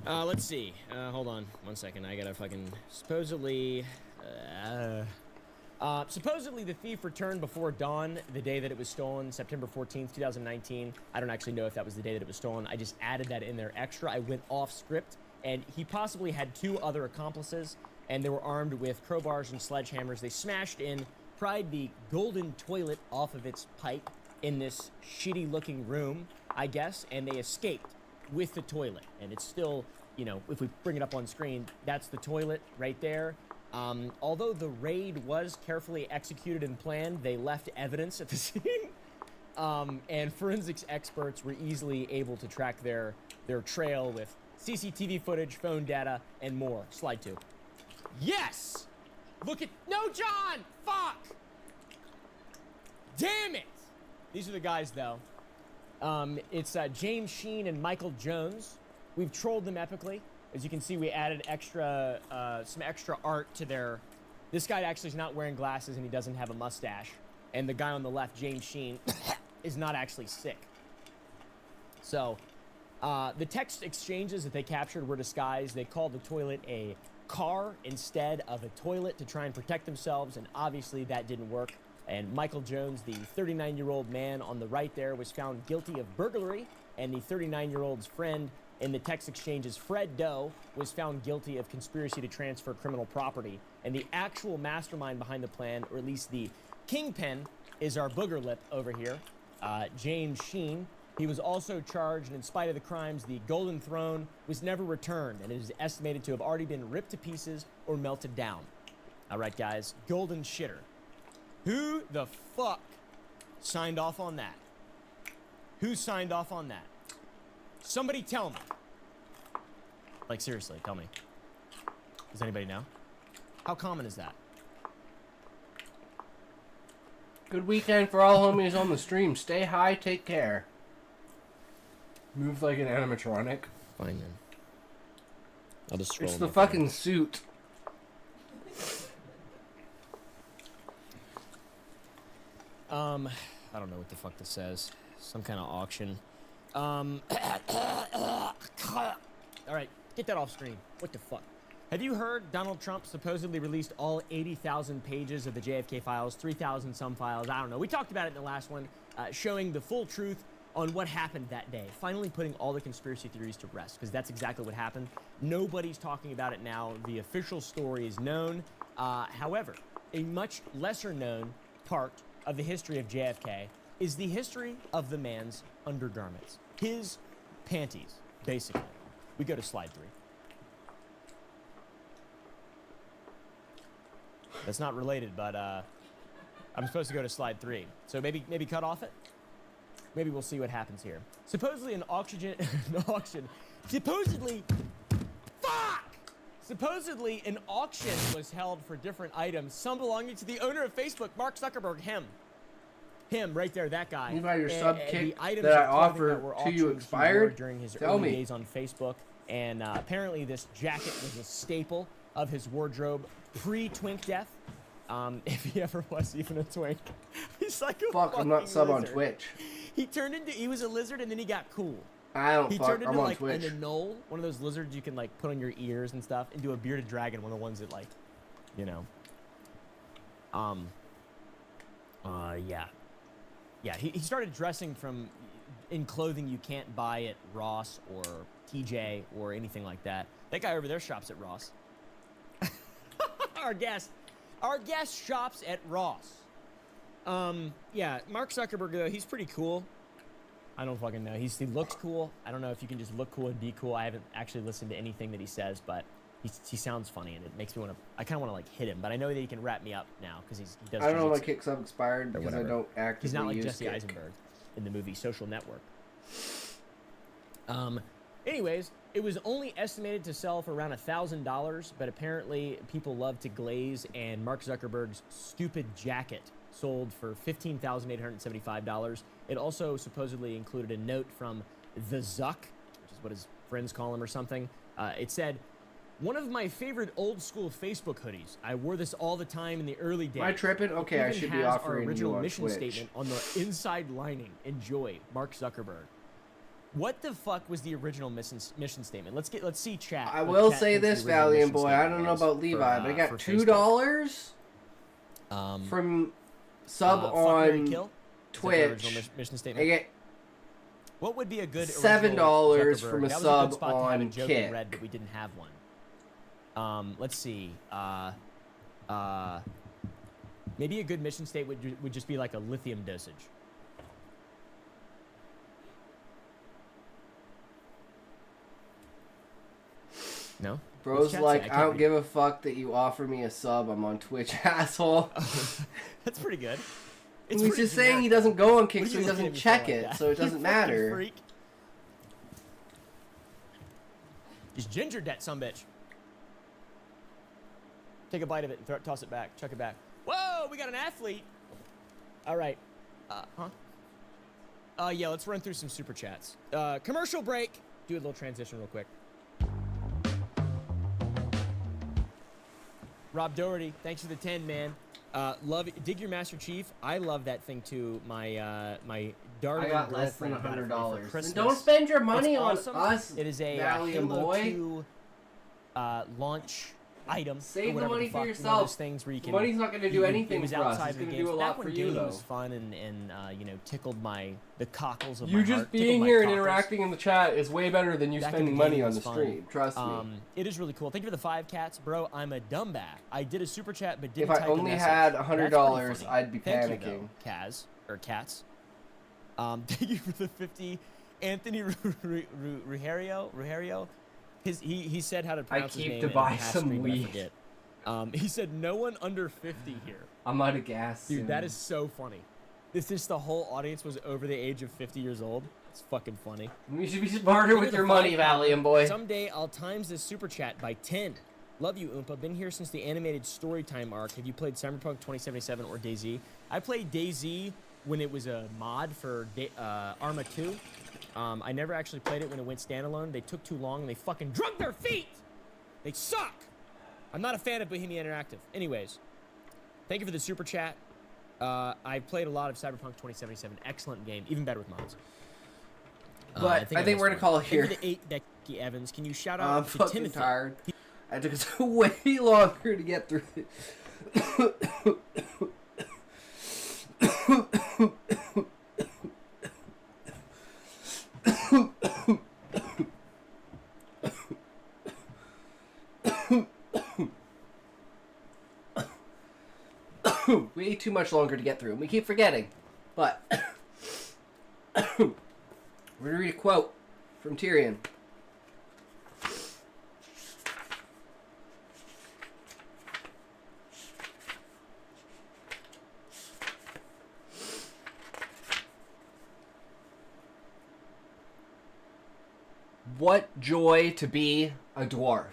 Let's see. Hold on 1 second. I gotta fucking supposedly the thief returned before dawn, the day that it was stolen, September 14th, 2019. I don't actually know if that was the day that it was stolen. I just added that in there extra. I went off script, and he possibly had 2 other accomplices, and they were armed with crowbars and sledgehammers. They smashed in, pried the golden toilet off of its pipe in this shitty looking room, I guess, and they escaped with the toilet. And it's still, you know, if we bring it up on screen, that's the toilet right there. Although the raid was carefully executed and planned, they left evidence at the scene. And forensics experts were easily able to track their trail with CCTV footage, phone data, and more. Slide 2. Yes! Look at... No, John! Fuck! Damn it! These are the guys, though. It's James Sheen and Michael Jones. We've trolled them epically. As you can see, we added some extra art to their... This guy actually is not wearing glasses, and he doesn't have a mustache. And the guy on the left, James Sheen, is not actually sick. So, the text exchanges that they captured were disguised. They called the toilet a car instead of a toilet to try and protect themselves, and obviously that didn't work. And Michael Jones, the 39-year-old man on the right there, was found guilty of burglary, and the 39-year-old's friend in the text exchanges, Fred Doe, was found guilty of conspiracy to transfer criminal property. And the actual mastermind behind the plan, or at least the kingpin, is our booger lip over here, James Sheen. He was also charged, and in spite of the crimes, the Golden Throne was never returned, and it is estimated to have already been ripped to pieces or melted down. All right, guys. Golden shitter. Who the fuck signed off on that? Who signed off on that? Somebody tell me. Like, seriously, tell me. Does anybody know? How common is that? Good weekend for all homies on the stream. Stay high, take care. Moves like an animatronic. Fine, then. I'll just scroll. It's the fucking suit. I don't know what the fuck this says. Some kind of auction. All right, get that off screen. What the fuck? Have you heard Donald Trump supposedly released all 80,000 pages of the JFK files, 3,000 some files? I don't know. We talked about it in the last one, showing the full truth on what happened that day. Finally putting all the conspiracy theories to rest, because that's exactly what happened. Nobody's talking about it now. The official story is known. However, a much lesser known part of the history of JFK is the history of the man's undergarments. His panties, basically. We go to slide 3. That's not related, but I'm supposed to go to slide 3. So maybe cut off it. Maybe we'll see what happens here. Supposedly an auction. Supposedly an auction was held for different items, some belonging to the owner of Facebook, Mark Zuckerberg. Him right there, that guy. You got your sub kick the items that I of clothing offered that were to you auctioned expired? during his Tell early me. days on Facebook, and apparently this jacket was a staple of his wardrobe pre-twink death. If he ever was even a twink. He's like a Fuck, I'm not fucking sub on lizard. Twitch. He was a lizard and then he got cool. I don't He fuck, turned into I'm on like Twitch. an anole, one of those lizards you can like put on your ears and stuff, into a bearded dragon, one of the ones that like, you know. Yeah, he started dressing in clothing you can't buy at Ross or TJ or anything like that. That guy over there shops at Ross. Our guest shops at Ross. Yeah, Mark Zuckerberg though, he's pretty cool. I don't fucking know. He looks cool. I don't know if you can just look cool and be cool. I haven't actually listened to anything that he says, but he sounds funny and it makes me want to. I kind of want to like hit him, but I know that he can wrap me up now because he does. I don't know jujitsu my kicks have expired or because I whatever. don't actively He's not like use Jesse kick. Eisenberg in the movie Social Network. Anyways, it was only estimated to sell for around $1,000, but apparently people love to glaze, and Mark Zuckerberg's stupid jacket sold for $15,875. It also supposedly included a note from the Zuck, which is what his friends call him or something. It said, "One of my favorite old school Facebook hoodies. I wore this all the time in the early days. Am I tripping? Okay, It I even should be has offering our original you on mission Twitch." statement on the inside lining. Enjoy, Mark Zuckerberg." What the fuck was the original mission statement? Let's see chat. I what will chat say thinks the this, original Valiant mission Boy. I statement don't know was about for, Levi, but I got for $2 from sub fuck, marry, on kill? Is that the original Twitch. mission I statement? get What would be a good $7 original from Zuckerberg? a That was sub good spot to have a on joke in Kick. red, but we didn't have one. Let's see. Maybe a good mission state would just be like a lithium dosage. No? What's Bro's chat like, say? I can't don't read. give a fuck that you offer me a sub. I'm on Twitch, asshole. That's pretty good. He's pretty just saying he generic, doesn't go on What Kick, are so you he looking doesn't at me for check like it, that? so it You doesn't fucking matter. freak. Just gingered that sumbitch. Take a bite of it and toss it back. Chuck it back. Whoa, we got an athlete. All right. Yeah, let's run through some super chats. Commercial break. Do a little transition real quick. Rob Doherty, thanks for the 10, man. Love it. Dig Your Master Chief. I love that thing too. My darling I got less than girlfriend got it for me for $100. Christmas. Then don't spend your money It's on awesome. us, It is a Valiant Halo Boy. 2 launch item. Save or the whatever money the for fuck, yourself. One of those things where you The can, money's not gonna do anything it was for us. outside It's the gonna games. do a Back lot when for you, gaming was though. fun and tickled the cockles of You my just heart. being tickled my here and cockles. interacting in the chat is way better than you Back in spending the money gaming on was the fun. stream. Trust me. It is really cool. Thank you for the 5 cats, bro. I'm a dumbass. I did a super chat, but didn't If I type a only message. had That's $100, pretty funny. I'd be Thank panicking. You, though, Kaz or cats. Thank you for the 50, Anthony Rugerio. He said how to pronounce his keep name. to and buy past some stream, but I weed. forget. He said no one under 50 here. I'm out of gas. Dude, soon. that is so funny. This is the whole audience was over the age of 50 years old. It's fucking funny. You should be smarter with your money, Valiant boy. Someday I'll times this super chat by 10. Love you, Oompa. Been here since the animated Storytime arc. Have you played Cyberpunk 2077 or DayZ? I played DayZ when it was a mod for Arma 2. I never actually played it when it went standalone. They took too long and they fucking drug their feet! They suck! I'm not a fan of Bohemia Interactive. Anyways, thank you for the super chat. I played a lot of Cyberpunk 2077. Excellent game. Even better with mods. But I think we're going to call it here. Thank you to 8 Becky Evans. Can you shout I'm out to fucking Timothy? tired. I took us way longer to get through it. Way too much longer to get through, and we keep forgetting. But we're going to read a quote from Tyrion. What joy to be a dwarf.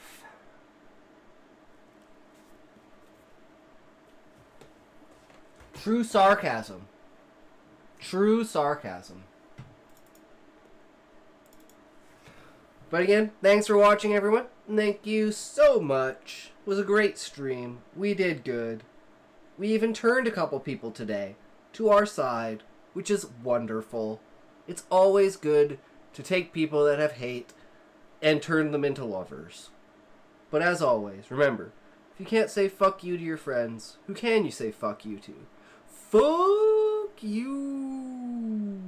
True sarcasm. True sarcasm. But again, thanks for watching, everyone. Thank you so much. It was a great stream. We did good. We even turned a couple people today to our side, which is wonderful. It's always good to take people that have hate and turn them into lovers. But as always, remember, if you can't say fuck you to your friends, who can you say fuck you to? Fuck you!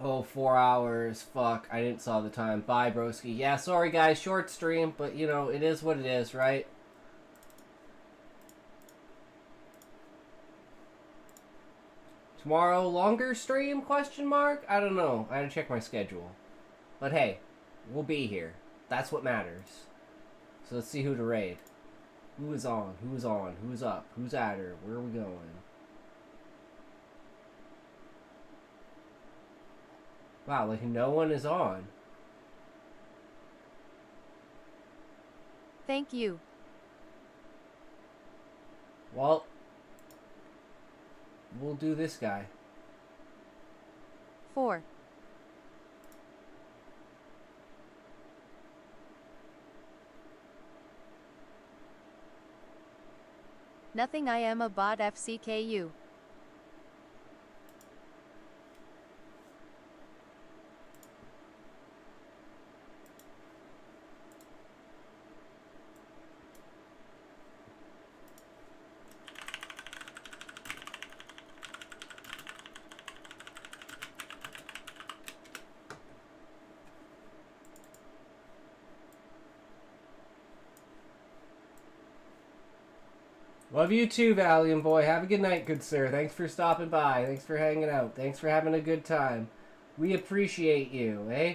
Oh, 4 hours. Fuck, I didn't saw the time. Bye, broski. Yeah, sorry guys, short stream, but you know, it is what it is, right? Tomorrow, longer stream, question mark? I don't know. I gotta check my schedule. But hey, we'll be here. That's what matters. So let's see who to raid. Who is on? Who's on? Who's up? Who's at her? Where are we going? Wow, like no one is on. Thank you. Well, we'll do this guy. 4. Nothing, I am a bot FCKU. Love you too, Valiant boy. Have a good night, good sir. Thanks for stopping by. Thanks for hanging out. Thanks for having a good time. We appreciate you, eh?